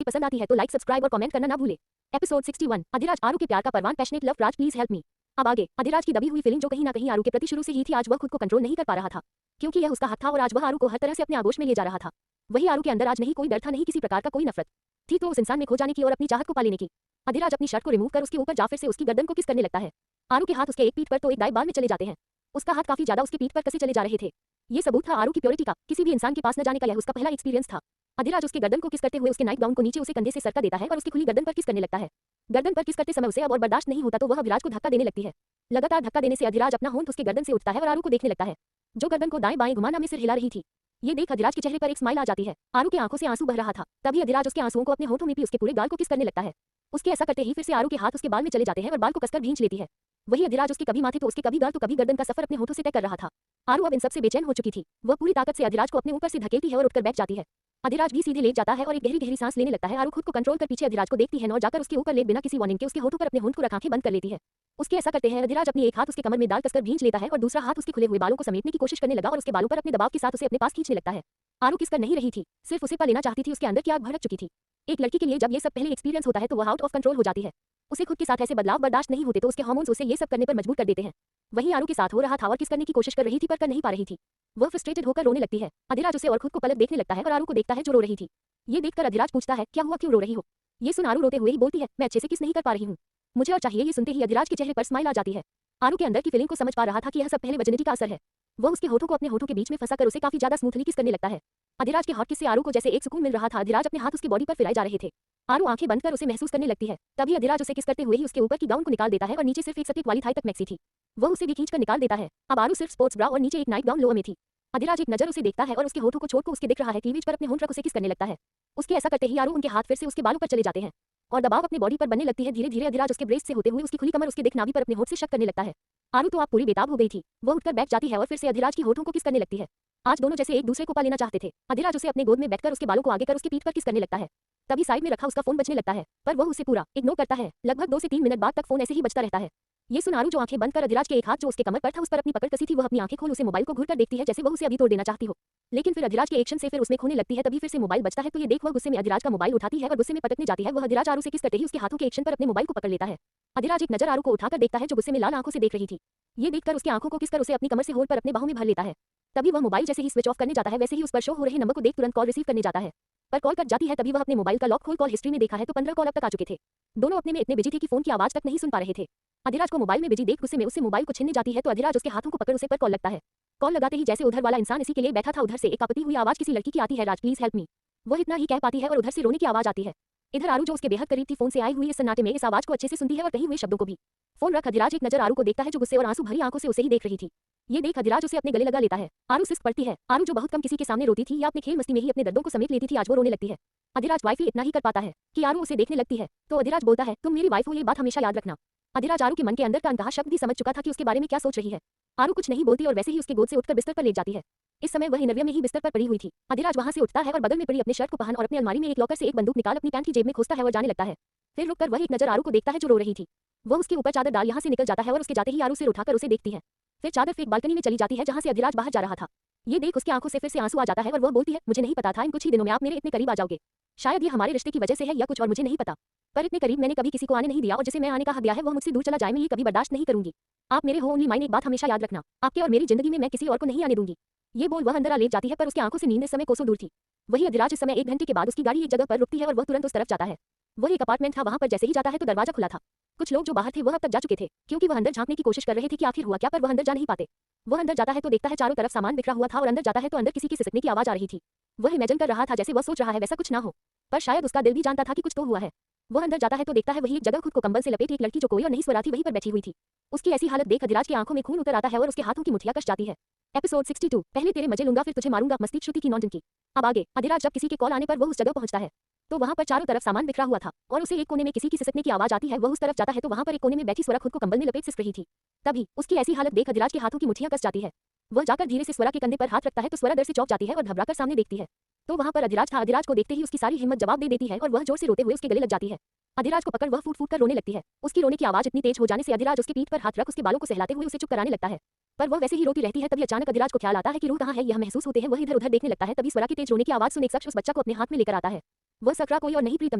पसंद आती है तो लाइक सब्सक्राइब और कमेंट करना ना भूले। एपिसोड 61 अधिराज आरू के प्यार का परवान passionate love Raj please help me. अब आगे अधिराज की दबी हुई फीलिंग जो कहीं ना कहीं आरू के प्रति शुरू से ही थी, आज वह खुद को कंट्रोल नहीं कर पा रहा था क्योंकि यह उसका हक था और आज वह आरू को हर तरह से अपने आगोश में ले जा रहा था। वही आरू के अंदर आज नहीं कोई डर था, नहीं किसी प्रकार का कोई नफरत थी, तो उस इंसान में खो जाने की और अपनी चाहत को पा लेने की। अधिराज अपनी शर्ट को रिमूव कर उसके ऊपर जा फिर से उसकी गर्दन को किस करने लगता है। आरू के हाथ उसके एक पीठ पर तो एक दाएं बाल में चले जाते हैं। उसका हाथ काफी ज्यादा उसकी पीठ पर कसे चले जा रहे थे। ये सबूत था आरू की प्योरिटी का, किसी भी इंसान के पास न जाने का यह उसका पहला एक्सपीरियंस था। अधिराज उसके गर्दन को किस करते हुए उसके नाइट गाउन को नीचे उसे कंधे से सरका देता है और उसकी खुली गर्दन पर किस करने लगता है। गर्दन पर किस करते समय उसे अब और बर्दाश्त नहीं होता तो वह अभिराज को धक्का देने लगती है। लगातार धक्का देने से अधिराज अपना होंठ उसके गर्दन से उठता है और आरू को देखने लगता है, जो गर्दन को दाएं बाएं घुमाना में सिर हिला रही थी। ये देख अधिराज के चेहरे पर एक स्माइल आ जाती है। आरू के आंखों से आंसू बह रहा था, तभी अधिराज उसके आंसुओं को अपने होठों में भी उसके पूरे गाल को किस करने लगता है। उसके ऐसा करते ही फिर से आरू के हाथ उसके बाल में चले जाते हैं और बाल को कसकर भींच लेती है। वही अधिराज उसके कभी माथे तो उसके कभी गाल तो कभी गर्दन का सफर अपने होठों से तय कर रहा था। आरू अब इन सबसे बेचैन हो चुकी थी। वह पूरी ताकत से अधिराज को अपने ऊपर से धकेलती है और उठकर बैठ जाती है। अधिराज भी सीधे लेट जाता है और एक गहरी गहरी सांस लेने लगता है। आरू खुद को कंट्रोल कर पीछे अधिराज को देखती है और जाकर उसके ऊपर लेट बिना किसी वार्निंग के उसके होठों पर अपने होंठ को रख आंखें बंद कर लेती है। उसके ऐसा करते हैं अधिराज अपनी एक हाथ उसके कमर में डाल कसकर भींच लेता है और दूसरा हाथ उसके खुले हुए बालों को समेटने की कोशिश करने लगा और उसके बालों पर अपने दबाव के साथ उसे अपने पास खींचने लगता है। आरू किस कर नहीं रही थी, सिर्फ उसे पा लेना चाहती थी। उसके अंदर की आग भड़क चुकी थी। एक लड़की के लिए जब ये सब पहले एक्सपीरियंस होता है तो वह आउट ऑफ कंट्रोल हो जाती है। उसे खुद के साथ ऐसे बदलाव बर्दाश्त नहीं होते तो उसके हार्मोन्स उसे ये सब करने पर मजबूर कर देते हैं। वहीं आरू के साथ हो रहा था और किस करने की कोशिश कर रही थी पर कर नहीं पा रही थी। वह फ्रस्ट्रेटेड होकर रोने लगती है। अधिराज उसे और खुद को पलट देखने लगता है और आरू को देखता है जो रो रही थी। ये देखकर अधिराज पूछता है, क्या हुआ, क्यों रो रही हो। ये सुन आरू रोते हुए ही बोलती है, मैं अच्छे से किस नहीं कर पा रही हूँ, मुझे और चाहिए। ये सुनते ही अधिराज के चेहरे पर स्माइल आ जाती है। आरू के अंदर की फीलिंग को समझ पा रहा था कि यह सब पहले वजनिटी का असर है। वह उसके होठों को अपने होठों के बीच में फंसाकर उसे काफी ज्यादा स्मूथली किस करने लगता है। अधिराज के हॉट किस से आरू को जैसे एक सुकून मिल रहा था। अधिराज अपने हाथ उसकी बॉडी पर फिराए जा रहे थे। आरू आंखें बंद कर उसे महसूस करने लगती है। तभी अधिराज उसे किस करते हुए ही उसके ऊपर की गाउन को निकाल देता है और नीचे सिर्फ एक सटीक वाली थाई तक मैक्सी थी, वह उसे भी खींचकर निकाल देता है। अब आरू सिर्फ स्पोर्ट्स ब्रा और नीचे एक नाइट गाउन लोअर में थी। अधिराज एक नजर उसे देखता है और उसके होठों को छोड़कर उसके दिख रहा है क्लीवेज पर अपने होंठ रख उसे किस करने लगता है। उसके ऐसा करते ही आरू उनके हाथ फिर से उसके बालों पर चले जाते हैं और दबाव अपनी बॉडी पर बनने लगती है। धीरे धीरे अधिराज उसके ब्रेस्ट से होते हुए उसकी खुली कमर उसके दिख नाभि पर अपने होठ से शक करने लगता है। आरू तो आप पूरी बेताब हो गई थी। वह उठकर बैठ जाती है और फिर से अधिराज की होठों को किस करने लगती है। आज दोनों जैसे एक दूसरे को पा लेना चाहते थे। अधिराज उसे अपने गोद में बैठकर उसके बालों को आगे कर उसकी पीठ पर किस करने लगता है। तभी साइड में रखा उसका फोन बजने लगता है पर वह उसे पूरा इग्नोर करता है। लगभग 2 से 3 मिनट बाद तक फोन ऐसे ही बजता रहता है। ये सुन आरू जो आंखें बंद कर अधिराज के एक हाथ जो उसके कमर पर था उस पर अपनी पकड़ कसी थी, वह अपनी आंखें खोल उसे मोबाइल को घूरकर देखती है जैसे वह उसे अभी तोड़ देना चाहती हो। लेकिन फिर अधिराज के एक्शन से फिर उसमें खोने लगती है। तभी फिर से मोबाइल बजता है तो ये देख वह गुस्से में अधिराज का मोबाइल उठाती है और गुस्से में पटकने जाती है। वह अधिराज आरू से किस करते ही उसके हाथों के एक्शन पर अपने मोबाइल को पकड़ लेता है। अधिराज एक नजर आरू को उठाकर देखता है जो गुस्से में लाल आंखों से देख रही थी। ये देखकर उसकी आंखों को किस कर उसे अपनी कमर से होड़ पर अपने बाहों में भर लेता है। तभी वह मोबाइल जैसे ही स्विच ऑफ करने जाता है वैसे ही उस पर शो हो रहे नंबर को देख तुरंत कॉल रिसीव करने जाता है, पर कॉल कट जाती है। तभी वह अपने मोबाइल का लॉक खोल कॉल हिस्ट्री में देखा है तो 15 कॉल अब तक आ चुके थे। दोनों अपने में इतने बिजी थे कि फोन की आवाज तक नहीं सुन पा रहे थे। अधिराज को मोबाइल में बिजी देख गुस्से में उससे मोबाइल को छीनने जाती है तो अधिराज उसके हाथों को पकड़ उसे पर कॉल लगता है। कॉल लगाते ही जैसे उधर वाला इंसान इसी के लिए बैठा था उधर से एक आपत्ति हुई आवाज किसी लड़की की आती है, राज प्लीज हेल्प मी। वह इतना ही कह पाती है और उधर से रोने की आवाज आती है। इधर आरू जो उसके बेहद करीब थी फोन से आई हुई इस सन्नाटे में इस आवाज को अच्छे से सुनती है और कहीं हुए शब्दों को भी। फोन रख अधिराज एक नजर आरू को देखता है जो गुस्से और आंसू भरी आंखों से उसे ही देख रही थी। ये देख अधिराज उसे अपने गले लगा लेता है। आरू सिस्क पड़ती है। आरू जो बहुत कम किसी के सामने रोती थी या अपने खेल मस्ती में ही अपने दर्दों को समेट लेती थी आज वो रोने लगती है। अधिराज वाइफ ही इतना ही कर पाता है कि आरू उसे देखने लगती है तो अधिराज बोलता है, तुम मेरी वाइफ हो, ये बात हमेशा याद रखना। अधिराज आरू के मन के अंदर का अनकहा शब्द भी समझ चुका था कि उसके बारे में क्या सोच रही है। आरू कुछ नहीं बोलती और वैसे ही उसके गोद से उठकर बिस्तर पर लेट जाती है। इस समय वह इनरविया में ही बिस्तर पर पड़ी हुई थी। अधिराज वहां से उठता है और बगल में पड़ी अपने शर्ट को पहन और अपनी अलमारी में एक लॉकर से एक बंदूक निकाल अपनी पैंट की जेब में खोसता है और जाने लगता है। फिर रुककर वह एक नजर आरू को देखता है जो रो रही थी। वह उसके ऊपर चादर डाल यहाँ से निकल जाता है और उसके जाते ही आरू सिर उठाकर उसे देखती है। फिर चादर फेंक बालकनी में चली जाती है जहाँ से अधिराज बाहर जा रहा था। ये देख उसकी आंखों से फिर से आंसू आ जाता है और वह बोलती है, मुझे नहीं पता था इन कुछ ही दिनों में आप मेरे इतने करीब आ जाओगे। शायद ये हमारे रिश्ते की वजह से है या कुछ और, मुझे नहीं पता, पर इतने करीब मैंने कभी किसी को आने नहीं दिया और जिसे मैं आने का हक दिया है वह मुझसे दूर चला जाए, मैं ये कभी बर्दाश्त नहीं करूंगी। आप मेरे हो ओनली माइन, एक बात हमेशा याद रखना, आपके और मेरी जिंदगी में मैं किसी और को नहीं आने दूंगी। ये बोल वह अंदर आ लेट जाती है पर उसकी आंखों से नींद इस समय कोसों दूर थी। वही अधिराज इस समय 1 घंटे के बाद उसकी गाड़ी एक जगह पर रुकती है और वह तुरंत उस तरफ जाता है। वह एक अपार्टमेंट था, वहां पर जैसे ही जाता है तो दरवाजा खुला था। कुछ लोग जो बाहर थे वह अब तक जा चुके थे क्योंकि वह अंदर झांकने की कोशिश कर रहे थे कि आखिर हुआ क्या, पर वह अंदर जा नहीं पाते। वह अंदर जाता है तो देखता है चारों तरफ सामान बिखरा हुआ था और अंदर जाता है तो अंदर किसी की सिसकने की आवाज आ रही थी। वह इमेजिन कर रहा था जैसे वह सोच रहा है वैसा कुछ ना हो, पर शायद उसका दिल भी जानता था कि कुछ तो हुआ है। वह अंदर जाता है तो देखता है वही एक जगह खुद को कंबल से लपेटे एक लड़की जो कोई और नहीं सो रही थी वहीं पर बैठी हुई थी। उसकी ऐसी हालत देख अधिराज की आंखों में खून उतर आता है और उसके हाथों की मुठ्ठियां कस जाती है। एपिसोड 62 पहले तेरे मजे लूंगा फिर तुझे मारूंगा, मस्ती श्रुति की नौटंकी। अब आगे अधिराज जब किसी के कॉल आने पर वह उस जगह पहुंचता है तो वहां पर चारों तरफ सामान बिखरा हुआ था और उसे एक कोने में किसी की सिसकने की आवाज आती है। वह उस तरफ जाता है तो वहां पर एक कोने में बैठी स्वरा खुद को कंबल में लपेट सिसक रही थी। तभी उसकी ऐसी हालत देख अधिराज के हाथों की मुठ्ठियां कस जाती है। वह जाकर धीरे से स्वरा के कंधे पर हाथ रखता है तो स्वरा डर से चौंक जाती है और घबराकर सामने देखती है तो वहां पर अधिराज था। अधिराज को देखते ही उसकी सारी हिम्मत जवाब दे देती है और वह जोर से रोते हुए उसके गले लग जाती है। अधिराज को पकड़ वह फूट फूट कर रोने लगती है। उसकी रोने की आवाज इतनी तेज हो जाने से अधिराज उसके पीठ पर हाथ रख उसके बालों को सहलाते हुए उसे चुप कराने लगता है, पर वह वैसे ही रोती रहती है। तभी अचानक अधिराज को ख्याल आता है कि रूह कहाँ है, यह महसूस होते हैं वह इधर उधर देखने लगता है। तभी स्वरा की तेज रोने की आवाज सुन एक शख्स उस बच्चा को अपने हाथ में लेकर आता है। वह सकरा कोई और नहीं प्रीतम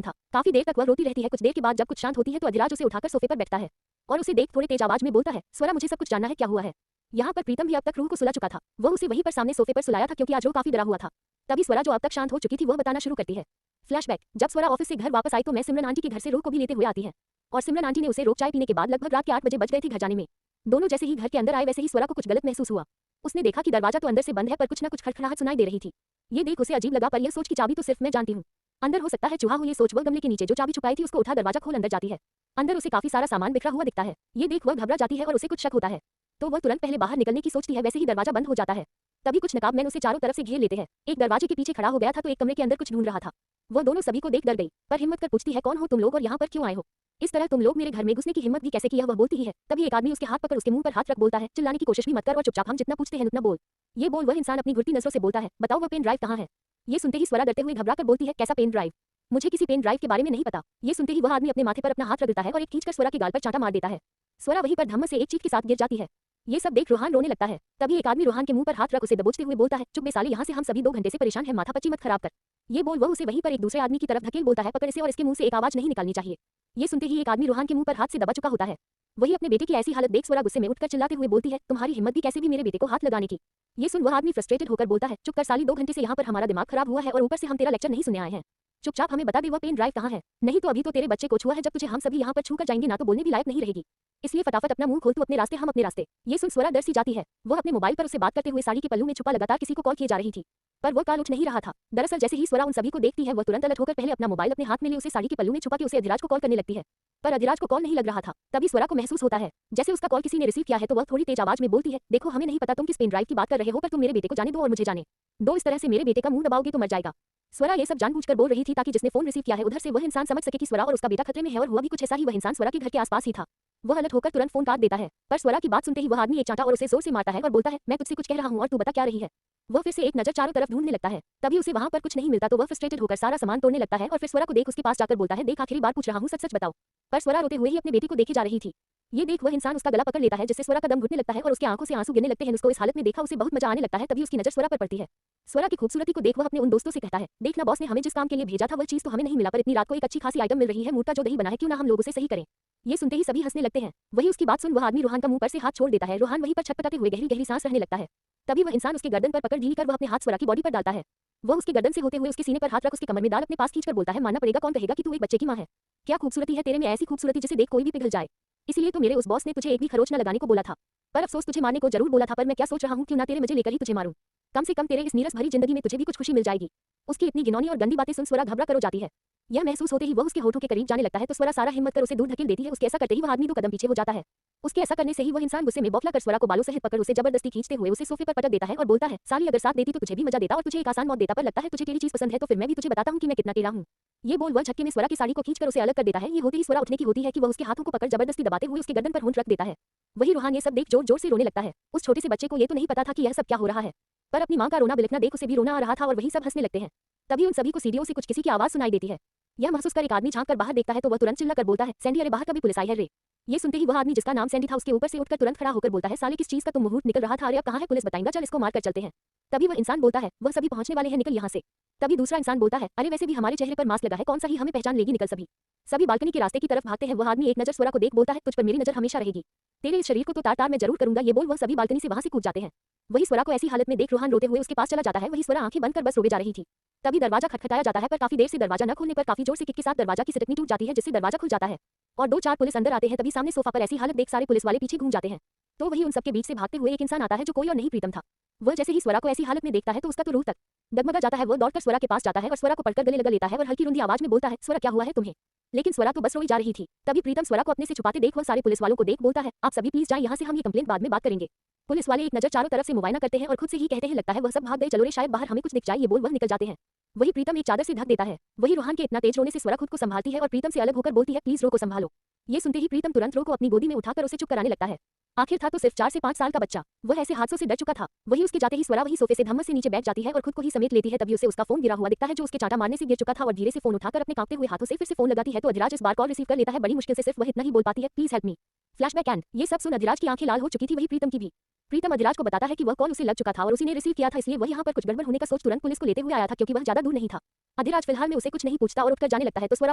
था। काफी देर तक वह रोती रहती है। कुछ देर के बाद जब कुछ शांत होती है तो अधिराज उसे उठाकर सोफे पर बैठता है और उसे देख थोड़े तेज आवाज में बोलता है, स्वरा मुझे सब कुछ जानना है, क्या हुआ है। यहाँ पर प्रीतम भी अब तक रूह को सुला चुका था। वह उसे वहीं पर सामने सोफे पर सुलाया था क्योंकि आज वो काफी डरा हुआ था। तभी स्वरा जो अब तक शांत हो चुकी थी वह बताना शुरू करती है। फ्लैशबैक, जब स्वरा ऑफिस से घर वापस आई तो मैं सिमरन आंटी के घर से रूह को भी लेते हुए आती है और सिमरन आंटी ने उसे रोक चाय पीने के बाद लगभग रात के 8 बजे बज गए थे घर जाने में। दोनों जैसे ही घर के अंदर आए वैसे ही स्वरा को कुछ गलत महसूस हुआ। उसने देखा कि दरवाजा तो अंदर से बंद है पर कुछ न कुछ खड़खड़ाहट सुनाई दे रही थी। ये देख उसे अजीब लगा पर यह सोच की चाबी तो सिर्फ मैं जानती हूँ, अंदर हो सकता है चूहा हो। ये सोच वह गमले के नीचे जो चाबी छुपाई थी उसको उठा दरवाजा खोल अंदर जाती है। अंदर उसे काफी सारा सामान बिखरा हुआ दिखता है। ये देख वह घबरा जाती है और उसे कुछ शक होता है तो वह तुरंत पहले बाहर निकलने की सोचती है। वैसे ही दरवाजा बंद हो जाता है। तभी कुछ नकाबमैन उसे चारों तरफ से घेर लेते हैं। एक दरवाजे के पीछे खड़ा हो गया था तो एक कमरे के अंदर कुछ ढूंढ रहा था। वह दोनों सभी को देख डर गई पर हिम्मत कर पूछती है, कौन हो तुम लोग और यहाँ पर क्यों आए हो? इस तरह तुम लोग मेरे घर में घुसने की हिम्मत भी कैसे की? वह बोलती ही है। तभी एक आदमी उसके हाथ पकड़ उसके मुंह पर हाथ रख बोलता है, चिल्लाने की कोशिश भी मत कर और चुपचाप हम जितना पूछते हैं उतना बोल। ये बोल वह इंसान अपनी घुटती नजरों से बोलता है, बताओ वह पेन ड्राइव कहाँ है? ये सुनते ही स्वरा डरते हुए घबरा कर बोलती है, कैसा पेन ड्राइव? मुझे किसी पेन ड्राइव के बारे में नहीं पता। ये सुनते ही वह आदमी अपने माथे पर अपना हाथ रगड़ता है और एक खींचकर स्वरा के गाल पर चांटा मार देता है। स्वरा वहीं पर धम्म से एक चीख के साथ गिर जाती है। ये सब देख रोहान रोने लगता है। तभी एक आदमी रोहान के मुंह पर हाथ रख उसे दबोचते हुए बोलता है, चुप बे साले, यहाँ से हम सभी 2 घंटे से परेशान हैं, माथा पच्ची मत खराब कर। ये बोल वह उसे वहीं पर एक दूसरे आदमी की तरफ धकेल बोलता है, पकड़ इसे और इसके मुंह से एक आवाज नहीं निकालनी चाहिए। ये सुनते ही एक आदमी रोहान के मुंह पर हाथ से दबा चुका होता है। वही अपने बेटे की ऐसी हालत देख स्वरा गुस्से में उठकर चिल्लाते हुए बोलती है, तुम्हारी हिम्मत भी कैसे भी मेरे बेटे को हाथ लगाने की? ये सुन वह आदमी फ्रस्ट्रेटेड होकर बोलता है, चुप कर साली, 2 घंटे से यहाँ पर हमारा दिमाग खराब हुआ है और ऊपर से हम तेरा लेक्चर नहीं सुने आए हैं। चुपचाप हमें बता दे वह पेन ड्राइव कहाँ है, नहीं तो अभी तो तेरे बच्चे को छुआ है जब तुझे हम सभी यहाँ पर छूकर जाएंगे ना तो बोलने भी लायक नहीं रहेगी। इसलिए फटाफट अपना मुंह खोल, तू अपने रास्ते हम अपने रास्ते। ये सुन स्वरा डर सी जाती है। वह अपने मोबाइल पर उसे बात करते हुए साड़ी के पल्लू में छुपा लगातार किसी को कॉल किए जा रही थी पर वह कॉल उठ नहीं रहा था। दरअसल जैसे ही स्वरा उन सभी को देखती है वह तुरंत अलर्ट होकर पहले अपना मोबाइल अपने हाथ में ले उसे साड़ी के पल्लू में छुपा के उसे अधिराज को कॉल करने लगती है पर अधिराज को कॉल नहीं लग रहा था। तभी स्वरा को महसूस होता है जैसे उसका कॉल किसी ने रिसीव किया है तो वह थोड़ी तेज आवाज में बोलती है, देखो हमें नहीं पता तुम किस पेन ड्राइव की बात कर रहे हो पर तुम मेरे बेटे को जाने दो और मुझे जाने दो। इस तरह से मेरे बेटे का मुंह दबाओगे तो मर जाएगा। स्वरा ये सब जानबूझकर बोल रही थी ताकि जिसने फोन रिसीव किया है उधर से वह इंसान समझ सके कि स्वरा और उसका बेटा खतरे में है और हुआ भी कुछ ऐसा ही। वह इंसान स्वरा के घर के आसपास ही था। वह अलर्ट होकर तुरंत फोन काट देता है पर स्वरा की बात सुनते ही वह आदमी एक चांटा और उसे जोर से मारता है और बोलता है, मैं तुझसे कुछ कह रहा हूँ और तू बता क्या रही है? वह फिर से एक नजर चारों तरफ ढूंढने लगता है। तभी उसे वहां पर कुछ नहीं मिलता तो वह फ्रस्ट्रेटेड होकर सारा सामान तोड़ने लगता है और फिर स्वरा को देख उसके पास जाकर बोलता है, देख आखिरी बार पूछ रहा हूँ, सच सच बताओ। पर स्वरा रोते हुए ही अपने बेटे को देखे जा रही थी। ये देख वह इंसान उसका गला पकड़ लेता है जिससे स्वरा का दम घुटने लगता है और उसकी आंखों से आंसू गिरने लगते हैं। उसको इस हालत में देखा उसे बहुत मजा आने लगता है। तभी उसकी नजर स्वरा पर पड़ती है। स्वरा की खूबसूरती को देख वह अपने उन दोस्तों से कहता है, देखना बॉस ने हमें जिस काम के लिए भेजा था वह चीज तो हमें नहीं मिला पर इतनी रात को एक अच्छी खासी आइटम मिल रही है, मूर्ता जो दही बना है, क्यों ना हम लोग उसे सही करें। ये सुनते ही सभी हंसने लगते हैं। वही उसकी बात सुन वह आदमी रोहान का मुंह पर से हाथ छोड़ देता है। रोहान वहीं पर छटपटाते हुए गहरी गहरी सांस रहने लगता है। तभी वह इंसान उसके गर्दन पर पकड़ ढीली कर वह अपने हाथ स्वरा की बॉडी पर डालता है। वह उसके गर्दन से होते हुए उसके सीने पर हाथ रख उसके कमर में डाल अपने पास खींचकर बोलता है, मानना पड़ेगा, कौन कहेगा कि तू एक बच्चे की मां है? क्या खूबसूरती है तेरे में, ऐसी खूबसूरती जिसे देख कोई भी पिघल जाए। इसीलिए तो मेरे उस बॉस ने तुझे एक भी खरोच न लगाने को बोला था। पर अफसोस, तुझे मारने को जरूर बोला था पर मैं क्या सोच रहा हूँ, क्यों ना तेरे मजे लेकर ही तुझे मारूं। कम से कम तेरे इस नीरस भरी जिंदगी में तुझे भी कुछ खुशी मिल जाएगी। उसकी इतनी घिनौनी और गंदी बातें सुन स्वरा घबरा कर हो जाती है। यह महसूस होते ही वह उसके होठों के करीब जाने लगता है तो स्वरा सारा हिम्मत कर उसे दूर धकेल देती है। उसके ऐसा करते ही वह आदमी 2 कदम पीछे हो जाता है। उसके ऐसा करने से ही वह इंसान गुस्से में बौखला कर स्वरा को बालों सहित पकड़ उसे जबरदस्ती खींचते हुए उसे सोफे पर पटक देता है और बोलता है, साली अगर साथ देती तो तुझे भी मजा देता और तुझे एक आसान मौत देता, पर लगता है तुझे टेढ़ी चीज पसंद है तो फिर मैं भी तुझे बताता हूँ कि मैं कितना टेढ़ा हूँ। ये बोल वह झटके में स्वरा की साड़ी को खींचकर उसे अलग कर देता है। ये होते ही स्वरा उठने की होती है कि वह उसके हाथों को पकड़ जबरदस्ती दबाते हुए उसके गर्दन पर होंठ रख देता है। वही रोहान ये सब देख जोर जोर से रोने लगता है। उस छोटे से बच्चे को ये तो नहीं पता था कि यह सब क्या हो रहा है पर अपनी मां का रोना बिलखना देख उसे भी रोना आ रहा था और वही सब हंसने लगते हैं। तभी उन सभी को सीढ़ियों से कुछ किसी की आवाज सुनाई देती है। यह महसूस कर एक आदमी झांक कर बाहर देखता है तो वह तुरंत चिल्ला कर बोलता है, सैंडी, अरे बाहर कभी पुलिस आई है रे। ये सुनते ही वह आदमी जिसका नाम सैंडी था उसके ऊपर से उठकर तुरंत खड़ा होकर बोलता है, साले किस चीज का तुम मुहूर्त निकल रहा था, अरे अब कहाँ है पुलिस, बताएंगा, चल इसको मार कर चलते हैं। तभी वह इंसान बोलता है, वह सभी पहुंचने वाले हैं, निकल यहाँ से। तभी दूसरा इंसान बोलता है, अरे वैसे भी हमारे चेहरे पर मास्क लगा है, कौन सा ही हमें पहचान लेगी, निकल सभी। सभी बालकनी के रास्ते की तरफ भागते हैं। वह आदमी एक नजर स्वरा को देख बोलता है, तुझ पर मेरी नजर हमेशा रहेगी, तेरे इस शरीर को तो तार तार मैं जरूर करूंगा। ये बोल वह सभी बालकनी से वहां से कूद जाते हैं। वही स्वरा को ऐसी हालत में देख रोहान रोते हुए उसके पास चला जाता है। वही स्वरा आंखें बंद कर बस रोए जा रही थी। तभी दरवाजा खटखटाया जाता है पर काफी देर से दरवाजा न खोलने पर काफी जोर से किक के साथ दरवाजा की सिटकनी टूट जाती है जिससे दरवाजा खुल जाता है और 2-4 पुलिस अंदर आते हैं। तभी सामने सोफा पर ऐसी हालत देख सारे पुलिस वाले पीछे घूम जाते हैं तो वही उन सबके बीच से भागते हुए एक इंसान आता है जो कोई और नहीं प्रीतम था। वह जैसे ही स्वरा को ऐसी हालत में देखता है तो उसका तो रूह तक डगमगा जाता है। वह दौड़कर स्वरा के पास जाता है और स्वरा को पकड़कर गले लगा लेता है और हल्की रुंधी आवाज में बोलता है, स्वरा क्या हुआ है तुम्हें? लेकिन स्वरा तो बस रोई जा रही थी। तभी प्रीतम स्वरा को अपने से छुपाते देख वह सारे पुलिस वालों को देख बोलता है, आप सभी प्लीज जाएं यहाँ से, हम ये कंप्लेंट बाद में बात करेंगे। पुलिस वाले एक नजर चारों तरफ से मुआयना करते हैं और खुद से ही कहते हैं, लगता है वह सब भाग गए, चलो रे शायद बाहर हमें कुछ दिख जाए। ये बोल वह निकल जाते हैं। वही प्रीतम एक चादर से ढक देता है। वही रोहान के इतना तेज रोने से स्वरा खुद को संभालती है और प्रीतम से अलग होकर बोलती है, प्लीज रो को संभालो। ये सुनते ही प्रीतम तुरंत रो को अपनी गोदी में उठाकर उसे चुप कराने लगता है। आखिर था तो सिर्फ 4 से 5 साल का बच्चा। वह ऐसे हादसों से डर चुका था। वही उसके जाते ही स्वरा वही सोफे से धम्म से नीचे बैठ जाती है और खुद को ही समेट लेती है। तभी उसे उसका फोन गिरा हुआ दिखता है जो उसके चांटा मारने से गिर चुका था और धीरे से फोन उठाकर अपने कांपते हुए हाथों से फिर से फोन लगाती है तो अधिराज इस बार कॉल रिसीव कर लेता है। बड़ी मुश्किल से सिर्फ वह इतना ही बोल पाती है, please help me. Flashback and ये सब सुन अधिराज की आंखें लाल हो चुकी थी, वही प्रीतम की भी। प्रीतम अधिराज को बताता है कि वह कॉल उसे लग चुका था और उसी ने रिसीव किया था, इसलिए वह यहाँ पर कुछ गड़बड़ होने का सोच तुरंत पुलिस को लेते हुए आया था, क्योंकि वह ज्यादा दूर नहीं था। अधिराज फिलहाल में उसे कुछ नहीं पूछता और उठकर जाने लगता है तो स्वरा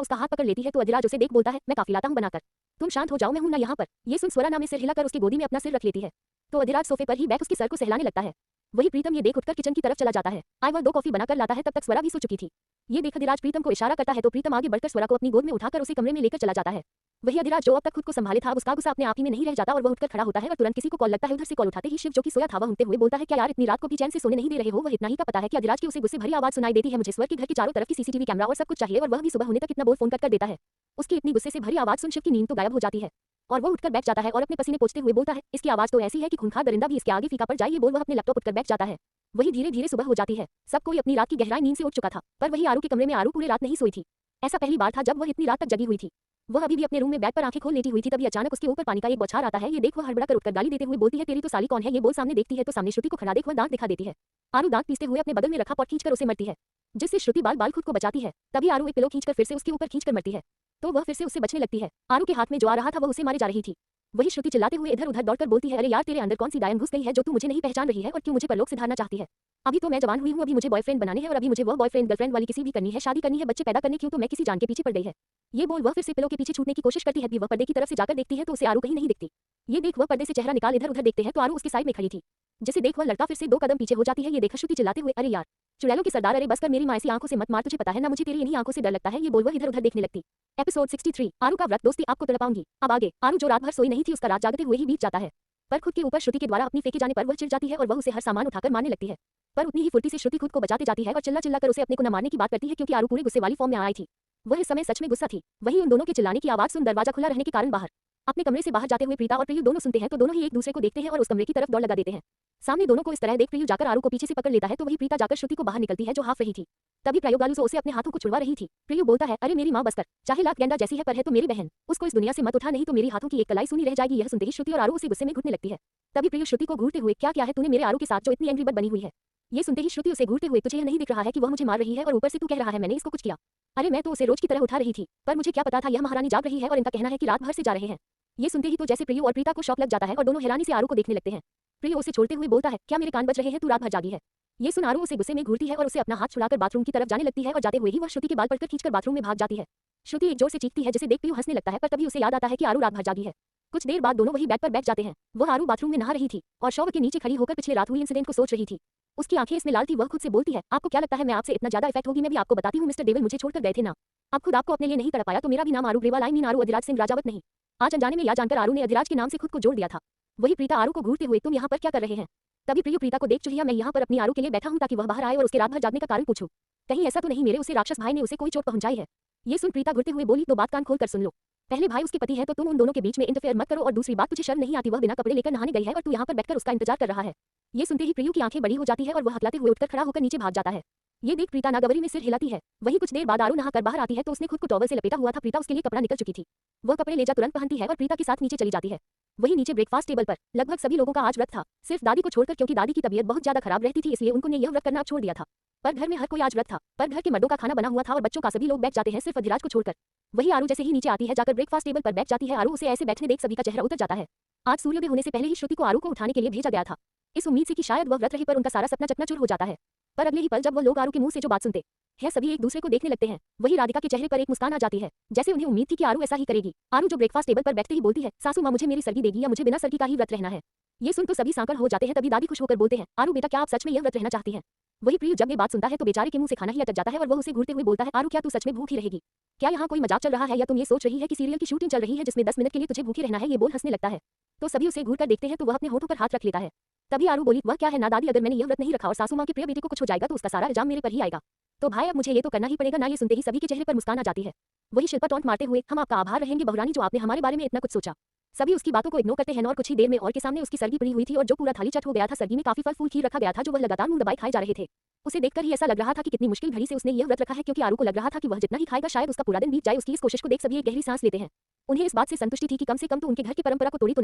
उसका हाथ पकड़ लेती है, तो अधिराज उसे देख बोलता है, मैं काफी लाता हूँ बनाकर, तुम शांत हो जाओ, मैं हूं ना यहाँ पर। ये सुन स्वरा नाम में सिर हिलाकर उसकी गोदी में अपना सिर रख लेती है, तो अधिराज सोफे पर ही बैठ उसकी सर को सहलाने लगता है। वही प्रीतम ये देख उठकर किचन की तरफ चला जाता है। आई वह 2 कॉफी बनाकर लाता है, तब तक स्वरा भी सो चुकी थी। ये देख अधिराज प्रीतम को इशारा करता है तो प्रीतम आगे बढ़कर स्वरा को अपनी गोद में उठाकर उसे कमरे में लेकर चला जाता है। वही अधिराज जो अब तक खुद को संभाले था, अब उसका गुस्सा अपने आप ही में नहीं रह जाता और वह उठकर खड़ा होता है और तुरंत किसी को कॉल लगता है। उधर से कॉल उठाते ही शिव जो कि सोया था वह उठते हुए बोलता है, क्या यार इतनी रात को भी चैन से सोने नहीं दे रहे हो? वह इतना ही का पता है कि अधिराज की उसे गुस्से भरी आवाज सुनाई देती है, मुझे स्वर के घर के चारों तरफ की सीसीटीवी कैमरा और सब कुछ चाहिए और वह भी सुबह होने तक इतना बोल फोन कर देता है। उसकी इतनी गुस्से से भरी आवाज सुन शिव की नींद तो गायब हो जाती है और वह उठकर बैठ जाता है और अपने पसीने पोंछते हुए बोलता है, इसकी आवाज तो ऐसी है कि खूंखार दरिंदा भी इसके आगे फीका पड़ जाए। ये बोल वह अपने लैपटॉप उठकर बैठ जाता है। वही धीरे धीरे सुबह हो जाती है। सब कोई अपनी रात की गहराई नींद से उठ चुका था, पर वही आरू के कमरे में आरू पूरे रात नहीं सोई थी। ऐसा पहली बार था जब वह इतनी रात तक जगी हुई थी। वह अभी भी अपने रूम में बैठ पर आंखें खोल लेटी हुई थी, तभी अचानक उसके ऊपर पानी का एक बौछार आता है। ये देख वह हड़बड़ा कर उठकर गाली देते हुए बोलती है, तेरी तो साली कौन है? ये बोल सामने देखती है तो सामने श्रुति को खड़ा देख वह दांत दिखा देती है। आरू दांत पीसते हुए अपने बगल में रखा पॉट खींचकर उसे मरती है, जिससे श्रुति बाल बाल खुद को बचाती है। तभी आरू एक पिलो खींचकर फिर से उसके ऊपर खींचकर मरती है, तो वह फिर से उससे बचने लगती है। आरू के हाथ में जो आ रहा था वह उसे मारे जा रही थी। वही श्रुति चिल्लाते हुए इधर उधर दौड़कर बोलती है, अरे यार तेरे अंदर कौन सी डायन घुस गई है जो तू मुझे नहीं पहचान रही है और क्यों मुझे परलोक सिधारना चाहती है? अभी तो मैं जवान हुई हूँ, अभी मुझे बॉयफ्रेंड बनाने हैं और अभी मुझे वह बॉयफ्रेंड गर्लफ्रेंड वाली किसी भी करनी है, शादी करनी है, बच्चे पैदा करने, क्यों तो मैं किसी जान के पीछे पड़ गई है। ये बोल वह फिर से पिलो के पीछे छूटने की कोशिश करती है। वह पर्दे की तरफ से जाकर देखती है तो उसे आरू कहीं नहीं दिखती। ये देख वह पर्दे से चेहरा निकाल इधर उधर देखते हैं तो आरू उसके साइड में खड़ी थी, जिसे देख वह लड़का फिर से 2 कदम पीछे हो जाती है। ये देखकर श्रुति चिल्लाते हुए, अरे यार चुड़ैलों के सरदार, अरे बस कर मेरी माँ ऐसी आंखों से मत मार, तुझे पता है ना मुझे तेरी इन्हीं आंखों से डर लगता है। ये बोल वह इधर उधर देखने लगती। एपिसोड 63 आरू का व्रत, दोस्ती आपको तड़पाऊंगी। अब आगे आरू जो रात भर सोई नहीं थी उसका रात जागते हुए ही बीत जाता है, पर खुद के ऊपर श्रुति के द्वारा अपनी फेंके जाने पर वह चिढ़ जाती है और वह उसे हर सामान उठाकर मारने लगती है। पर उतनी ही फुर्ती से श्रुति खुद को बचाते जाती है और चिल्ला चिल्ला कर उसे अपने को न मारने की बात करती है, क्योंकि आरू पूरे गुस्से वाली फॉर्म में आई थी। वह इस समय सच में गुस्सा थी। वही उन दोनों के चिल्लाने की आवाज सुन दरवाजा खुला रहने के कारण बाहर अपने कमरे से बाहर जाते हुए प्रीता और प्रियु दोनों सुनते हैं तो दोनों ही एक दूसरे को देखते हैं और उस कमरे की तरफ दौड़ लगा देते हैं। सामने दोनों को इस तरह देख प्रियु जाकर आरू को पीछे से पकड़ लेता है, तो वही प्रीता जाकर श्रुति को बाहर निकलती है जो हाफ रही थी। तभी प्रयोगालु से उसे अपने हाथों को छुड़वा रही थी। प्रियु बोलता है, अरे मेरी माँ बस कर, चाहे लाख गेंडा जैसी है पर है तो मेरी बहन, उसको इस दुनिया से मत उठा, नहीं तो मेरी हाथों की एक कलाई सुनी रह जाएगी। यह सुनते ही श्रुति और आरू उसे गुस्से में घुटने लगती है। तभी प्रियु श्रुति को घूरते हुए, क्या क्या है तूने मेरे आरू के साथ जो इतनी एंग्री बर्ड बनी हुई है? ये सुनते ही श्रुति उसे घूरते हुए, तुझे यह नहीं दिख रहा है कि वह मुझे मार रही है और ऊपर से तू कह रहा है मैंने इसको कुछ किया? अरे मैं तो उसे रोज की तरह उठा रही थी, पर मुझे क्या पता था यह महारानी जाग रही है और इनका कहना है कि रात भर से जा रहे हैं। ये सुनते ही तो जैसे प्रियु और प्रीता को शौक लग जाता है और दोनों हैरानी से आरू को देखने लगते हैं। प्रियु उसे छोड़ते हुए बोलता है, क्या मेरे कान बज रहे हैं? तू रात भर जागी है। ये सुन आरू उसे गुस्से में घूरती है और उसे अपना हाथ छुड़ाकर बाथरूम की तरफ जाने लगती है और जाते हुए ही वह श्रुति के बाल पकड़कर खींचकर बाथरूम में भाग जाती है। श्रुति एक जोर से चीखती है जिसे देख प्रियु हंसने लगता है, पर तभी उसे याद आता है कि आरू रात भर जागी है। कुछ देर बाद दोनों वही बेड पर बैठ जाते हैं। वह आरू बाथरूम में नहा रही थी और शॉवर के नीचे खड़ी होकर पिछले रात हुई इंसिडेंट को सोच रही थी। उसकी आंखें इसमें लाल थी। वह खुद से बोलती है, आपको क्या लगता है मैं आपसे इतना ज्यादा इफेक्ट होगी? मैं भी आपको बताती हूँ, मिस्टर डेविल मुझे छोड़कर गए थे ना। आप खुद आपको अपने लिए नहीं तड़ पाया तो मेरा भी नाम आरू ग्रेवाल आई मीन आरू अधिराज सिंह राजावत नहीं। आज अनजाने में या जानकर आरू ने अधिराज के नाम से खुद को जोड़ दिया था। वही प्रीता आरू को घूरते हुए, तुम यहाँ पर क्या कर रहे हैं? तभी प्रियु प्रीता को देख चुहिया, मैं यहाँ पर अपनी आरू के लिए बैठा हूँ ताकि वह बाहर आए और उसके रात भर जागने का कारण पूछूं। कहीं ऐसा तो नहीं मेरे उसे राक्षस भाई ने उसे कोई चोट पहुंचाई है? ये सुन प्रीता घुरते हुए बोली, तो बात कान खोल कर सुन लो। पहले भाई उसके पति है तो तुम उन दोनों के बीच में इंटरफेयर मत करो, और दूसरी बात तुझे शर्म नहीं आती? वह बिना कपड़े लेकर नहाने गई है और तू यहाँ पर बैठकर उसका इंतजार कर रहा है। ये सुनते ही प्रियु की आंखें बड़ी हो जाती है और वह हकलाते हुए उठकर खड़ा होकर नीचे भाग जाता है। ये देख प्रीता नागवरी में सिर हिलाती है। वही कुछ देर बाद आरू नहाकर बाहर आती है तो उसने खुद को टॉवल से लपेटा हुआ था। प्रीता उसके लिए कपड़ा निकल चुकी थी। वह कपड़े ले जा तुरंत पहनती है और प्रीता के साथ नीचे चली जाती है। वही नीचे ब्रेकफास्ट टेबल पर लगभग सभी लोगों का आज व्रत था, सिर्फ दादी को छोड़कर, क्योंकि दादी की तबीयत बहुत ज्यादा खराब रहती थी इसलिए उन्होंने यह व्रत करना छोड़ दिया था। पर घर में हर कोई आज व्रत था, पर घर के मर्दों का खाना बना हुआ था और बच्चों का सभी लोग बैठ जाते हैं सिर्फ अधिराज को छोड़कर। वही आरू जैसे ही नीचे आती है जाकर ब्रेकफास्ट टेबल पर बैठ जाती है। आरू उसे ऐसे बैठने देख सभी का चेहरा उतर जाता है। आज सूर्योदय होने से पहले ही श्रुति को आरू को उठाने के लिए भेजा गया था, इस उम्मीद से कि शायद वह व्रत रही, पर उनका सारा सपना चकनाचूर हो जाता है। पर अगले ही पल जब वह लोग आरू के मुंह से जो बात सुनते हैं सभी एक दूसरे को देखने लगते हैं। वही राधिका के चेहरे पर एक मुस्कान आ जाती है, जैसे उन्हें उम्मीद थी कि आरू ऐसा ही करेगी। आरू जो ब्रेकफास्ट टेबल पर बैठते ही बोलती है, सासू माँ मुझे मेरी सर्गी देगी या मुझे बिना सर्गी का ही व्रत रहना है? ये सुन तो सभी सांकड़ हो जाते हैं। तभी दादी खुश होकर बोलते हैं, आरू बेटा क्या आप सच में यह व्रत रहना चाहती हैं? वही प्रियु जब ये बात सुनता है तो बेचारे के मुंह से खाना ही अटक जाता है और वह उसे घूरते हुए बोलता है, आरू क्या तू सच में भूखी रहेगी? क्या यहाँ कोई मजाक चल रहा है या तुम ये सोच रही है कि सीरियल की शूटिंग चल रही है जिसमें 10 मिनट के लिए तुझे भूखी रहना है? ये बोल हंसने लगता है। तो सभी उसे घूरकर देखते हैं तो वह अपने होठों पर हाथ रख लेता है। तभी आरू बोली, वह क्या है ना दादी, अगर मैंने यह व्रत नहीं रखा और सासू माँ के प्रिय बेटे को कुछ हो जाएगा तो उसका सारा इल्जाम मेरे पर ही आएगा। तो भाई अब मुझे ये तो करना ही पड़ेगा ना। ये सुनते ही सभी के चेहरे पर मुस्कान आ जाती है। वही शिल्पा टॉन्ट मारते हुए, हम आपका आभार रहेंगे बहुरानी जो आपने हमारे बारे में इतना कुछ सोचा। सभी उसकी बातों को इग्नोर करते हैं और कुछ ही देर में और के सामने उसकी सर्गी पड़ी हुई थी और जो पूरा थाली चट हो गया था। सर्गी में काफी फल फूल खीर रखा गया था जो वह लगातार मुंह दबाए खाए जा रहे थे। उसे देखकर ही ऐसा लग रहा था कि कितनी मुश्किल घड़ी से उसने यह व्रत रखा है, क्योंकि आरू को लग रहा था कि वह जितना ही खाएगा शायद उसका पूरा दिन बीत जाए। उसकी इस कोशिश को देख सभी एक गहरी सांस लेते हैं। उन्हें इस बात से संतुष्टि थी कि कम से कम तो उनके घर की परंपरा को तोड़ी तो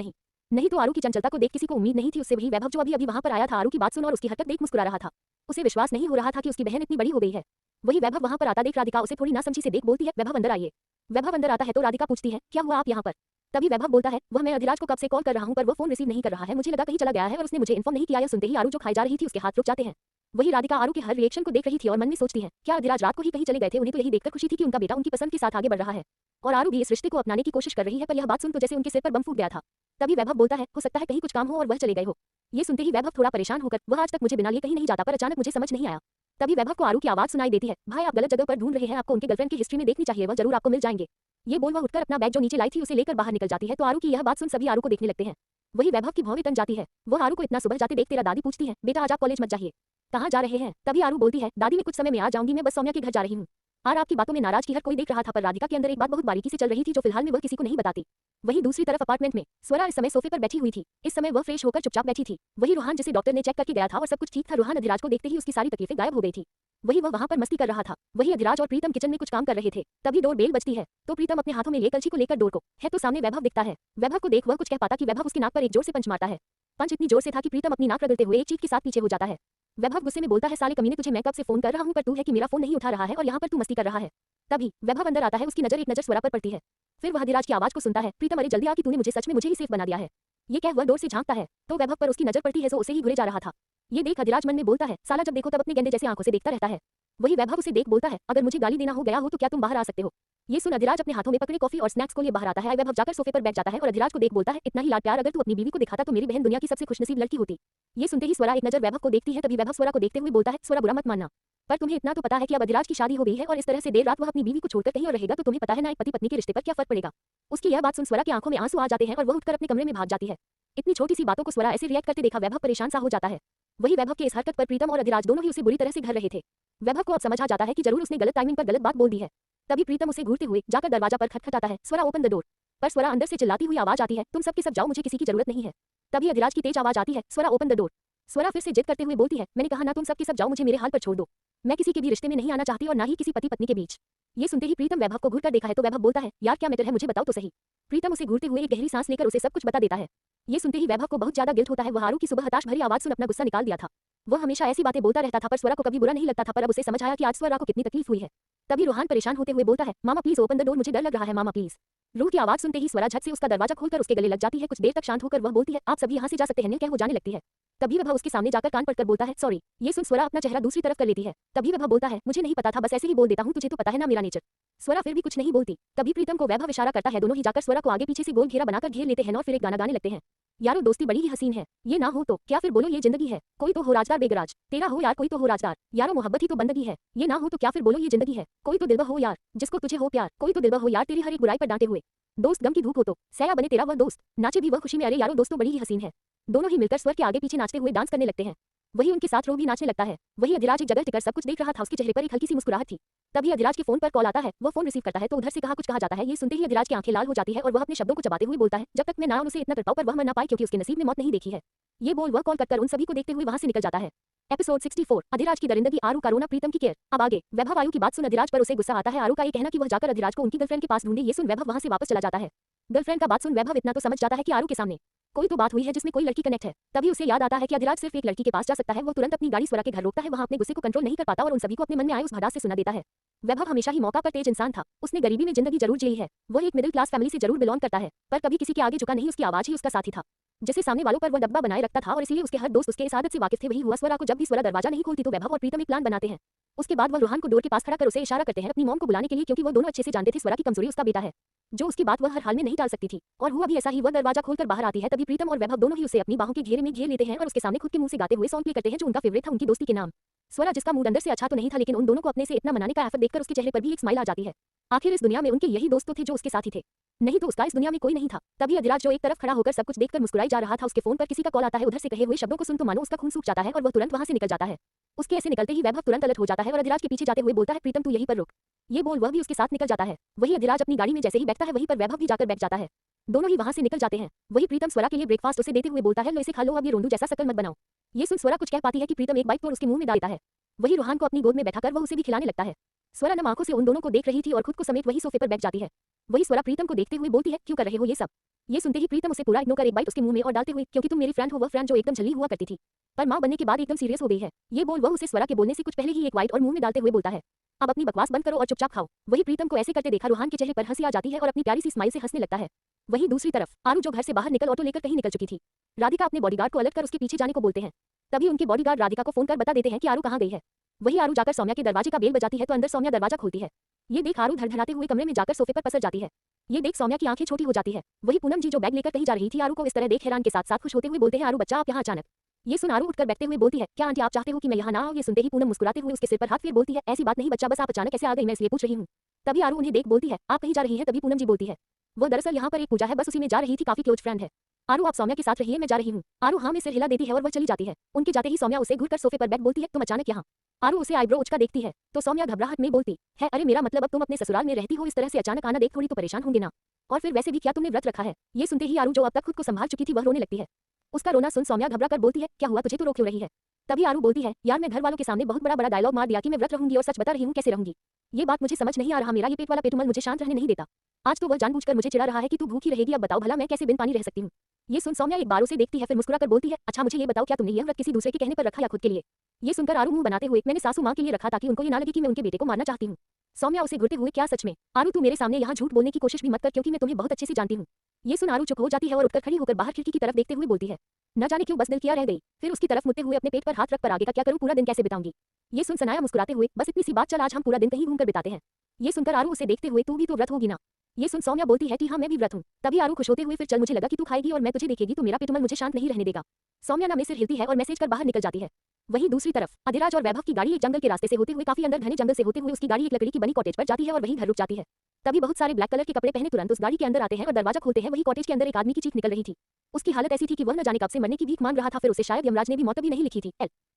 नहीं तो आरू की चंचलता को देख किसी को उम्मीद नहीं थी। उससे वही वैभव जो अभी वहां पर आया था आरू की बात सुन और उसकी हरकत देख मुस्कुरा रहा था। उसे विश्वास नहीं हो रहा था कि उसकी बहन इतनी बड़ी हो गई है। वही वैभव वहां पर आता देख राधिका उसे थोड़ी नासमझी से देख बोलती है, वैभव अंदर आइए। वैभव अंदर आता है तो राधिका पूछती है, क्या हुआ आप यहाँ पर? तभी वैभव बोलता है, वह मैं अधिराज को कब से कॉल कर रहा हूं पर वो फोन रिसीव नहीं कर रहा है, मुझे लगा कहीं चला गया है और उसने मुझे इन्फॉर्म नहीं किया। यह सुनते ही आरू जो खाई जा रही थी उसके हाथ रुक जाते हैं। वही राधिका आरू के हर रिएक्शन को देख रही थी और मन में सोचती है, क्या अधिराज रात को ही कहीं चले गए थे। उन्हें तो यही देखकर खुशी थी कि उनका बेटा उनकी पसंद के साथ आगे बढ़ रहा है और आरू भी इस रिश्ते को अपनाने की कोशिश कर रही है। पर यह बात सुन तो जैसे उनके सिर पर बम फूट गया था। तभी वैभव बोलता है, हो सकता है कहीं कुछ काम हो और वह चले गए हो। ये सुनते ही वैभव थोड़ा परेशान होकर, वह आज तक मुझे बिना लिए कहीं नहीं जाता पर अचानक मुझे समझ नहीं आया। तभी वैभव को आरू की आवाज सुनाई देती है, भाई आप गलत जगह पर ढूंढ रहे हैं, आपको उनके गर्लफ्रेंड की हिस्ट्री में देखनी चाहिए, वह जरूर आपको मिल जाएंगे। ये बोल वह उठकर अपना बैग जो नीचे लाई थी उसे लेकर बाहर निकल जाती है। तो आरू की यह बात सुन सभी आरू को देखने लगते हैं। वही वैभव की भौवें तन जाती है। वह आरू को इतना सुबह जाते देख तेरा दादी पूछती है, बेटा आज आप कॉलेज मत जाइए, कहाँ जा रहे हैं। तभी आरू बोलती है, दादी मैं कुछ समय में आ जाऊंगी, मैं बस सौम्या के घर जा रही हूँ। आर आपकी बातों में नाराज की हर कोई देख रहा था पर राधिका के अंदर एक बात बहुत बारीकी से चल रही थी जो फिलहाल में वह किसी को नहीं बताती। वहीं दूसरी तरफ अपार्टमेंट में स्वरा इस समय सोफे पर बैठी हुई थी। इस समय वह फ्रेश होकर चुपचाप बैठी थी। वही रूहान जिसे डॉक्टर ने चेक करके गया था और सब कुछ ठीक था। रूहान अधिराज को देखते ही उसकी सारी तकलीफें गायब हो गई थी। वही वह वहां पर मस्ती कर रहा था। वही अधिराज और प्रीतम किचन में कुछ काम कर रहे थे। तभी डोर बेल बजती है तो प्रीतम अपने हाथों में ले कलछी को लेकर डोर को है तो सामने वैभव दिखता है। वैभव को देख वह कुछ कह पाता कि वैभव उसकी नाक पर एक जोर से पंच मारता है। पंच इतनी जोर से था कि प्रीतम अपनी नाक रगड़ते हुए एक चीख के साथ पीछे हो जाता है। वैभव गुस्से में बोलता है, साले कमीने तुझे मैं कब से फोन कर रहा हूं पर तू है कि मेरा फोन नहीं उठा रहा है और यहाँ पर तू मस्ती कर रहा है। तभी वैभव अंदर आता है, उसकी नजर एक नजर स्वरा पर पड़ती है। फिर वह अधिराज की आवाज को सुनता है, प्रीतम अरे जल्दी आ कि तूने मुझे सच में मुझे ही सेफ बना दिया है। ये कह वह डोर से झांकता है तो वैभव पर उसकी नजर पड़ती है जो उसे ही घुरे जा रहा था। ये देख अधिराज मन में बोलता है, साला जब देखो तब अपने गेंडे जैसे आंखों से देखता रहता है। वही वैभव उसे देख बोलता है, अगर मुझे गाली देना हो गया हो तो क्या तुम बाहर आ सकते हो। ये सुन अधिराज अपने हाथों में पकड़े कॉफी और स्नैक्स को लिए बाहर आता है। वैभव जाकर सोफे पर बैठ जाता है और अधिराज को देख बोलता है, इतना ही लाड प्यार अगर तू अपनी बीवी को दिखाता तो मेरी बहन दुनिया की सबसे खुशनसीब लड़की होती। ये सुनते ही स्वरा एक नजर वैभव को देखती है। तभी वैभव स्वरा को देखते हुए बोलता है, स्वरा बुरा मत मानना पर तुम्हें इतना तो पता है कि अब अधिराज की शादी हो गई है और इस तरह से देर रात वह अपनी बीवी को छोड़कर कहीं और रहेगा तो तुम्हें पता है ना एक पति पत्नी के रिश्ते पर क्या फर्क पड़ेगा। उसकी यह बात सुन स्वरा की आंखों में आंसू आ जाते हैं और वह उठकर अपने कमरे में भाग जाती है। इतनी छोटी सी बातों को स्वरा ऐसे रिएक्ट करते देखा वैभव परेशान सा हो जाता है। वही वैभव के इस हरकत पर प्रीतम और अधिराज दोनों ही उसे बुरी तरह से घर रहे थे। वैभव को अब समझ आ जाता है कि जरूर उसने गलत टाइमिंग पर गलत बात बोल दी है। तभी प्रीतम उसे घूरते हुए जाकर दरवाजा पर खटखटाता है, स्वरा ओपन द डोर। पर स्वरा अंदर से चिल्लाती हुई आवाज आती है, तुम सबके सब जाओ, मुझे किसी की जरूरत नहीं है। तभी अधिराज की तेज आवाज आती है, स्वरा ओपन द डोर। स्वरा फिर से जिद करते हुए बोलती है, मैंने कहा ना तुम सबके सब जाओ, मुझे मेरे हाल पर छोड़ दो। मैं किसी के भी रिश्ते में नहीं आना चाहती और ना ही किसी पति पत्नी के बीच। ये सुनते ही प्रीतम वैभव को घूरकर देखा है तो वैभव बोलता है, यार क्या मैटर है मुझे बताओ तो सही। प्रीतम उसे घूरते हुए एक गहरी सांस लेकर उसे सब कुछ बता देता है। ये सुनते ही वैभव को बहुत ज्यादा गिल्ट होता है। वह आरू की सुबह हताश भरी आवाज सुन अपना गुस्सा निकाल दिया था। वह हमेशा ऐसी बातें बोलता रहता था पर स्वरा को कभी बुरा नहीं लगता था पर अब उसे समझ आया कि आज स्वरा को कितनी तकलीफ हुई है। तभी रूहान परेशान होते हुए बोलता है, मामा प्लीज ओपन द डोर, मुझे डर लग रहा है मामा प्लीज। रूह की आवाज सुनते ही स्वरा झट से उसका दरवाजा खोलकर उसके गले लग जाती है। कुछ देर तक शांत होकर वह बोलती है, आप सभी यहाँ से जा सकते हैं। क्या हो जाने लगती है। तभी वह उसके सामने जाकर कान पकड़कर बोलता है, सॉरी। ये सुन स्वरा अपना चेहरा दूसरी तरफ कर लेती है। तभी वह बोलता है, मुझे नहीं पता था, बस ऐसे ही बोल देता हूँ, तुझे तो पता है ना मेरा नेचर। स्वरा फिर भी कुछ नहीं बोलती। तभी प्रीतम को वैभव इशारा करता है। दोनों ही जाकर स्वरा को आगे पीछे से गोल घेरा बनाकर घेर लेते हैं और फिर एक गाना गाने लगते हैं। यारो दोस्ती बड़ी ही हसीन है, ये ना हो तो क्या फिर बोलो ये जिंदगी है। कोई तो हो राजदार बेगराज, तेरा हो यार कोई तो हो राजदार। यारो मोहब्बत ही तो बंदगी है, ये ना हो तो क्या फिर बोलो ये जिंदगी है। कोई तो दिलवा हो यार, जिसको तुझे हो प्यार। कोई तो दिलवा हो यार, तेरी हर एक बुराई पर डांटे हुए। दोस्त गम की धूप हो तो सया बने तेरा वह दोस्त, नाचे भी वह खुशी में। अरे यारो दोस्तों बड़ी ही हसीन है। दोनों ही मिलकर स्वर के आगे पीछे नाचते हुए डांस करने लगते हैं। वही उनके साथ रो भी नाचने लगता है। वही अधिराज एक जगह टिकर सब कुछ देख रहा था। उसके चेहरे पर एक हल्की सी मुस्कुराहट थी। तभी अधिराज के फोन पर कॉल आता है। वह फोन रिसीव करता है तो उधर से कुछ कहा जाता है। ये सुनते ही अधिराज की आंखें लाल हो जाती है और वह अपने शब्दों को चबाते हुए बोलता है, जब तक मैं ना उसे इतना तड़पाऊं पर वह मर ना पाए क्योंकि उसके नसीब में मौत नहीं देखी है। ये बोल वह कॉल कटकर उन सभी को देखते हुए वहां से निकल जाता है। एपिसोड 64 अधिराज की दरिंदगी, आरू का रोना, प्रीतम की केयर। अब आगे वैभव आयु की बात सुन अधिराज पर उसे गुस्सा आता है। आरू का ये कहना कि वह जाकर अधिराज को उनकी गर्लफ्रेंड के पास ढूंढे। ये सुन वैभव वहां से वापस चला जाता है। गर्लफ्रेंड का बात सुन वैभव इतना तो समझ जाता है कि आरू के सामने कोई तो बात हुई है जिसमें कोई लड़की कनेक्ट है। तभी उसे याद आता है कि अधिराज सिर्फ एक लड़की के पास जा सकता है। वो तुरंत अपनी गाड़ी स्वरा के घर रोकता है। वहां अपने गुस्से को कंट्रोल नहीं कर पाता और उन सभी को अपने मन में आए उस भड़ास से सुना देता है। वैभव हमेशा ही मौका पर तेज इंसान था। उसने गरीबी में जिंदगी जरूर जी है। वो एक मिडिल क्लास फैमिली से जरूर बिलोंग करता है पर कभी किसी के आगे झुका नहीं। उसकी आवाज ही उसका साथी था जिसे सामने वालों पर वह दबदबा बनाए रखता था और इसीलिए उसके हर दोस्त उसके इस आदत से वाकिफ थे। वही हुआ स्वरा को जब भी स्वरा दरवाजा नहीं खोलती तो वैभव और प्रीतम एक प्लान बनाते हैं। उसके बाद वह रूहान को डोर के पास खड़ा कर उसे इशारा करते हैं अपनी मॉम को बुलाने के लिए क्योंकि वो दोनों अच्छे से जानते थे स्वरा की कमजोरी उसका बेटा है जो उसकी बात वह हर हाल में नहीं टाल सकती थी। और हुआ भी ऐसा ही, वह दरवाजा खोलकर बाहर आती है। तभी प्रीतम और वैभव दोनों ही उसे अपनी बाहों के घेरे में घेर लेते हैं और उसके सामने खुद के मुंह से गाते हुए सॉन्ग प्ले करते हैं जो उनका फेवरेट था उनकी दोस्ती के नाम। स्वरा जिसका मूड अंदर से अच्छा तो नहीं था लेकिन उन दोनों को अपने से इतना मनाने का एफर्ट देखकर उसके चेहरे पर भी एक स्माइल आ जाती है। आखिर इस दुनिया में उनके यही दोस्त तो थे जो उसके साथी थे, नहीं तो उसका इस दुनिया में कोई नहीं था। तभी अधिराज जो एक तरफ खड़ा होकर सब कुछ देखकर मुस्कुराई जा रहा था, उसके फोन पर किसी का कॉल आता है। उधर से कहे हुए शब्दों को सुन तो मानो उसका खून सूख जाता है और वह तुरंत वहां से निकल जाता है। उसके ऐसे निकलते ही वैभव तुरंत अलर्ट हो जाता है और अधिराज के पीछे जाते हुए बोलता है, प्रीतम तू यहीं पर रुक। ये बोल वह भी उसके साथ निकल जाता है। वही अधिराज अपनी गाड़ी में जैसे ही बैठता है वहीं पर वैभव भी जाकर बैठ जाता है। दोनों ही वहां से निकल जाते हैं। वही प्रीतम स्वरा के लिए ब्रेकफास्ट उसे देते हुए बोलता है, लो इसे खा लो, अब ये रोंदू जैसा शकल मत बनाओ। ये सुन स्वरा कुछ कह पाती है कि प्रीतम एक बाइट तोड़ उसके मुंह में डालता है। वही रूहान को अपनी गोद में बैठाकर वह उसे भी खिलाने लगता है। स्वरा नम आंखों से उन दोनों को देख रही थी और खुद को समेत वही सोफे पर बैठ जाती है। वही स्वरा प्रीतम को देखते हुए बोलती है, क्यों कर रहे हो ये सब। ये सुनते ही प्रीतम उसे पूरा इग्नोर कर एक बाइट उसके मुंह में और डालते हुए, क्योंकि तुम मेरी फ्रेंड हो, वह फ्रेंड जो एकदम झल्ली हुआ करती थी पर मां बनने के बाद एकदम सीरियस हो गई है। ये बोल वह उसे स्वरा के बोलने से कुछ पहले ही एक बाइट और मुंह में डालते हुए बोलता है, अब अपनी बकवास बंद करो और चुपचाप खाओ। वही प्रीतम को ऐसे करते देखा रूहान के चेहरे पर हंसी आ जाती है और अपनी प्यारी सी स्माइल से हंसने लगता है। वहीं दूसरी तरफ आरू जो घर से बाहर निकल ऑटो लेकर कहीं निकल चुकी थी। राधिका अपने बॉडीगार्ड को अलर्ट कर उसके पीछे जाने को बोलते हैं। तभी उनके बॉडीगार्ड राधिका को फोन कर बता देते हैं कि आरू कहाँ गई है। वही आरू जाकर सौम्या के दरवाजे का बेल बजाती है तो अंदर सौम्या दरवाजा खोलती है। ये देख आरू धड़धड़ाते हुए कमरे में जाकर सोफे पर पसर जाती है। ये देख सौम्या की आंखें छोटी हो जाती है। वही पूनम जी जो बैग लेकर कहीं जा रही थी आरू को इस तरह देख हैरान के साथ साथ खुश होते हुए बोलते हैं आरू बच्चा आप यहाँ अचानक। ये सुन आरू उठकर बैठते हुए बोलती है क्या आंटी आप चाहते हो कि मैं यहाँ ना आऊँ। ये सुनते ही पूनम मुस्कुराते हुए उसके सिर पर हाथ फेर बोलती है ऐसी बात नहीं बच्चा बस आप अचानक कैसे आ गई मैं इसलिए पूछ रही हूँ। तभी आरू उन्हें देख बोलती है आप कहीं जा रही है। तभी पूनम जी बोलती है वो दरअसल यहाँ पर एक पूजा है बस उसी में जा रही थी काफी क्लोज फ्रेंड है। आरू आप सौम्या के साथ रहिए मैं जा रही हूँ। आरू हाँ में सिर हिला देती है और वह चली जाती है। उनके जाते ही सौम्या उसे घूरकर सोफे पर बैठ बोलती है तुम अचानक यहाँ। आरू उसे आईब्रो उचका देखती है तो सौम्या घबराहट में बोलती है अरे मेरा मतलब अब तुम अपने ससुराल में रहती हो इस तरह से अचानक आना देख थोड़ी तो परेशान होंगे ना। और फिर वैसे भी क्या तुमने व्रत रखा है। ये सुनते ही आरू जो अब तक खुद को संभाल चुकी थी वह रोने लगती है। उसका रोना सुन सौम्या घबरा कर बोलती है क्या हुआ तुझे तो रो क्यों रही है। तभी आरू बोलती है यार मैं घर वालों के सामने बहुत बड़ा डायलॉग मार दिया कि मैं व्रत रहूंगी और सच बता रही हूँ कैसे रहूंगी। ये बात मुझे समझ नहीं आ रहा मेरा ये पेट वाला पेटुमल मुझे शांत रहने नहीं देता। आज तो वह जानबूझकर मुझे चिढ़ा रहा है कि तू भूखी रहेगी अब बताओ भला मैं कैसे बिन पानी रह सकती हूँ। ये सुन सौम्या एक बार उसे देखती है फिर मुस्कुराकर बोलती है अच्छा मुझे ये बताओ क्या तुमने यह व्रत किसी दूसरे के कहने पर रखा या खुद के लिए। ये सुनकर आरू मुंह बनाते हुए मैंने सासू माँ के लिए रखा ताकि उनको ये ना लगे कि मैं उनके बेटे को मारना चाहती हूँ। सौम्या उसे घूरते हुए क्या सच में। आरू तू मेरे सामने यहाँ झूठ बोलने की कोशिश भी मत कर क्योंकि मैं तुम्हें बहुत अच्छे से जानती हूँ। ये सुन आरू चुप हो जाती है और उठकर खड़ी होकर बाहर खिड़की की तरफ देखते हुए बोलती है न जाने क्यों बस दिल किया रह गई। फिर उसकी तरफ मुड़ते हुए अपने पेट पर हाथ रख कर आगे का क्या करूँ पूरा दिन कैसे बिताऊंगी। ये सुन सनाया मुस्कुराते हुए बस इतनी सी बात चल आज हम पूरा दिन कहीं घूमकर बिताते हैं। ये सुनकर आरू उसे देखते हुए तू भी तो व्रत होगी ना। ये सुन सौम्या बोलती है कि हाँ मैं भी व्रत हूँ। तभी आरू खुश होते हुए फिर चल मुझे लगा कि तू खाएगी और मैं तुझे देखेगी तो मेरा पेटुमल मुझे शांत नहीं रहने देगा। सौम्या ना में सिर हिलती है और मैसेज कर बाहर निकल जाती है। वहीं दूसरी तरफ अधिराज और वैभव की गाड़ी एक जंगल के रास्ते से होते हुए काफी अंदर घने जंगल से होते हुए उसकी गाड़ी एक लकड़ी की बनी कॉटेज पर जाती है और वहीं घर रुक जाती है। तभी बहुत सारे ब्लैक कलर के कपड़े पहने तुरंत उस गाड़ी के अंदर आते हैं और दरवाजा खोलते हैं। वही कॉटेज के अंदर एक आदमी की चीख निकल रही थी। उसकी हालत ऐसी थी कि वह न जाने कब से मरने की भीख मांग रहा था। फिर उसे शायद यमराज ने भी मौत भी नहीं लिखी थी।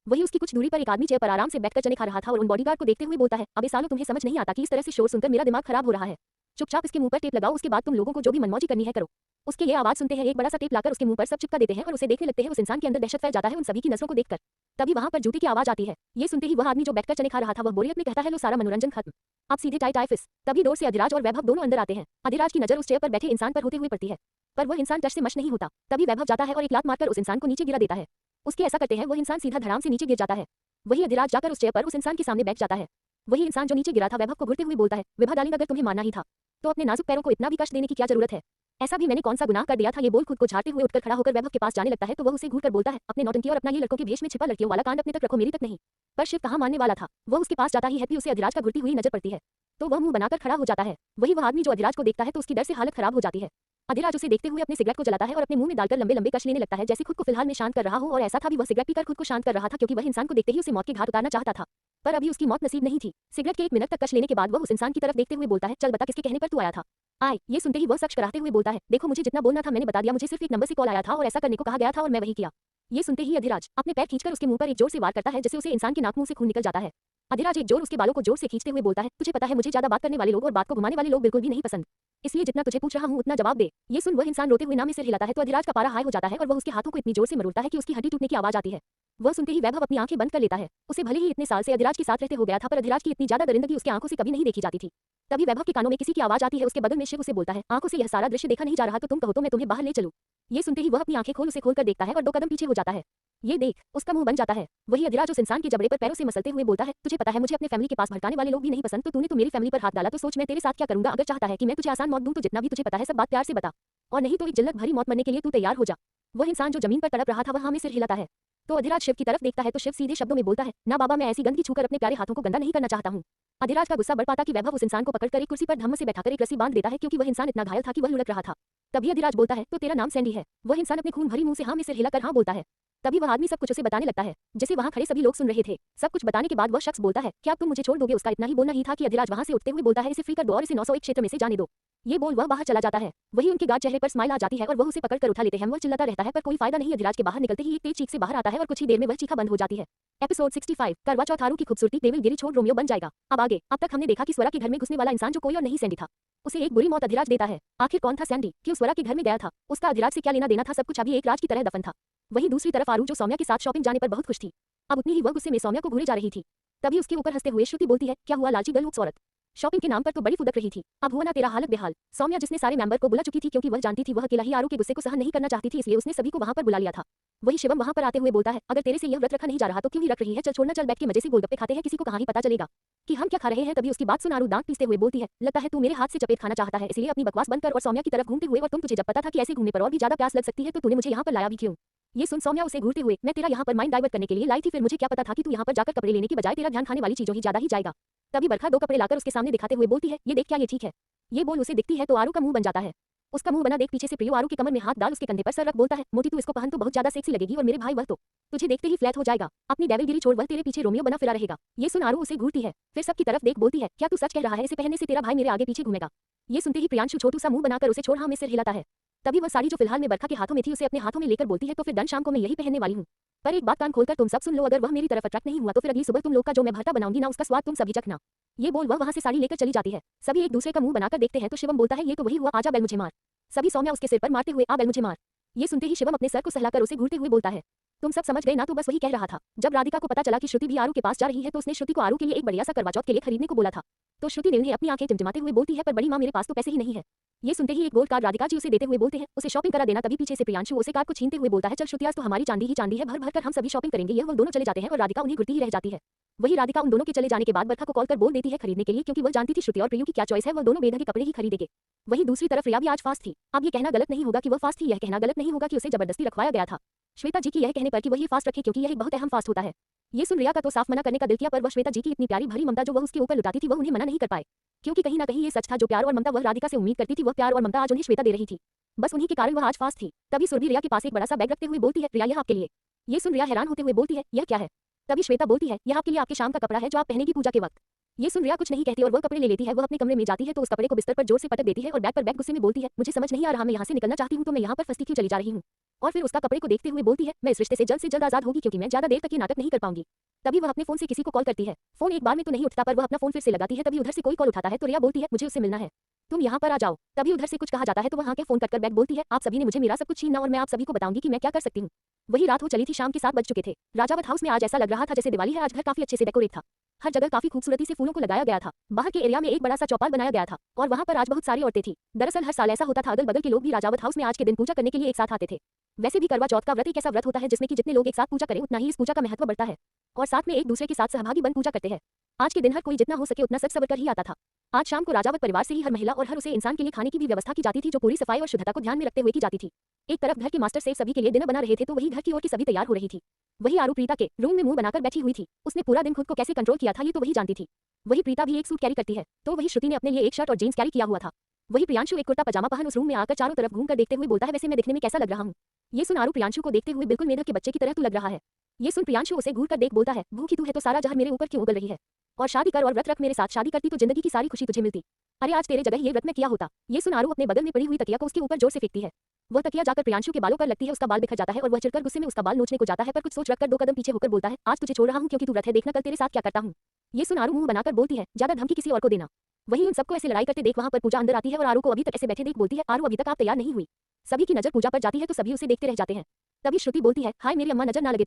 वही उसकी कुछ दूरी पर एक आदमी चेयर पर आराम से बैठकर चने खा रहा था और उन बॉडीगार्ड को देखते हुए बोलता है अबे सालो तुम्हें समझ नहीं आता कि इस तरह से शोर सुनकर मेरा दिमाग खराब हो रहा है। चुपचाप इसके मुंह पर टेप लगाओ उसके बाद तुम लोगों को जो भी मनमौजी करनी है करो। उसके ये आवाज सुनते हैं एक बड़ा सा टेप लाकर उसके मुंह पर सब चिपका देते हैं और उसे देखने लगते हैं। उस इंसान के अंदर दहशत फैल जाता है उन सभी की नजरों को देखकर। तभी वहां पर जूते की आवाज आती है। ये सुनते ही वह आदमी जो बैठकर चने खा रहा था वह बोरियत में कहता है लो सारा मनोरंजन खत्म आप सीधे टाइफिस। तभी दूर से अधिराज और वैभव दोनों अंदर आते हैं। अधिराज की नजर उस चेयर पर बैठे इंसान पर होते हुए पड़ती है पर वह इंसान टच से मश नहीं होता। तभी वैभव जाता है और एक लात मारकर उस इंसान को नीचे गिरा देता है। उसके ऐसा करते हैं वह इंसान सीधा धड़ाम से नीचे गिर जाता है। वही अधिराज जाकर उस चेयर पर उस इंसान के सामने बैठ जाता है। वही इंसान जो नीचे गिरा था वैभव को घूरते हुए बोलता है विभा डार्लिंग अगर तुम्हें मारना ही था तो अपने नाजुक पैरों को इतना भी कष्ट देने की क्या जरूरत है। ऐसा भी मैंने कौन सा गुनाह कर दिया था। ये बोल खुद को झाड़ते हुए उठकर खड़ा होकर वैभव के पास जाने लगता है तो वह उसे घूरकर बोलता है अपने नौटंकी और अपना ये लड़कों के भेष में छिपा लड़कियों वाला कांड अपने तक रखो मेरी तक नहीं। पर शिव कहाँ मानने वाला था। वह उसके पास जाता ही है कि उसे अधिराज का घुरती हुई नजर पड़ती है तो वह मुंह बनाकर खड़ा हो जाता है। वही वह आदमी जो अधिराज को देखता है तो उसकी डर से हालत खराब हो जाती है। अधिराज उसे देखते हुए अपने सिगरेट को जलाता है और अपने मुंह में डालकर लंबे लंबे कश लेने लगता है जैसे खुद को फिलहाल में शांत कर रहा हो। और ऐसा था भी वह सिगरेट पीकर खुद को शांत कर रहा था क्योंकि वह इंसान को देखते ही उसे मौत के घाट उतारना चाहता था पर अभी उसकी मौत नसीब नहीं थी। सिगरेट के 1 मिनट तक कश लेने के बाद वह उस इंसान की तरफ देखते हुए बोलता है चल बता किसके कहने पर तू आया था। आए ये सुनते ही वह शख्स कराते हुए बोलता है देखो मुझे जितना बोलना था मैंने बता दिया। मुझे सिर्फ एक नंबर से कॉल आया था और ऐसा करने को कहा गया था और मैं वही किया। ये सुनते ही अधिराज अपने पैर खींचकर उसके मुंह पर एक जोर से वार करता है जिससे उसे इंसान के नाक मुंह से खून निकल जाता है। अधिराज एक जोर उसके बालों को जोर से खींचते हुए बोलता है तुझे पता है मुझे ज्यादा बात करने वाले लोग और बात को घुमाने वाले लोग बिल्कुल भी नहीं पसंद इसलिए जितना तुझे पूछ रहा हूँ उतना जवाब दे। ये सुन वह इंसान रोते हुए नाम में सिर हिलाता है तो अधिराज का पारा हाई हो जाता है और वह उसके हाथों को इतनी जोर से मरोड़ता है कि उसकी हड्डी टूटने की आवाज आती है। वह सुनते ही वैभव अपनी आंखें बंद कर लेता है। उसे भले ही इतने साल से अधिराज के साथ रहते हो गया था पर अधिराज की इतनी ज्यादा दरिंदगी उसकी आंखों से कभी नहीं देखी जाती थी। तभी वैभव के कानों में किसी की आवाज आती है। उसके बगल में शिव उसे बोलता है आंखों से यह सारा दृश्य देखा नहीं जा रहा तो तुम कहो तो मैं तुम्हें बाहर ले चलूं। ये सुनते ही वह अपनी आंखें खोल उसे खोलकर देखता है और 2 कदम पीछे हो जाता है। ये देख उसका मुंह बन जाता है। वही अधिराज उस इंसान के जबड़े पर पैरों से मसलते हुए बोलता है तुझे पता है मुझे अपने फैमिली के पास भड़काने वाले लोग भी नहीं पसंद तो तूने तो मेरी फैमिली पर हाथ डाला तो सोच मैं तेरे साथ क्या करूंगा। अगर चाहता है कि मैं तुझे आसान मौत दूं तो जितना भी तुझे पता है सब बात प्यार से बता और नहीं तो एक जिल्लत भरी मौत मरने के लिए तू तैयार हो जा। वह इंसान जो जमीन पर तड़प रहा था वह हाँ में सिर हिलाता है तो अधिराज शिव की तरफ देखता है तो शिव सीधे शब्दों में बोलता है ना बाबा मैं ऐसी गंदगी छूकर अपने प्यारे हाथों को गंदा नहीं करना चाहता हूँ। अधिराज का गुस्सा बढ़ पाता कि वैभव उस इंसान को पकड़कर एक कुर्सी पर धम्म से बैठाकर एक रस्सी बांध देता है क्योंकि वह इंसान इतना घायल था कि वह लुढ़क रहा था। तभी अधिराज बोलता है तो तेरा नाम सैंडी है। वह इंसान अपने खून भरी मुंह से हाँ में सिर हिलाकर हाँ बोलता है। तभी वह आदमी सब कुछ उसे बताने लगता है जिसे वहां खड़े सभी लोग सुन रहे थे। सब कुछ बताने के बाद वह शख्स बोलता है क्या तुम मुझे छोड़ दोगे। उसका इतना ही बोलना ही था कि अधिराज वहां से उठते हुए बोलता है इसे फ्री कर दो और इसे 901 क्षेत्र में से जाने दो। ये बोल वह बाहर चला जाता है। वही उनके गार्ड चेहरे पर स्माइल आ जाती है और वह उसे पकड़कर उठा लेते हैं। वह चिल्लाता रहता है पर कोई फायदा नहीं। अधिराज के बाहर निकलते ही एक तेज चीख से बाहर आता है और कुछ ही देर में वह चीखा बंद हो जाती है। एपिसोड 65 करवा चौथ आरू की खूबसूरती डेविल गिरी छोड़ रोमियो बन जाएगा। अब आगे अब तक हमने देखा कि स्वरा के घर में घुसने वाला इंसान जो कोई और नहीं सैंडी था उसे एक बुरी मौत अधिराज देता है। आखिर कौन था सैंडी, क्यों स्वरा के घर में गया था, उसका अधिराज से क्या लेना देना था, सब कुछ अभी एक राज की तरह दफन था। वहीं दूसरी तरफ आरू जो सौम्या के साथ शॉपिंग जाने पर बहुत खुश थी अब उतनी ही वह गुस्से में सौम्या को घूरे जा रही थी। तभी उसके ऊपर हंसते हुए श्रुति बोलती है क्या हुआ लालची गलूक्स औरत, शॉपिंग के नाम पर तो बड़ी फुदक रही थी, अब हुआ ना तेरा हालत बेहाल। सौम्या जिसने सारे मेंबर को बुला चुकी थी क्योंकि वह जानती थी वह अकेला ही आरू के गुस्से को सहन नहीं करना चाहती थी, इसलिए उसने सभी को वहां पर बुला लिया था। वही शिवम वहां पर आते हुए बोलता है, अगर तेरे से यह व्रत रखा नहीं जा रहा तो क्यों ही रख रही है, चल छोड़ना, चल बैठ के मजे से गोलगप्पे खाते हैं, किसी को कहाँ ही पता चलेगा कि हम क्या खा रहे हैं। तभी उसकी बात सुन आरू दांत पीसते हुए बोलती है, लगता है तू मेरे हाथ से चपेट खाना चाहता है, इसलिए अपनी बकवास बंद कर और सौम्या की तरफ घूमते हुए, और तुझे जब पता था कि ऐसे घूमने पर और भी ज्यादा प्यास लग सकती है तो तूने मुझे यहाँ पर लाया भी क्यों। ये सुन सौम्या उसे घूरते हुए, मैं तेरा यहाँ पर माइंड डाइवर्ट करने के लिए लाई थी, फिर मुझे क्या पता था कि तू यहाँ पर जाकर कपड़े लेने की बजाय तेरा ध्यान खाने वाली चीजों ही ज्यादा ही जाएगा। तभी बरखा दो कपड़े लाकर उसके सामने दिखाते हुए बोलती है, ये देख क्या ये ठीक है। ये बोल उसे दिखती है तो आरू का मुंह बन जाता है। उसका मुंह बना देख पीछे से प्रियो आरू की कमर में हाथ डाल उसके कंधे पर सर रख बोलता है, मोटी तू इसको पहन तो बहुत ज्यादा सेक्सी लगेगी, और मेरे भाई वह तो तुझे देखते ही फ्लैट हो जाएगा। अपनी डेविलगिरी छोड़, वह तेरे पीछे रोमियो बना फिरा रहेगा। ये सुन आरू उसे घूरती है, फिर सबकी तरफ देख बोलती है, क्या तू सच कह रहा है, इसे पहनने से तेरा भाई मेरे आगे पीछे घूमेगा। ये सुनते ही प्रियांशु छोटू सा मुंह बनाकर उसे छोड़ हाँ में सिर हिलाता है। तभी वह साड़ी जो फिलहाल में बरखा के हाथों में थी उसे अपने हाथों में लेकर बोलती है, तो फिर डन, शाम को मैं यही पहनने वाली हूँ। पर एक बात कान खोलकर तुम सब सुन लो, अगर वह मेरी तरफ अट्रैक्ट नहीं हुआ तो फिर अगली सुबह तुम लोग का जो मैं भरता बनाऊंगी ना, उसका स्वाद तुम सभी चखना। ये बोल वह वहां से साड़ी लेकर चली जाती है। सभी एक दूसरे का मुंह बनाकर देखते हैं तो शिवम बोलता है, ये तो वही हुआ, आजा बेल मुझे मार। सभी सौम्या उसके सिर पर मारते हुए, आ बेल मुझे मार। ये सुनते ही शिवम अपने सर को सहलाकर उसे घूरते हुए बोलता है, तुम सब समझ गए ना, तो बस वही कह रहा था। जब राधिका को पता चला कि श्रुति भी आरू के पास जा रही है तो उसने श्रुति को आरू के लिए एक बढ़िया सा करवा चौथ के लिए खरीदने को बोला था। तो श्रुति ने उन्हें अपनी आंखें टिमटिमाते हुए बोलती है, पर बड़ी माँ मेरे पास तो पैसे ही नहीं है। ये सुनते ही एक गोल्ड कार्ड राधिका जी उसे देते हुए बोलते हैं, उसे शॉपिंग करा देना। तभी पीछे से प्रियांशु उसे कार्ड को छीनते हुए बोलता है, चल श्रुति आज तो हमारी चांदी ही चांदी है, भर भर कर हम सभी शॉपिंग करेंगे। यह वो दोनों चले जाते हैं और राधिका उन्हें घुरती ही रह जाती है। वही राधिका उन दोनों के चले जाने के बाद बरखा को कॉल कर बोल देती है खरीदने के लिए, क्योंकि वह जानती थी श्रुति और प्रियु की क्या चॉइस है, वह दोनों बेघर के कपड़े ही खरीदेंगे। वही दूसरी तरफ रिया भी आज फास्ट थी। अब ये कहना गलत नहीं होगा कि वह फास्ट थी, यह कहना गलत नहीं होगा कि उसे जबरदस्ती रखवाया गया था श्वेता जी की यह कहने पर कि वह ये फास्ट रखे, क्योंकि यह एक बहुत अहम फास्ट होता है। ये सुन रिया का तो साफ मना करने का दिल किया, पर वह श्वेता जी की इतनी प्यारी भरी ममता जो वह उसके ऊपर लुटाती थी वह उन्हें मना नहीं कर पाए, क्योंकि कहीं ना कहीं ये सच था, जो प्यार और ममता वह राधिका से उम्मीद करती थी वह प्यार और ममता आज उन्हें श्वेता दे रही थी। बस उन्हीं के कारण वह आज फास्ट थी। तभी सुरभि रिया के पास एक बड़ा सा बैग रखते हुए बोलती है, रिया यह आपके लिए। ये सुन रिया हैरान होते हुए बोलती है, यह क्या है। तभी श्वेता बोलती है, यह आपके लिए आपके शाम का कपड़ा है जो आप पहनेगी पूजा के वक्त। ये सुन रिया कुछ नहीं कहती और वह कपड़े ले लेती है। वह अपने कमरे में जाती है तो उस कपड़े को बिस्तर पर जोर से पटक देती है और बैग पर बैग गुस्से में बोलती है, मुझे समझ नहीं आ रहा, मैं यहाँ से निकलना चाहती हूँ तो मैं यहाँ पर फंसती क्यों चली जा रही हूँ। और फिर उसका कपड़े को देखते हुए बोलती है, मैं इस रिश्ते से जल्द आजाद होगी, क्योंकि मैं ज्यादा देर तक ये नाटक नहीं कर पाऊंगी। तभी वह अपने फोन से किसी को कॉल करती है। फोन एक बार में तो नहीं उठता, पर वह अपना फोन फिर से लगाती है। तभी उधर से कोई कॉल उठाता है तो रिया बोलती है, मुझे उससे मिलना है, तुम यहाँ पर आ जाओ। तभी उधर से कुछ कहा जाता है तो वह आंखें फोन कर बैग बोलती है, आप सभी ने मुझे मेरा सब कुछ छीना और मैं आप सभी को बताऊंगी कि मैं क्या कर सकती हूँ। वही रात हो चली थी, शाम के 7 बज चुके थे। राजावत हाउस में आज ऐसा लग रहा था जैसे दिवाली है। आज घर काफी अच्छे से डेकोरेट था, हर जगह काफी खूबसूरती से फूलों को लगाया गया था। बाहर के एरिया में एक बड़ा सा चौपाल बनाया गया था और वहां पर आज बहुत सारी औरतें थी। दरअसल हर साल ऐसा होता था, अगल बगल के लोग भी राजावत हाउस में आज के दिन पूजा करने के लिए एक साथ आते थे। वैसे भी करवा चौथ का व्रत एक ऐसा व्रत होता है जिसमें कि जितने लोग एक साथ पूजा करें उतना ही इस पूजा का महत्व बढ़ता है और साथ में एक दूसरे के साथ सहभागी बन पूजा करते हैं। आज के दिन हर कोई जितना हो सके उतना सच सवर कर ही आता था। आज शाम को राजावत परिवार से ही हर महिला और हर उसे इंसान के लिए खाने की भी व्यवस्था की जाती थी, जो पूरी सफाई और शुद्धता को ध्यान में रखते हुए की जाती थी। एक तरफ घर के मास्टर सेफ सभी के लिए डिनर बना रहे थे तो वही घर की ओर की सभी तैयार हो रही थी। वही आरू प्रीता के रूम में मुंह बनाकर बैठी हुई थी। उसने पूरा दिन खुद को कैसे कंट्रोल किया था ये तो वही जानती थी। वही प्रीता भी एक सूट कैरी करती है तो वही श्रुति ने अपने लिए एक शर्ट और जींस कैरी किया हुआ था। वही प्रियांशु एक कुर्ता पजामा पहन उस रूम में आकर चारों तरफ घूमकर देखते हुए बोलता है, वैसे मैं दिखने में कैसा लग रहा हूँ। ये सुन आरू प्रियांशु को देखते हुए, बिल्कुल मेढक के बच्चे की तरह तू लग रहा है। ये सुन प्रियांशु उसे घूर कर देख बोलता है, भूखी तू है तो सारा जहर मेरे ऊपर क्यों उगल रही है, और शादी कर और व्रत रख, मेरे साथ शादी करती तो जिंदगी की सारी खुशी तुझे मिलती। अरे आज तेरे जगह ये व्रत में किया होता। ये सुन आरू अपने बगल में पड़ी हुई तकिया को उसके ऊपर जोर से फेंकती है। वह तकिया जाकर प्रियांशु के बालों पर लगती है, उसका बाल बिखर जाता है और वह चिढ़कर गुस्से में उसका बाल नोचने को जाता है, पर कुछ सोच रखकर 2 कदम पीछे होकर बोलता है, आज तुझे छोड़ रहा हूँ क्योंकि तू व्रत है, देखना कल तेरे साथ क्या करता हूँ। ये सुन आरू मुंह बनाकर बोलती है, ज्यादा धमकी किसी और को देना। वहीं उन सबको ऐसे लड़ाई करते देख वहां पर पूजा अंदर आती है और आरू को अभी तक ऐसे बैठे देख बोलती है, आरू अभी तक आप तैयार नहीं हुई। सभी की नजर पूजा पर जाती है तो सभी उसे देखते रह जाते हैं। तभी श्रुति बोलती है, हाय मेरी अम्मा, नजर ना लगे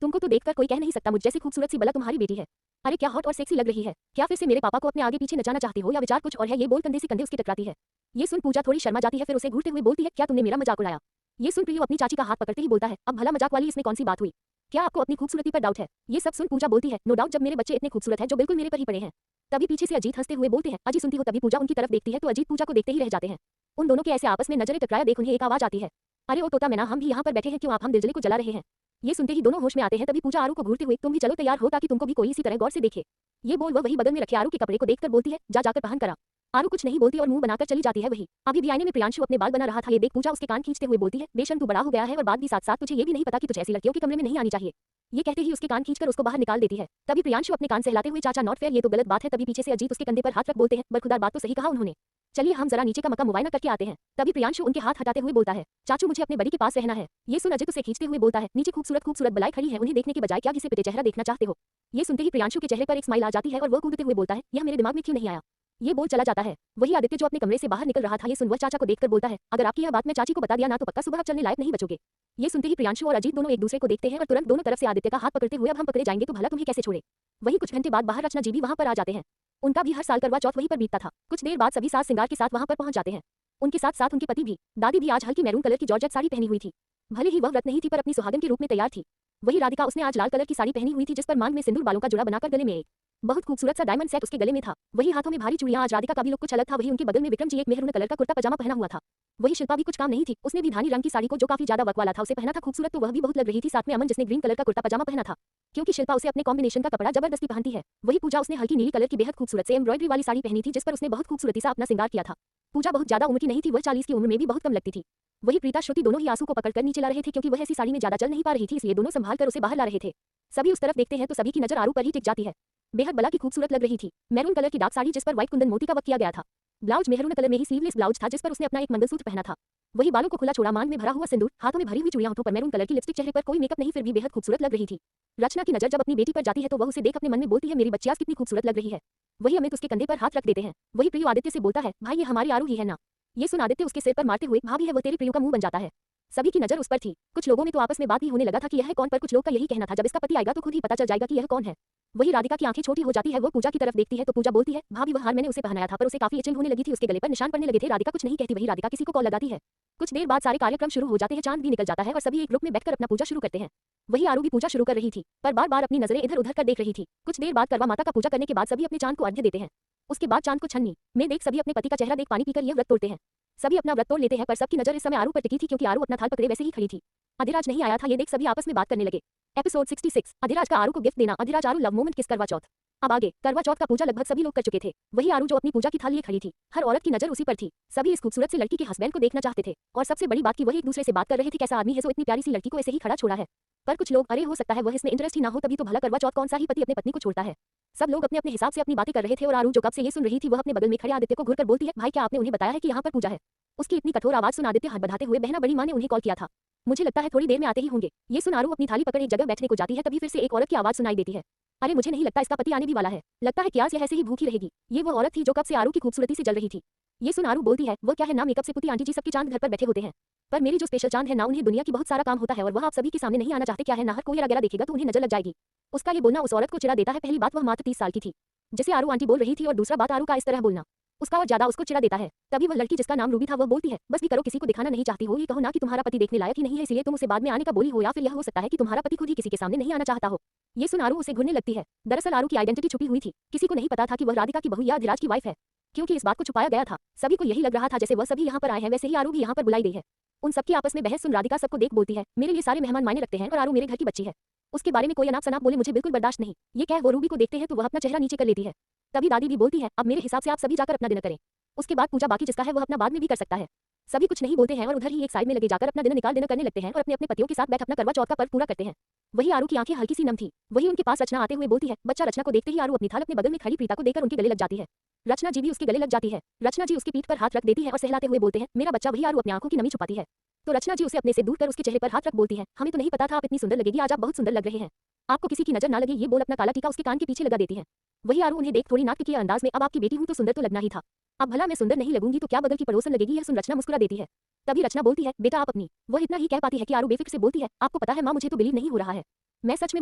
तुमको तो देखकर कोई कह नहीं सकता मुझ जैसी खूबसूरत सी बला तुम्हारी बेटी है। अरे क्या हॉट और सेक्सी लग रही है, क्या फिर से मेरे पापा को अपने आगे पीछे नचाना चाहती हो या विचार कुछ और है। ये बोल कंधे से कंधे उसकी टकराती है। ये सुन पूजा थोड़ी शर्मा जाती है, फिर उसे घूरते हुए बोलती है, क्या तुमने मेरा मजाक उड़ाया। ये सुन प्रियो अपनी चाची का हाथ पकड़ते ही बोलता है, अब भला मजाक वाली इसमें कौन सी बात हुई, क्या आपको अपनी खूबसूरती पर डाउट है। ये सब सुन पूजा बोलती है, नो डाउट, जब मेरे बच्चे इतने खूबसूरत हैं जो बिल्कुल मेरे पर ही पड़े हैं। तभी पीछे से अजीत हंसते हुए बोलते हैं, अजी सुनती हो। तभी पूजा उनकी तरफ देखती है तो अजीत पूजा को देखते ही रह जाते हैं। उन दोनों के ऐसे आपस में नजरें टकराया देख उन्हें एक आवाज आती है, अरे ओ तोता मैना, हम भी यहाँ पर बैठे हैं, क्यों आप हम दिलजले को जला रहे हैं। ये सुनते ही दोनों होश में आते हैं। तभी पूजा आरू को घूरते हुए, तुम भी चलो तैयार हो ताकि तुमको भी कोई इसी तरह गौर से देखे। ये बोल वही बगल में रखे आरू के कपड़े को देखकर बोलती है, जा जाकर पहन करा। आरू कुछ नहीं बोलती और मुंह बनाकर चली जाती है। वही अभी भी आईने में प्रियांशु अपने बाल बना रहा था। ये देख पूजा उसके कान खींचते हुए बोलती है, बेशर्म तू बड़ा हो गया है और बात भी साथ साथ तुझे ये भी नहीं पता कि तुझे ऐसी लड़कियों के कमरे में नहीं आनी चाहिए। ये कहते ही उसके कान खींचकर उसको बाहर निकाल देती है। तभी प्रियांशु अपने कान से हिलाते हुए, चाचा नॉट फेयर, ये तो गलत बात है। तभी पीछे से अजीत उसके कंधे पर हाथ रख बोलते हैं, बरखुदार बात तो सही कहा उन्होंने, चलिए हम जरा नीचे का मक्का मुआयना करके आते हैं। तभी प्रियांशु उनके हाथ हटाते हुए बोलता है, चाचू मुझे अपने बड़ी के पास रहना है। ये सुन अजित उसे खींचते हुए बोलता है, नीचे खूबसूरत बलाई खड़ी है, उन्हें देखने के बजाय क्या किसी पे चेहरा देखना चाहते हो। ये सुनते ही प्रियांशु के चेहरे पर एक स्माइल आ जाती है और वह कूदते हुए बोलता है, यह मेरे दिमाग में क्यों नहीं आया। ये बोल चला जाता है। वही आदित्य जो अपने कमरे से बाहर निकल रहा था, ये सुन वह चाचा को देखकर बोलता है, अगर आपकी यह बात मैं चाची को बता दिया ना तो पक्का सुबह आप चलने लायक नहीं बचोगे। ये सुनते ही प्रियांशु और अजीत दोनों एक दूसरे को देखते हैं और तुरंत दोनों तरफ से आदित्य का हाथ पकड़ते हुए, अब हम पकड़े जाएंगे तो भला तुम्हें कैसे छोड़े। वही कुछ घंटे बाद बाहर रचना जी भी वहां पर आ जाते हैं। उनका भी हर साल करवा चौथ वहीं पर बीतता था। कुछ देर बाद सभी साज श्रृंगार के साथ वहां पर पहुंच जाते हैं। उनके साथ साथ उनके पति भी। दादी भी आज हल्की मैरून कलर की जॉर्जेट साड़ी पहनी हुई थी। भले ही वह व्रत नहीं थी पर अपनी सुहागन के रूप में तैयार थी। वही राधिका, उसने आज लाल कलर की साड़ी पहनी हुई थी जिस पर मांग में सिंदूर, बालों का जुड़ा बनाकर गले में एक बहुत खूबसूरत सा डायमंड सेट उसके गले में था। वही हाथों में भारी चूड़ियां। आज राधिका का भी लुक कुछ अलग था। वही उनके बगल में विक्रम जी एक मेहरून कलर का कुर्ता पजामा पहना हुआ था। वही शिल्पा भी कुछ काम नहीं थी। उसने भी धानी रंग की साड़ी को जो काफी ज्यादा वर्क वाला था उसे पहना था। खूबसूरत तो वह भी बहुत लग रही थी। साथ में अमन जिसने ग्रीन कलर का कुर्ता पजामा पहना था क्योंकि शिल्पा उसे अपने कॉम्बिनेशन का कपड़ा जबरदस्ती पहनती है। वही पूजा, उसने हल्की नीली कलर की बेहद खूबसूरत से एम्ब्रॉयडरी वाली साड़ी पहनी थी जिस पर उसने बहुत खूबसूरती सा अपना श्रृंगार किया था। पूजा बहुत ज्यादा उम्र की नहीं थी। वह 40 की उम्र में भी बहुत कम लगती थी। वही प्रीता, श्रुति दोनों ही आंसू को पकड़कर नीचे ला रहे थे क्योंकि वह ऐसी साड़ी में ज्यादा चल नहीं पा रही थी, इसलिए दोनों संभाल कर उसे बाहर ला रहे थे। सभी उस तरफ देखते हैं तो सभी की नजर आरू पर ही टिक जाती है। बेहद बला की खूबसूरत लग रही थी। मैरून कलर की डार्क साड़ी जिस पर व्हाइट कुंदन मोती का वर्क किया गया था। ब्लाउज मैरून कलर में ही स्लीवलेस ब्लाउज था जिस पर उसने अपना एक मंगलसूत्र पहना था। वही बालों को खुला छोड़ा, मांग में भरा हुआ सिंदूर, हाथों में भरी हुई चूड़ियां, होठों पर मैरून कलर की लिपस्टिक, चेहरे पर कोई मेकअप नहीं, फिर भी बेहद खूबसूरत लग रही थी। रचना की नजर जब अपनी बेटी पर जाती है तो वह उसे देख अपने मन में बोलती है, मेरी बच्ची आज कितनी खूबसूरत लग रही है। वही अमित उसके कंधे पर हाथ रख देते हैं। वही प्रियो आदित्य से बोलता है, भाई ये हमारी आरू ही है ना। ये सुन आदित्य उसके सिर पर मारते हुए, भाभी है वो तेरे प्रियो का मुंह बन जाता है। सभी की नजर उस पर थी। कुछ लोगों में तो आपस में बात ही होने लगा था कि यह है कौन, पर कुछ लोग का यही कहना था जब इसका पति आएगा तो खुद ही पता चल जाएगा कि यह कौन है। वही राधिका की आंखें छोटी हो जाती है। वो पूजा की तरफ देखती है तो पूजा बोलती है, भाभी वह हार मैंने उसे पहनाया था पर उसे काफी इचिंग होने लगी थी, उसके गले पर निशान पड़ने लगे थे। राधिका कुछ नहीं कहती। वही राधिका किसी को कॉल लगाती है। कुछ देर बाद सारे कार्यक्रम शुरू हो जाते हैं। चांद भी निकल जाता है और सभी एक ग्रुप में बैठकर अपना पूजा शुरू करते हैं। वही आरू भी पूजा शुरू कर रही थी पर बार बार अपनी नजरें इधर उधर कर देख रही थी। कुछ देर बाद करवा माता का पूजा करने के बाद सभी अपने चांद को अर्घ्य देते हैं। उसके बाद चांद को छन्नी में देख सभी अपने पति का चेहरा देख पानी पीकर यह व्रत तोड़ते हैं। सभी अपना व्रत तोड़ लेते हैं पर सबकी नजर इस समय आरू पर टिकी थी क्योंकि आरू अपना थाल पकड़े वैसे ही खड़ी थी। अधिराज नहीं आया था, ये देख सभी आपस में बात करने लगे। एपिसोड 66 अधिराज का आरू को गिफ्ट देना। अधिराज आरू लव मोमेंट किस करवा चौथ। अब आगे करवा चौथ का पूजा लगभग सभी लोग कर चुके थे। वही आरू जो अपनी पूजा की थाल लिए खड़ी थी। हर औरत की नजर उसी पर थी। सभी इस खूबसूरत से लड़की के हस्बैंड को देखना चाहते थे और सबसे बड़ी बात की वही एक दूसरे से बात कर रहे थे, कैसा आदमी है जो इतनी प्यारी सी लड़की को ऐसे ही खड़ा छोड़ा है। पर कुछ लोग, अरे हो सकता है वह इसमें इंटरेस्ट ही ना हो, तभी तो भला करवा चौथ कौन सा ही पति अपने पत्नी को छोड़ता है। सब लोग अपने अपने हिसाब से अपनी बातें कर रहे थे और आरू जो कब से ये सुन रही थी वह अपने बगल में खड़े आदित्य को घूरकर बोलती है, भाई क्या आपने उन्हें बताया है कि यहाँ पर पूजा है। उसकी इतनी कठोर आवाज सुन आदित्य हाथ बढ़ाते हुए, बहना बड़ी माँ ने उन्हें कॉल किया था, मुझे लगता है थोड़ी देर में आते ही होंगे। ये सुन आरू अपनी थाली पकड़ एक जगह बैठने को जाती है तभी फिर से एक औरत की आवाज सुनाई देती है, अरे मुझे नहीं लगता इसका पति आने भी वाला है, लगता है कि आज यह ऐसे ही भूखी रहेगी। ये वो औरत थी जो कब से आरू की खूबसूरती से जल रही थी। ये सुन आरू बोलती है, वो क्या है ना, मेकअप से पुती आंटी जी सबके चांद घर पर बैठे होते हैं, पर मेरी जो स्पेशल चांद है ना, उन्हें दुनिया की बहुत सारा काम होता है और वह आप सभी के सामने नहीं आना चाहते। क्या है ना, हर कोई अगर देखेगा तो उन्हें नजर लग जाएगी। उसका ये बोलना उस औरत को चिढ़ा देता है। पहली बात वह मात्र 30 साल की थी जिसे आरू आंटी बोल रही थी और दूसरा बात आरू का इस तरह बोलना उसका और ज्यादा उसको चिढ़ा देता है। तभी वह लड़की जिसका नाम रूबी था वह बोलती है, बस भी करो, किसी को दिखाना नहीं चाहती हो, ये कहो ना कि तुम्हारा पति देखने लायक ही नहीं है इसलिए तुम उसे बाद में आने का बोली हो, या फिर यह हो सकता है कि तुम्हारा पति खुद ही किसी के सामने नहीं आना चाहता हो। ये सुन आरू उसे घूरने लगती है। दरअसल आरू की आइडेंटिटी छुपी हुई थी, किसी को नहीं पता था कि वह राधिका की बहू या अधिराज की वाइफ है। क्योंकि इस बात को छुपाया गया था सभी को यही लग रहा था जैसे वह सभी यहाँ पर आए हैं वैसे ही आरू भी यहाँ पर बुलाई गई है। उन सबकी आपस में बहस सुन राधिका सबको देख बोलती है, मेरे लिए सारे मेहमान मायने रखते हैं और आरू मेरे घर की बच्ची है, उसके बारे में कोई अनाप शनाप बोले मुझे बिल्कुल बर्दाश्त नहीं। ये कह वो रूबी को देखते हैं तो वह अपना चेहरा नीचे कर लेती है। तभी दादी भी बोलती है, अब मेरे हिसाब से आप सभी जाकर अपना डिनर करें, उसके बाद पूजा बाकी जिसका है वह अपना बाद में भी कर सकता है। सभी कुछ नहीं बोलते हैं और उधर ही एक साइड में लगे जाकर अपना डिनर करने लगते हैं और अपने अपने पतियों के साथ बैठ अपना करवा चौथ का पर्व पूरा करते हैं। वही आरू की आंखें हल्की सी नम थी। वही उनके पास रचना आते हुए बोलती है, बच्चा। रचना को देखते ही आरू अपनी थाल अपने बगल में खड़ी प्रीता को देखकर उनके गले लग जाती है। रचना जी भी उसके गले लग जाती है। रचना जी उसकी पीठ पर हाथ रख देती है और सहलाते हुए बोलते हैं, मेरा बच्चा। वही आरू अपनी आंखों की नमी छुपाती है तो रचना जी उसे अपने से दूर कर उसके चेहरे पर हाथ रख बोलती है, हमें तो नहीं पता था आप इतनी सुंदर लगेगी, आज आप बहुत सुंदर लग रहे हैं, आपको किसी की नजर ना लगे। ये बोल अपना काला टीका उसके कान के पीछे लगा देती है। वही आरू उन्हें देख थोड़ी नाक के अंदाज में, अब आपकी बेटी हूं तो सुंदर तो लगना ही था, अब भला मैं सुंदर नहीं लगूंगी तो क्या बगल की पड़ोसन लगेगी। यह सुन रचना मुस्कुरा देती है। तभी रचना बोलती है, बेटा आप अपनी। वो इतना ही कह पाती है कि आरू बेफिक्र से बोलती है, आपको पता है माँ, मुझे तो बिलीव नहीं हो रहा है, मैं सच में,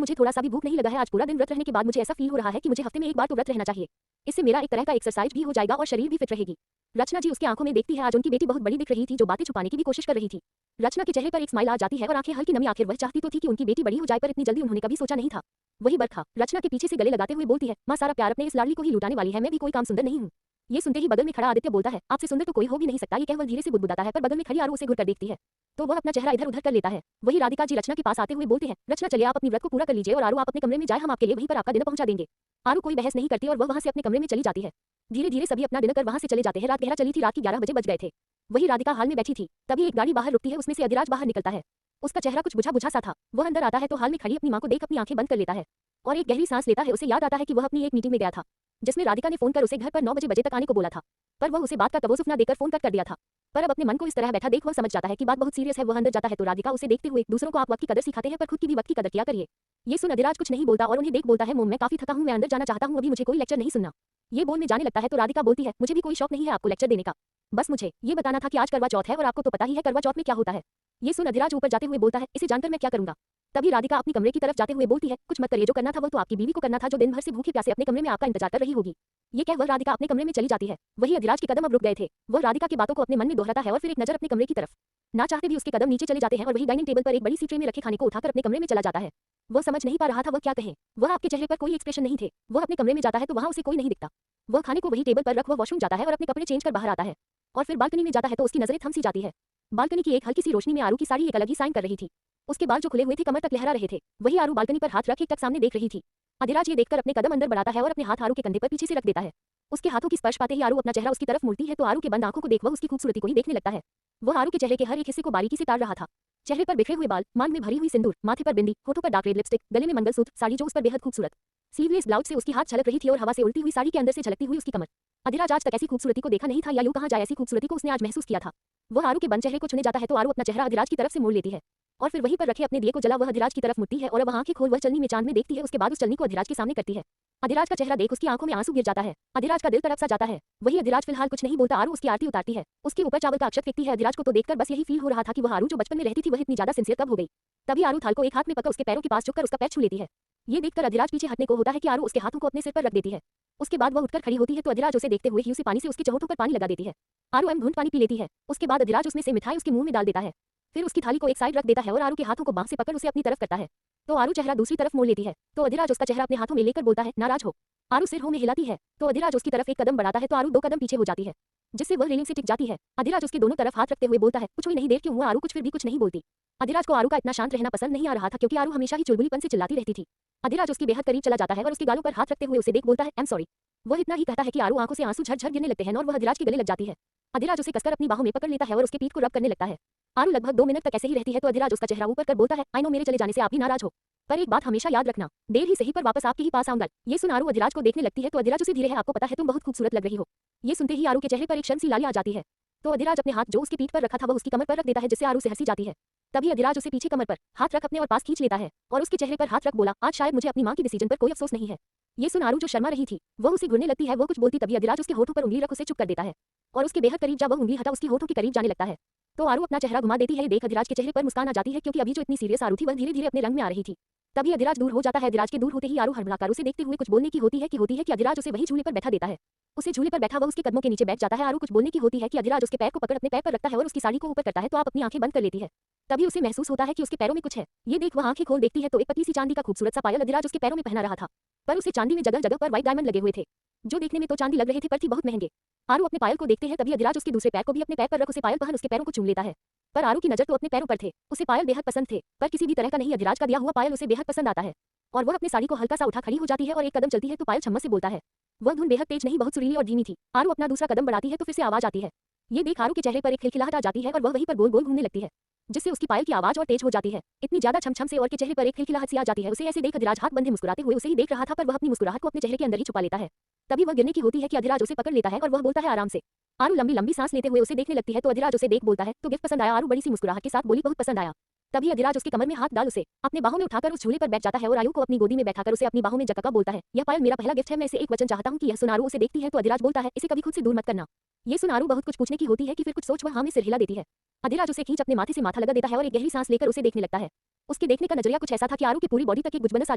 मुझे थोड़ा सा भी भूख नहीं लगा है। आज पूरा दिन व्रत रहने के बाद मुझे ऐसा फील हो रहा है कि मुझे हफ्ते में एक बार तो व्रत रहना चाहिए, इससे मेरा एक तरह का एक्सरसाइज भी हो जाएगा और शरीर भी फिट रहेगी। रचना जी उसकी आंखों में देखती है, आज उनकी बेटी बहुत बड़ी दिख रही थी जो बातें छुपाने की भी कोशिश कर रही थी। रचना के चेहरे पर एक स्माइल आ जाती है और आंखें हल्की नमी। आखिर वह चाहती तो थी कि उनकी बेटी बड़ी हो जाए पर इतनी जल्दी उन्होंने कभी सोचा नहीं था। वही बरखा रचना के पीछे से गले लगाते हुए बोलती है, माँ सारा प्यार अपने इस लाडली को ही लुटाने वाली है, मैं भी कोई काम सुंदर नहीं हूँ। ये सुनते ही बगल में खड़ा आदित्य बोलता है, आपसे सुंदर तो कोई हो भी नहीं सकता। ये कह वह धीरे से बुदबुदाता है पर बगल में खड़ी आरू उसे घूरकर देखती है तो वह अपना चेहरा इधर उधर कर लेता है। वही राधिका जी रचना के पास आते हुए बोलते हैं, रचना चलिए आप अपनी व्रत को पूरा कर लीजिए और आरू आप अपने कमरे में जाए, हम आपके लिए वहीं पर आपका डिनर पहुंचा देंगे। आरू कोई बहस नहीं करती और वह वहां से अपने कमरे में चली जाती है। धीरे धीरे सभी अपना डिनर कर वहां से चले जाते हैं। रात गहरा चली थी, रात के 11 बजे बज गए थे। वही राधिका हाल में बैठी थी तभी एक गाड़ी बाहर रुकती है, उसमें से अधिराज बाहर निकलता है। उसका चेहरा कुछ बुझा बुझा सा था। वह अंदर आता है तो हाल में खड़ी अपनी मां को देख अपनी आंखें बंद कर लेता है और एक गहरी सांस लेता है। उसे याद आता है कि वह अपनी एक मीटिंग में गया था जिसमें राधिका ने फोन कर उसे घर पर 9 बजे तक आने को बोला था, पर वह उसे बात का तवज्जुह ना देकर फोन कर दिया था। पर अब अपने मन को इस तरह बैठा देख वह समझ जाता है कि बात बहुत सीरियस है। वह अंदर जाता है तो राधिका उसे देखते हुए, दूसरों को आप वक्त की कदर सिखाते हैं पर खुद की भी वक्त की कदर किया करिए। ये सुन अधिराज कुछ नहीं बोलता और उन्हें देख बोलता है, मोम मैं काफी थका हूं, मैं अंदर जाना चाहता हूं, अभी मुझे कोई लेक्चर नहीं सुनना। ये बोलने जाने लगता है तो राधिका बोलती है, मुझे भी कोई शौक नहीं है आपको लेक्चर देने का, बस मुझे ये बताना था कि आज करवा चौथ है और आपको तो पता ही है करवा चौथ में क्या होता है। ये सुन अधिराज ऊपर जाते हुए बोलता है, इसे जानकर मैं क्या करूंगा, तभी राधिका अपनी कमरे की तरफ जाते हुए बोलती है, कुछ मत करिए, जो करना था वो तो आपकी बीवी को करना था, जो दिन भर से भूखी प्यासे अपने कमरे में आपका इंतजार कर रही होगी। ये कह वह राधिका अपने कमरे में चली जाती है। वही अधिराज के कदम अब रुक गए थे। वह राधिका की बातों को अपने मन में दोहराता है और फिर एक नजर अपने कमरे की तरफ। ना चाहते भी उसके कदम नीचे चले जाते हैं और वही डाइनिंग टेबल पर एक बड़ी सी ट्रे में रखे खाने को उठाकर अपने कमरे में चला जाता है। वह समझ नहीं पा रहा था वह क्या कहे। वह आपके चेहरे पर कोई एक्सप्रेशन नहीं थे। वह अपने कमरे में जाता है तो वहां उसे कोई नहीं दिखता। वह खाने को वही टेबल पर रख वह वॉशरूम जाता है और अपने कपड़े चेंज कर बाहर आता है और फिर बालकनी में जाता है तो उसकी नजरें थम सी जाती है। बालकनी की एक हल्की सी रोशनी में आरू की साड़ी एक अलग ही साइन कर रही थी। उसके बाल जो खुले हुए थे कमर तक लहरा रहे थे। वही आरू बालकनी पर हाथ रख एक टक सामने देख रही थी। अधिराज ये देखकर अपने कदम अंदर बढ़ाता है और अपने हाथ आरू के कंधे पर पीछे से रख देता है। उसके हाथों की स्पर्श पाते ही आरू अपना चेहरा उसकी तरफ मुड़ती है तो आरू के बंद आंखों को देख वह उसकी खूबसूरती को ही देखने लगता है। वह आरू के चेहरे के हर एक हिस्से को बारीकी से ताड़ रहा था। चेहरे पर बिखरे हुए बाल, मांग में भरी हुई सिंदूर, माथे पर बिंदी, होठों पर डार्क रेड लिपस्टिक, गले में मंगलसूत्र, साड़ी जो उस पर बेहद खूबसूरत स्लीवलेस ब्लाउज से उसकी हाथ छलक रही थी और हवा से उड़ती हुई साड़ी के अंदर से झलकती हुई उसकी कमर। अधिराज आज तक ऐसी खूबसूरती को देखा नहीं था या यूं कहा जाए ऐसी खूबसूरती को उसने आज महसूस किया था। वह आरू के बंद चेहरे को छूने जाता है तो आरू अपना चेहरा अधिराज की तरफ से मोड़ लेती है और फिर वहीं पर रखे अपने दिए को जला वह अधिराज की तरफ मुड़ती है और अब आंखें खोल वह चलनी में चांद में देखती है। उसके बाद उस चलनी को अधिराज के सामने करती है। अधिराज का चेहरा देख उसकी आंखों में आंसू गिर जाता है। अधिराज का दिल तड़प सा जाता है। वही अधिराज फिलहाल कुछ नहीं बोलता। आरू उसकी आरती उतारती है, उसके ऊपर चावल का अक्षत फेंकती है। अधिराज को तो देखकर बस यही फील हो रहा था कि वह आरू जो बचपन में रहती थी वह इतनी ज्यादा सिंसियर कब हो गई। तभी आरू थाल को एक हाथ में पकड़ उसके पैरों के पास झुककर उसका पैर छू लेती है। ये देखकर अधिराज पीछे हटने को होता है कि आरू उसके हाथों को अपने सिर पर रख देती है। उसके बाद वह उठकर खड़ी होती है तो अधिराज उसे देखते हुए ही उसे पानी से उसके चहोठों पर पानी लगा देती है। आरू घूंट पानी पी लेती है। उसके बाद अधिराज उसमें से मिठाई उसके मुंह में डाल देता है। फिर उसकी थाली को एक साइड रख देता है और आरू के हाथों को बांह से पकड़ उसे अपनी तरफ करता है। तो आरू चेहरा दूसरी तरफ मोड़ लेती है तो अधिराज उसका चेहरा अपने हाथों में लेकर बोलता है, नाराज हो। आरू सिर हो में हिलाती है तो अधिराज उसकी तरफ एक कदम बढ़ाता है तो आरू 2 कदम पीछे हो जाती है, जिससे वह रेलिंग से टिक जाती है। अधिराज उसके दोनों तरफ हाथ रखते हुए बोलता है, कुछ हुई नहीं, देर क्यों हुआ? आरू कुछ फिर भी कुछ नहीं बोलती। अधिराज को आरू का इतना शांत रहना पसंद नहीं आ रहा था क्योंकि आरू हमेशा ही चुलबुलीपन से चिल्लाती रहती थी। अधिराज उसके बेहद करीब चला जाता है और उसके गालों पर हाथ रखते हुए उसे देख बोलता है, आई एम सॉरी। वह इतना ही कहता है कि आरू आंखों से आंसू झरझर गिरने लगते हैं और वह अधिराज के गले लग जाती है। अधिराज उसे कसकर अपनी बाहों में पकड़ लेता है और उसके पीठ को रब करने लगता है। आरू लगभग 2 मिनट तक ऐसे ही रहती है तो अधिराज उसका चेहरा ऊपर कर बोलता है, आई नो मेरे चले जाने से आप ही नाराज हो, पर एक बात हमेशा याद रखना, देर ही सही पर वापस आपके ही पास आऊंगा। ये सुन आरू अधिराज को देखने लगती है तो अधिराज उसे धीरे है, आपको पता है तुम बहुत खूबसूरत लग रही हो। ये सुनते ही आरू के चेहरे पर एक शर्म सी लाली आ जाती है तो अधिराज अपने हाथ जो उसके पीठ पर रखा था वह उसकी कमर पर रख देता है, जिससे आरू से हंसी जाती है। तभी अधिराज उसे पीछे कमर पर हाथ रख अपने और पास खींच लेता है और उसके चेहरे पर हाथ रख बोला, आज शायद मुझे अपनी मां के डिसीजन पर कोई अफसोस नहीं है। ये सुन आरू जो शर्मा रही थी वह उसे घुरने लगती है। वो कुछ बोलती तभी अधिराज उसके होठों पर उंगली रख उसे चुप कर देता है और उसके बेहद करीब जब वह उंगली हटा उसकी होठों के करीब जाने लगता है तो आरू अपना चेहरा घुमा देती है। ये देख अधिराज के चेहरे पर मुस्कान आ जाती है क्योंकि अभी जो इतनी सीरियस आरू थी वह धीरे धीरे अपने रंग में आ रही थी। तभी अधिराज दूर हो जाता है। अधिराज के दूर होते ही आरू हड़बड़ाकर उसे देखते हुए कुछ बोलने की होती है कि अधिराज उसे वही झूले पर बैठा देता है। उसे झूले पर बैठा वह उसके कदमों के नीचे बैठ जाता है। आरू कुछ बोलने की होती है कि अधिराज उसके पैर को पकड़ अपने पैर पर रखता है और उसकी साड़ी को ऊपर करता है तो आप अपनी आंखें बंद कर लेती है। तभी उसे महसूस होता है कि उसके पैरों में कुछ है। ये देख वह आंखें खोल देखती है तो एक पतली सी चांदी का खूबसूरत सा पायल अधिराज उसके पैरों में पहना रहा था, पर उसे चांदी में जगह जगह पर व्हाइट डायमंड लगे हुए थे जो देखने में तो चांदी लग रहे थे पर थी बहुत महंगे। आरू अपने पायल को देखते हैं तभी अधिराज उसके दूसरे पैर को भी अपने पैर पर रख उसे पायल पहन उसके पैरों को चूम लेता है, पर आरू की नजर तो अपने पैरों पर थे। उसे पायल बेहद पसंद थे पर किसी भी तरह का नहीं। अधिराज का दिया हुआ पायल उसे बेहद पसंद आता है और वह अपनी साड़ी को हल्का सा उठा खड़ी हो जाती है और एक कदम चलती है तो पायल छम्मस से बोलता है। वह धुन बेहद तेज नहीं, बहुत सुरीली और धीमी थी। आरू अपना दूसरा कदम बढ़ाती है तो फिर से आवाज आती है। ये देख आरू के चेहरे पर एक खिलखिलाहट आ जाती है और वह वहीं पर गोल गोल घूमने लगती है, जिससे उसकी पायल की आवाज और तेज हो जाती है। इतनी ज्यादा छम से और के चेहरे पर एक खिलखिलाहट सी आ जाती है। उसे ऐसे देख अधिराज हाथ बंधे मुस्कुराते हुए उसे ही देख रहा था पर वह अपनी मुस्कुराहट को अपने चेहरे के अंदर ही छुपा लेता है। तभी वह गिरने की होती है कि अधिराज उसे पकड़ लेता है और वह बोलता है, आराम से। आरू लंबी लंबी सांस लेते हुए उसे देखने लगती है तो अधिराज उसे देख बोलता है, तो गिफ्ट पसंद आया? आरू बड़ी सी मुस्कुराहट के साथ बोली, बहुत पसंद आया। तभी अधिराज उसके कमर में हाथ डाल उसे अपने बाहों में उठाकर उस झूले पर बैठ जाता है और आयु को अपनी गोदी में बैठाकर उसे अपनी बाहों में जकका बोलता है, यह पायल मेरा पहला गिफ्ट है, मैं इसे एक वचन चाहता हूं कि यह सुन आरू उसे देखती है तो अधिराज बोलता है, इसे कभी खुद से दूर मत करना। ये सुन आरू बहुत कुछ पूछने की होती है कि फिर कुछ सोच वह हाँ में सिर हिला देती है। अधिराज उसे खींच अपने माथे से माथा लगा देता है और एक गहरी सांस लेकर उसे देखने लगता है। उसके देखने का नजरिया कुछ ऐसा था कि आरू की पूरी बॉडी तक एक गुजबनस आ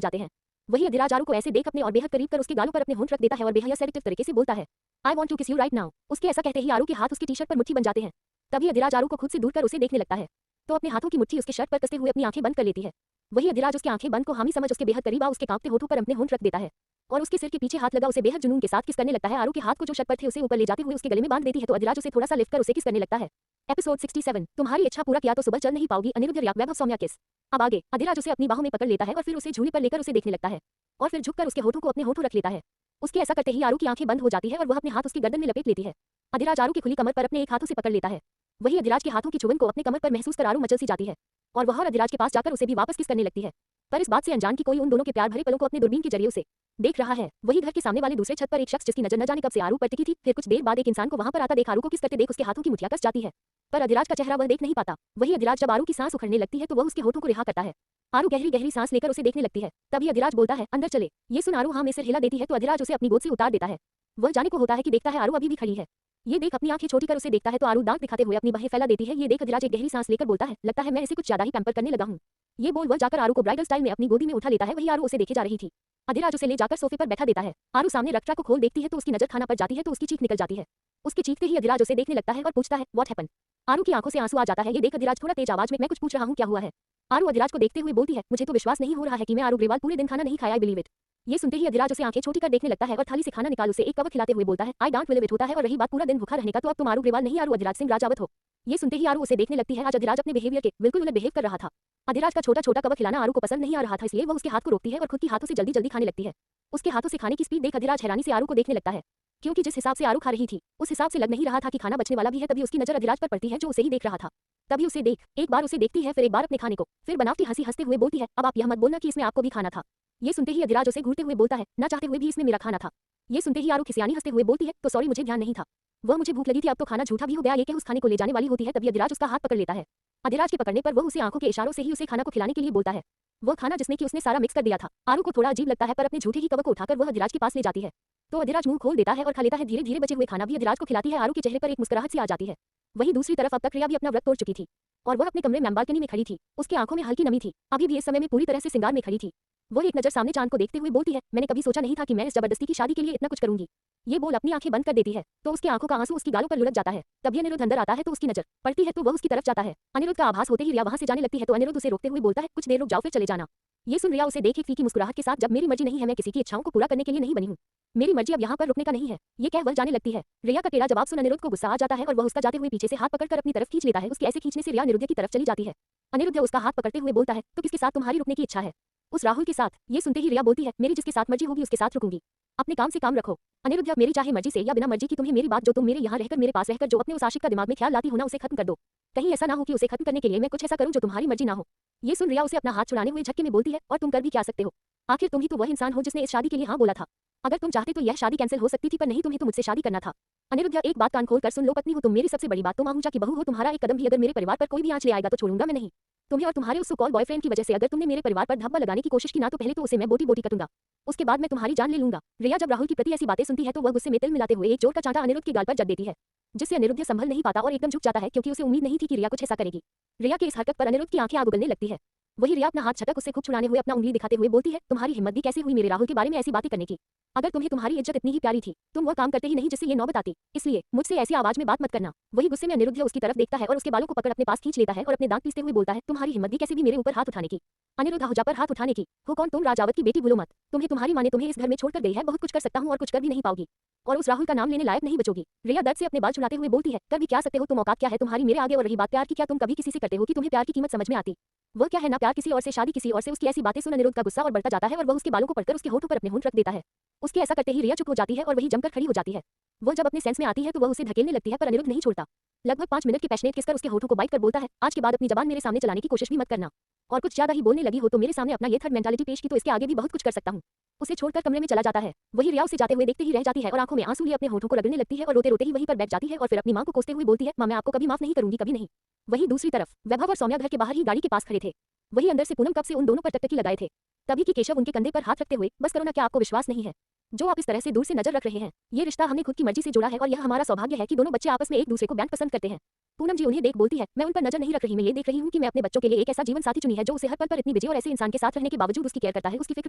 जाते हैं। वही अधिराज आरू को ऐसे देख अपने और बेहद करीब कर उसके गालों पर अपने होंठ रख देता है और बेहद सेरेक्टिव तरीके से बोलता है, आई वांट टू किस यू राइट नाउ। उसके ऐसा कहते ही आरू के हाथ उसकी टी-शर्ट पर मुट्ठी बन जाते हैं। तभी अधिराज आरू को खुद से दूर कर उसे देखने लगता है तो अपने हाथों की मुट्ठी उसके शर्ट पर कसते हुए अपनी आंखें बंद कर लेती है। वही अधिराज उसकी आंखें बंद को हामी समझ उसके बेहद करीब आ उसके कांपते होठों पर अपने होंठ रख देता है और उसके सिर के पीछे हाथ लगा उसे बेहद जुनून के साथ किस करने लगता है। आरू के हाथ को जो शर्ट पर थे उसे ऊपर ले जाते हुए उसके गले में बांध देती है तो अधिराज उसे थोड़ा सा लिफ्ट कर उसे किस करने लगता है। एपिसोड 67, तुम्हारी इच्छा पूरा किया तो सुबह चल नहीं पाओगी, अनिरुद्ध रियाक वैभव सौम्या किस। अब आगे अधिराज उसे अपनी बाहों में पकड़ लेता है और फिर उसे झूले पर लेकर उसे देखने लगता है और फिर झुककर उसके होठों को अपने होठों रख लेता है। उसके ऐसा करते ही आरू की आंखें बंद हो जाती है और वह अपने हाथ उसकी गर्दन में लपेट लेती है। अधिराज आरू की खुली कमर पर अपने एक हाथों से पकड़ लेता है। वही अधिराज के हाथों की चुभन को अपने कमर पर महसूस कर आरू मचल सी जाती है और वह अधिराज के पास जाकर उसे भी वापस किस करने लगती है, पर इस बात से अनजान की कोई उन दोनों के प्यार भरे पलों को अपने दूरबीन के जरिए उसे देख रहा है। वही घर के सामने वाले दूसरे छत पर एक शख्स जिसकी नजर न जाने कब से आरू पर टिकी थी, फिर कुछ देर बाद एक इंसान को वहां पर आता देख आरू को किस करते देख उसके हाथों की मुठ्ठियां कस जाती है, पर अधिराज का चेहरा वह देख नहीं पाता। वही अधिराज जब आरू की सांस उखड़ने लगती है तो वह उसके होठों को रिहा करता है। आरू गहरी गहरी सांस लेकर उसे देखने लगती है। तभी अधिराज बोलता है, अंदर चले। ये सुन आरू हाँ में सिर हिला देती है तो अधिराज उसे अपनी गोद से उतार देता है वह जाने को होता है कि देखता है आरू अभी भी खड़ी है। ये देख अपनी आंखें छोटी कर उसे देखता है तो आरू दांत दिखाते हुए अपनी बाहें फैला देती है। ये देख अधिराज एक गहरी सांस लेकर बोलता है, लगता है मैं इसे कुछ ज्यादा ही पैम्पर करने लगा हूँ। ये बोल वह जाकर आरू को ब्राइडल स्टाइल में अपनी गोदी में उठा लेता है। वही आरू उसे देखे जा रही थी। अधिराज उसे ले जाकर सोफे पर बैठा देता है। आरू सामने रख ट्रक को खोल देखती है तो उसकी नजर खाना पर जाती है तो उसकी चीख निकल जाती है। उसकी चीखते ही अधिराज उसे देखने लगता है और पूछता है, व्हाट हैपन? आरू की आंखों से आंसू आ जाता है। ये देख अधिराज थोड़ा तेज आवाज में, मैं कुछ पूछ रहा हूँ, क्या हुआ है? आरू अधिराज को देखते हुए बोलती है, मुझे तो विश्वास नहीं हो रहा है कि मैं आरू ग्रेवाल पूरे दिन खाना नहीं खाया, आई बिलीव इट। ये सुनते ही अधिराज उसे आंखें छोटी कर देखने लगता है और थाली से खाना निकाल उसे एक कवर खिलाते हुए बोलता है, आई डोंट बिलीव इट होता है। और रही बात पूरा दिन भूखा रहने का तो अब तुम आरू ग्रेवाल नहीं आरू अधिराज सिंह राजावत हो। ये सुनते ही आरू उसे देखने लगती है। आज अधिराज अपने बिहेवियर के बिल्कुल उलट बिहेव कर रहा था। अधिराज का छोटा छोटा कवर खिलाना आरू को पसंद नहीं आ रहा था, इसलिए वह उसके हाथ को रोकती है और खुद की हाथों से जल्दी जल्दी खाने लगती है। उसके हाथों से खाने की स्पीड देख अधिराज हैरानी से आरू को देखने लगता है, क्योंकि जिस हिसाब से आरू खा रही थी उस हिसाब से लग नहीं रहा था कि खाना बचने वाला भी है। तभी उसकी नजर अधिराज पर पड़ती है जो उसे ही देख रहा था। तभी उसे देख एक बार उसे देखती है, फिर एक बार अपने खाने को, फिर बनावटी हंसी हंसते हुए बोलती है, अब आप यह मत बोलना कि इसमें आपको भी खाना था। ये सुनते ही अधिराज उसे घूरते हुए बोलता है, ना चाहते हुए भी इसमें मेरा खाना था। ये सुनते ही आरू खिसियानी हंसते हुए बोलती है, तो सॉरी मुझे ध्यान नहीं था, वह मुझे भूख लगी थी, अब तो खाना झूठा भी हो गया। ये क्या उस खाने को ले जाने वाली होती है। तभी अधिराज उसका हाथ पकड़ लेता है। अधिराज के पकड़ने पर वह उसे आंखों के इशारों से ही उसे खाना को खिलाने के लिए बोलता है। वह खाना जिसमें कि उसने सारा मिक्स कर दिया था। आरू को थोड़ा अजीब लगता है पर अपने झूठे ही कवर को उठाकर वह अधिराज के पास ले जाती है। तो अधिराज मुंह खोल देता है और खा लेता है। धीरे धीरे बचे हुए खाना भी अधिराज को खिलाती है। आरू के चेहरे पर एक मुस्कुराहट सी आ जाती है। वहीं दूसरी तरफ अब तक रिया भी अपना व्रत तोड़ चुकी थी और वह अपने कमरे में बालकनी में खड़ी थी। उसकी आंखों में हल्की नमी थी। अभी भी इस समय में पूरी तरह से सिंगार में खड़ी थी। वो एक नजर सामने चांद को देखते हुए बोलती है, मैंने कभी सोचा नहीं था कि मैं इस जबरदस्ती की शादी के लिए इतना कुछ करूंगी। ये बोल अपनी आंखें बंद कर देती है तो उसकी आंखों का आंसू उसकी गालों पर लुढ़क जाता है। तभी अनिरुद्ध अंदर आता है तो उसकी नजर पड़ती है तो वह उसकी तरफ जाता है। अनिरुद्ध का आभास होते ही रिया वहां से जाने लगती है तो अनिरुद्ध उसे रोकते हुए बोलता है, कुछ देर रुक जाओ फिर चले जाना। ये सुन रिया उसे देख एक फीकी मुस्कुराहट के साथ, जब मेरी मर्जी नहीं है मैं किसी की इच्छाओं को पूरा करने के लिए नहीं बनी हूँ। मेरी मर्जी अब यहाँ पर रुकने का नहीं है। ये कह वह जाने लगती है। रिया का टेढ़ा जवाब सुन अनिरुद्ध को गुस्सा आ जाता है और वह उसका जाते हुए पीछे से हाथ पकड़कर अपनी तरफ खींच लेता है। उसके ऐसे खींचने से रिया अनिरुद्ध की तरफ चली जाती है। अनिरुद्ध उसका हाथ पकड़ते हुए बोलता है, तो किसके साथ तुम्हारी रुकने की इच्छा है? उस राहुल के साथ। ये सुनते ही रिया बोलती है, मेरी जिसके साथ मर्जी होगी उसके साथ रुकूंगी। अपने काम से काम रखो। अनिरुद्ध, मेरी चाहे मर्जी से या बिना मर्जी की तुम्हें मेरी बात, जो तुम मेरे यहाँ रहकर मेरे पास रहकर जो अपने उस आशिक का दिमाग में ख्याल लाती हो ना, उसे खत्म कर दो। कहीं ऐसा ना हो कि उसे खत्म करने के लिए मैं कुछ ऐसा करूं जो तुम्हारी मर्जी ना हो। ये सुन रिया उसे अपना हाथ छुड़ाने हुए झटके में बोलती है, और तुम कर भी क्या सकते हो? आखिर तुम ही तो वह इंसान हो जिसने इस शादी के लिए हाँ बोला था। अगर तुम चाहते तो यह शादी कैंसिल हो सकती थी, पर नहीं, तुम्हें तो मुझसे शादी करना था। अनिरुद्ध, एक बात कान खोल कर सुन लो, पत्नी हो तुम, मेरी सबसे बड़ी बात, तुम आहूजा की बहू हो। तुम्हारा एक कदम भी अगर मेरे परिवार पर कोई भी आंच ले आएगा तो छोड़ूंगा मैं नहीं। तुम्हें और तुम्हारे उस कॉल बॉयफ्रेंड की वजह से अगर तुमने मेरे परिवार पर धब्बा लगाने की कोशिश की ना, तो पहले तो उसे मैं बोटी बोटी करूंगा, उसके बाद मैं तुम्हारी जान ले लूंगा। रिया जब राहुल की प्रति ऐसी बातें सुनती है तो वह गुस्से में तिल मिलाते हुए एक जोर का चांटा अनिरुद्ध के गाल पर जड़ देती है, जिससे अनिरुद्ध संभल नहीं पाता और एकदम झुक जाता है, क्योंकि उसे उम्मीद नहीं थी कि रिया कुछ ऐसा करेगी। रिया के इस हरकत पर अनिरुद्ध की आंखें आग उगलने लगती है। वही रिया अपना हाथ झटक उससे खूब छुड़ाने हुए अपना उंगली दिखाते हुए बोलती है, तुम्हारी हिम्मत भी कैसे हुई मेरे राहुल के बारे में ऐसी बातें करने की? अगर तुम्हें तुम्हारी इज्जत इतनी ही प्यारी थी, तुम वो काम करते ही नहीं जिससे ये नौबत आती। इसलिए मुझसे ऐसी आवाज में बात मत करना। वही गुस्से में अनिरुद्ध उसकी तरफ देखता है और उसके बालों को पकड़ अपने पास खींच लेता है और अपने दांत पीसते हुए बोलता है, तुम्हारी हिम्मत भी कैसे भी मेरे ऊपर हाथ उठाने की? अनिरुद्ध, आहूजा पर हाथ उठाने की? हो कौन तुम? राजावत की बेटी, भूलो मत। तुम्हें तुम्हारी माँ ने तुम्हें इस घर में छोड़कर गई है। बहुत कुछ कर सकता हूँ और कुछ कर भी नहीं पाओगी, और उस राहुल का नाम लेने लायक नहीं बचोगी। रिया दर्द से अपने बाल छुड़ाते हुए बोलती है, कर भी क्या सकते हो? तुम, औकात क्या है तुम्हारी मेरे आगे? और रही बात प्यार की, क्या तुम कभी किसी से करते हो कि तुम्हें प्यार की कीमत समझ में आती? वह क्या है ना प्यार किसी और से, शादी किसी और से। उसकी ऐसी बातें सुन अनिरुद्ध का गुस्सा और बढ़ता जाता है और वह उसके बालों को पकड़कर उसके होठों पर अपने होंठ रख देता है। उसके ऐसा करते ही रिया चुप हो जाती है और वही जमकर खड़ी हो जाती है। वह जब अपने सेंस में आती है तो वह उसे धकेलने लगती है, पर अनिरुद्ध नहीं छोड़ता। लगभग 5 मिनट के पैशनेट किस कर उसके होठों को बाइट कर बोलता है, आज के बाद अपनी जबान मेरे सामने चलाने की कोशिश भी मत करना, और कुछ ज्यादा ही बोलने लगी हो तो मेरे सामने अपना ये थर्ड मेंटालिटी पेश की तो इसके आगे भी बहुत कुछ कर सकता हूँ। उसे छोड़कर कमरे में चला जाता है। वही रिया उसे जाते हुए देखते ही रह जाती है और आंखों में आंसू लिए अपने होठों को रगड़ने लगती है और रोते रोते ही वहीं पर बैठ जाती है और फिर अपनी मां को कोसते हुए बोलती है, मां, मैं आपको कभी माफ नहीं करूंगी, कभी नहीं। वहीं दूसरी तरफ वैभव और सौम्या घर के बाहर ही गाड़ी के पास खड़े थे। वही अंदर से पूनम कब से उन दोनों पर टकटकी लगाए थे। तभी कि केशव उनके कंधे पर हाथ रखते हुए, बस करो ना, क्या आपको विश्वास नहीं है जो आप इस तरह से दूर से नजर रख रहे हैं? ये रिश्ता हमने खुद की मर्जी से जोड़ा है और यह हमारा सौभाग्य है कि दोनों बच्चे आपस में एक दूसरे को बैंक पसंद करते हैं। पूनम जी उन्हें देख बोलती है, मैं उन पर नजर नहीं रख रही, मैं ये देख रही हूँ कि मैं अपने बच्चों के लिए एक ऐसा जीवन साथी चुनी है जो उसे हर पल पर इतनी बिजी और ऐसे इंसान के साथ रहने के बावजूद उसकी केयर करता है, उसकी फिक्र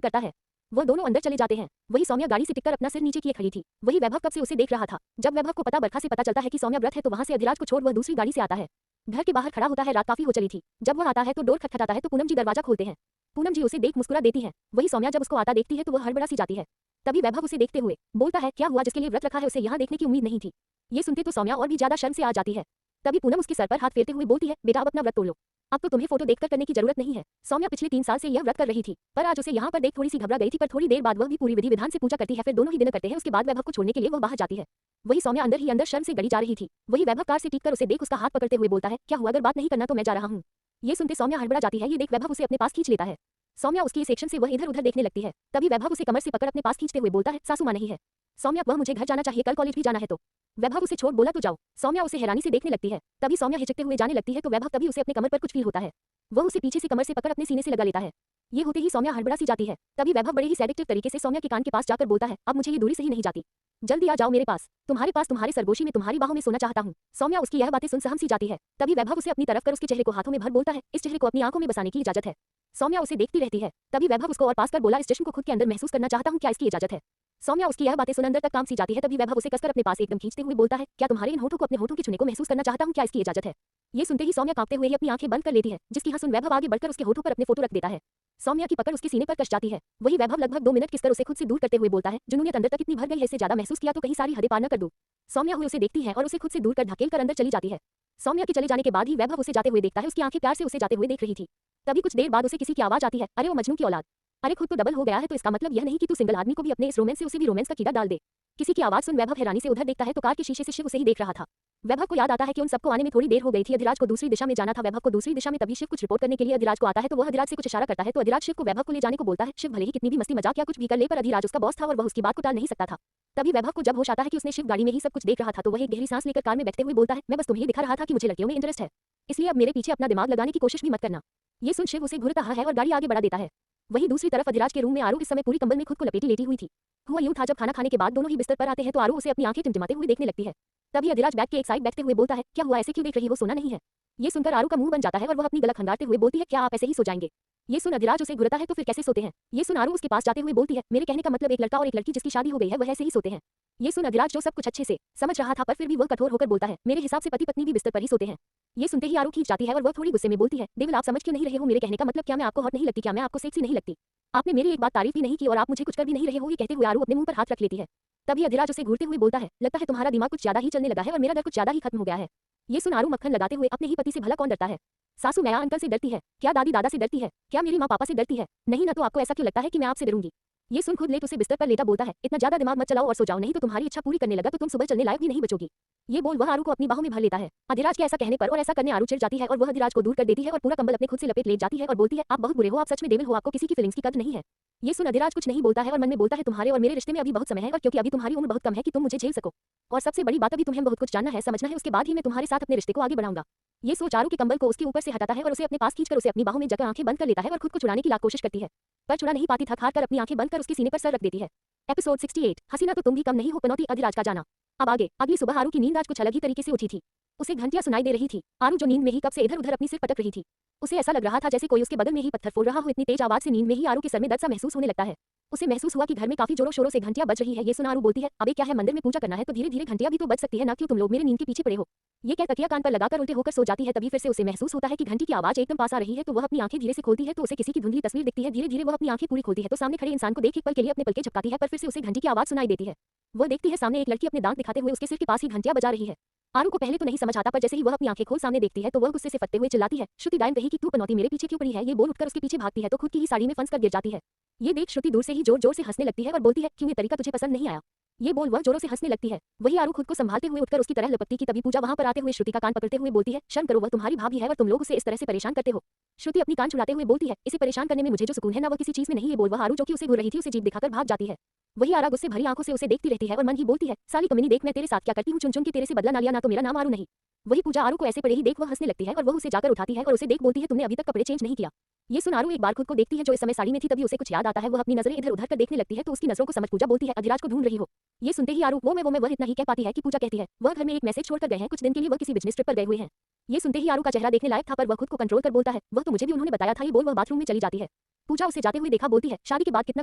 करता है। वो दोनों अंदर चले जाते हैं। वही सौम्या गाड़ी से टिककर अपना सिर नीचे किए खड़ी थी। वही वैभव कब से उसे देख रहा था। जब वैभव को बरखा से पता चलता है कि सौम्या व्रत है तो वहां से अधिराज को छोड़ वह दूसरी गाड़ी से आता है। घर के बाहर खड़ा होता है। रात काफी हो चली थी। जब वह आता है तो डोर खटखटाता है तो पूनम जी दरवाजा खोलते हैं। पूनम जी उसे देख मुस्कुरा देती है। वही सौम्या जब उसको आता देखती है तो वह हड़बड़ा सी जाती है। तभी वैभव उसे देखते हुए बोलता है, क्या हुआ? जिसके लिए व्रत रखा है उसे यहाँ देखने की उम्मीद नहीं थी। ये सुनते तो सौम्या और भी ज्यादा शर्म से आ जाती है। तभी पूनम उसके सर पर हाथ फेरते हुए बोलती है, बेटा अब अपना व्रत तोड़ लो, अब तो तुम्हें फोटो देखकर करने की जरूरत नहीं है। सौम्या पिछले 3 साल से यह व्रत कर रही थी, पर आज उसे यहाँ पर देख थोड़ी सी घबरा गई थी, पर थोड़ी देर बाद वह भी पूरी विधि विधान से पूजा करती है। फिर दोनों ही डिनर करते हैं। उसके बाद वैभव को छोड़ने के लिए वह बाहर जाती है। वही सौम्या अंदर ही अंदर शर्म से गड़ी जा रही थी। वही वैभव कार से टिककर उसे देख उसका हाथ पकड़ते हुए बोलता है, क्या हुआ? अगर बात नहीं करना तो मैं जा रहा हूँ। ये सुनते सौम्या हड़बड़ा जाती है। ये देख वैभव उसे अपने पास खींच लेता है। सौम्या उसकी इस एक्शन से वह इधर उधर देखने लगती है। तभी वैभव उसे कमर से पकड़ अपने पास खींचते हुए बोलता है, सासू मां नहीं है। सौम्या, वह मुझे घर जाना चाहिए, कल कॉलेज भी जाना है तो। वैभव उसे छोड़ बोला तो जाओ। सौम्या उसे हैरानी से देखने लगती है। तभी सौम्या हिचकते हुए जाने लगती है तो वैभव तभी उसे अपने कमर पर कुछ फील होता है। वह उसे पीछे से कमर से पकड़ अपने सीने से लगा लेता है। ये होते ही सौम्या हड़बड़ा सी जाती है। तभी वैभव बड़े ही सेडेक्टिव तरीके से सौम्या के कान के पास जाकर बोलता है, अब मुझे ये दूरी सही नहीं जाती, जल्दी आ जाओ मेरे पास, तुम्हारे सरगोशी में तुम्हारी बाहों में सोना चाहता हूँ। सौम्या उसकी यह बातें सुन सहम सी जाती है। तभी वैभव उसे अपनी तरफ कर उसके चेहरे को हाथों में भर बोलता है, इस चेहरे को अपनी आंखों में बसाने की इजाजत है। सौम्या उसे देखती रहती है। तभी वैभव उसको और पास कर बोला, इस जश्न को खुद के अंदर महसूस करना चाहता हूँ, क्या इसकी इजाजत है। सौम्या उसकी यह बातें सुन अंदर तक काम सी जाती है। तभी वैभव उसे कसकर अपने पास एकदम खींचते हुए बोलता है, क्या तुम्हारे इन होठों को अपने होठों के छूने को महसूस करना चाहता हूँ, क्या इसकी इजाजत है। ये सुनते ही सौम्या कांपते हुए ही अपनी आंखें बंद कर लेती है, जिसकी हाँ सुन वैभव आगे बढ़कर उसके होठों पर अपने फोटो रख देता है। सौम्या की पकड़ उसके सीने पर कस जाती है। वही वैभव लगभग 2 मिनट किसकर उसे खुद से दूर करते हुए बोलता है, जुनूनियत अंदर तक इतनी भर गई है, इससे ज्यादा महसूस किया तो कहीं सारी हदें पार न कर दूं। सौम्या हुई उसे देखती है और उसे खुद से दूर कर ढकेल कर अंदर चली जाती है। सौम्या के चले जाने के बाद ही वैभव उसे जाते हुए देखता है। उसकी आंखें प्यार से उसे जाते हुए देख रही थी। तभी कुछ देर बाद उसे किसी की आवाज आती है, अरे ओ मजनू की औलाद, अरे खुद तो डबल हो गया है तो इसका मतलब यह नहीं कि तू सिंगल आदमी को भी अपने इस रोमांस से उसे भी रोमांस का कीड़ा डाल दे। किसी की आवाज सुन वैभव हैरानी से उधर देखता है तो कार के शीशे से शिव उसे ही देख रहा था। वैभव को याद आता है कि उन सबको आने में थोड़ी देर हो गई थी। अधिराज को दूसरी दिशा में जाना था। वैभव को दूसरी दिशा में तभी शिव कुछ रिपोर्ट करने के लिए अधिराज को आता है तो वह अधिराज से कुछ इशारा करता है तो अधिराज शिव को वैभव को ले जाने को बोलता है। शिव भले ही कितनी भी मस्ती मजाक या कुछ भी कर ले पर अधिराज उसका बॉस था और वह उसकी बात को टाल नहीं सकता था। तभी वैभव को जब होश आता है कि उसने शिव गाड़ी में ही सब कुछ देख रहा था तो वह एक गहरी सांस लेकर कार में बैठते हुए बोलता है, मैं बस तुम्हें दिखा रहा था कि मुझे लड़कियों में इंटरेस्ट है, इसलिए अब मेरे पीछे अपना दिमाग लगाने की कोशिश भी मत करना। ये सुन शिव उसे घूर रहा है और गाड़ी आगे बढ़ा देता है। वहीं दूसरी तरफ अधिराज के रूम में आरू इस समय पूरी कंबल में खुद को लपेटी लेटी हुई थी। हुआ यूं था, जब खाना खाने के बाद दोनों ही बिस्तर पर आते हैं तो आरू उसे अपनी आंखें टिमटिमाते हुए देखने लगती है। तभी अधिराज बैग के एक साइड बैठते हुए बोलता है, क्या हुआ, ऐसे क्यों देख रही हो, सोना नहीं है। ये सुनकर आरू का मुंह बन जाता है और वह अपनी गला खंगारते हुए बोलती है, क्या आप ऐसे ही सो जाएंगे। ये सुन अधिराज उसे घुरता है तो फिर कैसे सोते हैं। ये सुन आरू उसके पास जाते हुए बोलती है, मेरे कहने का मतलब एक लड़का और एक लड़की जिसकी शादी हो गई है वह ऐसे ही सोते हैं। ये सुन अधिराज जो सब कुछ अच्छे से समझ रहा था पर फिर भी वह कठोर होकर बोलता है, मेरे हिसाब से पति पत्नी भी बिस्तर पर ही सोते हैं। ये सुनते ही आरू खींच जाती है और वह थोड़ी गुस्से में बोलती है, देवल आप समझ क्यों नहीं रहे हो मेरे कहने का मतलब, क्या मैं आपको हॉट नहीं लगती, क्या मैं आपको सेक्सी नहीं लगती। आपने मेरी एक बात तारीफ भी नहीं की और आप मुझे कुछ कर भी नहीं रहे हो। ये कहते हुए आरू अपने मुंह पर हाथ रख लेती है। तभी अधिराज उसे घूरते हुए बोलता है, लगता है तुम्हारा दिमाग कुछ ज्यादा ही चलने लगा है और मेरा डर कुछ ज्यादा ही खत्म हो गया है। ये सुन आरू मक्खन लगाते हुए, अपने ही पति से भला कौन डरता है। सासू मैया अंकल से डरती है, क्या दादी दादा से डरती है, क्या मेरी माँ पापा से डरती है, नहीं ना, तो आपको ऐसा क्यों लगता है कि मैं आपसे डरूंगी। ये सुन खुद लेट उसे बिस्तर पर लेटा बोलता है, इतना ज्यादा दिमाग मत चलाओ और सो जाओ, नहीं तो तुम्हारी इच्छा पूरी करने लगा तो तुम सुबह चलने लायक भी नहीं बचोगी। ये बोल वह आरू को अपनी बाहों में भर लेता है। अधिराज के ऐसा कहने पर और ऐसा करने आरू चिढ़ जाती है और वह अधिराज को दूर कर देती है और पूरा कंबल अपने खुद से लपेट ले जाती है और बोलती है, आप बहुत बुरे हो, आप सच में डेविल हो, आपको किसी की फीलिंग्स की कदर नहीं है। ये सुन अधिराज कुछ नहीं बोलता है और मन में बोलता है, तुम्हारे और मेरे रिश्ते में अभी बहुत समय है और क्योंकि अभी तुम्हारी उम्र बहुत कम है कि तुम मुझे झेल सको, और सबसे बड़ी बात अभी तुम्हें बहुत कुछ जानना है, समझना है, उसके बाद ही मैं तुम्हारे साथ अपने रिश्ते को आगे बढ़ाऊंगा। ये सोच आरू के कंबल को उसके ऊपर से हटाता है और उसे अपने पास खींचकर उसे अपनी बाहों में जगह आंखें बंद कर लेता है और खुद को छुड़ाने की लाख कोशिश करती है, पर छुड़ा नहीं पाती। थक हार कर अपनी आंखें बंद कर उसके सीने पर सर रख देती है। एपिसोड 68, हसीना तो तुम भी कम नहीं हो, पनौती अधिराज का जाना। अब आगे, अगली सुबह आरू की नींद आज कुछ अलग ही तरीके से उठी थी। उसे घंटियां सुनाई दे रही थी। आरू जो नींद में ही कब से इधर उधर अपनी सिर पटक रही थी। उसे ऐसा लग रहा था जैसे कोई उसके बगल में ही पत्थर फोड़ रहा हो। इतनी तेज आवाज से नींद में ही आरू के सर में दर्द सा महसूस होने लगता है। उसे महसूस हुआ कि घर में काफी जोरों शोरों से घंटियां बज रही है। ये सुन आरू बोलती है, अबे क्या है, मंदिर में पूजा करना है तो धीरे धीरे घंटियां भी तो बज सकती है ना, क्यों तुम लोग मेरे नींद के पीछे पड़े हो। ये कह तकिया कान पर लगाकर उल्टे होकर सो जाती है। तभी फिर से उसे महसूस होता है कि घंटी की आवाज एकदम पास आ रही है तो वह अपनी आंखें धीरे से खोलती है तो उसे किसी की धुंधली तस्वीर दिखती है। धीरे धीरे वह अपनी आंखें पूरी खोलती है तो सामने खड़े इंसान को देख एक पल के लिए अपने पलके झपकाती है, पर फिर से उसे घंटी की आवाज सुनाई देती है। वह देखती है सामने एक लड़की अपने दांत दिखाते हुए उसके सिर के पास ही घंटियां बजा रही है। आरू को पहले तो नहीं समझ आता, पर जैसे ही वह अपनी आंखें खोल सामने देखती है तो वह गुस्से से फटते हुए चिल्लाती है, श्रुति डायन कही कि तू पनौती मेरे पीछे क्यों पड़ी है। ये बोल उठकर उसके पीछे भागती है तो खुद की ही साड़ी में फंस कर गिर जाती है। ये देख श्रुति दूर से ही जोर जोर से हंसने लगती है और बोलती है, क्यों ये तरीका तुझे पसंद नहीं आया। ये बोल वह जोरों से हंसने लगती है। वही आरू खुद को संभालते हुए उठकर उसकी तरह लपकती की तभी पूजा वहां पर आते हुए श्रुति का कान पकड़ते हुए बोलती है, शर्म करो, वह तुम्हारी भाभी है और तुम लोग उसे इस तरह से परेशान करते हो। श्रुति अपनी कान छुड़ाते हुए बोलती है, इसे परेशान करने में मुझे जो सुकून है ना वह किसी चीज में नहीं। ये बोल वह आरू जो कि उसे घूर रही थी उसे जीभ दिखाकर भाग जाती है। वही आरा गुस्से भरी आंखों से उसे देखती रहती है और मन ही बोलती है, साली कमीनी देख मैं तेरे साथ क्या करती हूँ, चुन चुन के तेरे से बदला ना लिया ना तो मेरा नाम आरू नहीं। वही पूजा आरू को ऐसे पड़े ही देख वह हंसने लगती है और वह उसे जाकर उठाती है और उसे देख बोलती है, तुमने अभी तक कपड़े चेंज नहीं किया। ये सुन आरू एक बार खुद को देखती है जो इस समय साड़ी में थी। तभी उसे कुछ याद आता है। वह अपनी नजरें इधर उधर कर देखने लगती है तो उसकी नजरों को समझ पूजा बोलती है, अधिराज को ढूंढ रही हो। ये सुनते ही आरू वो मैं वह इतना ही कह पाती है कि पूजा कहती है, वह घर में एक मैसेज छोड़कर गए हैं, कुछ दिन के लिए वह किसी बिजनेस ट्रिप पर गए हुए हैं। ये सुनते ही आरू का चेहरा देखने लायक था पर वह खुद को कंट्रोल कर बोलता है, वह तो मुझे भी उन्होंने बताया था। ये बोल वह बाथरूम में चली जाती है। पूजा उसे जाते हुए देखा बोलती है, शादी के बाद कितना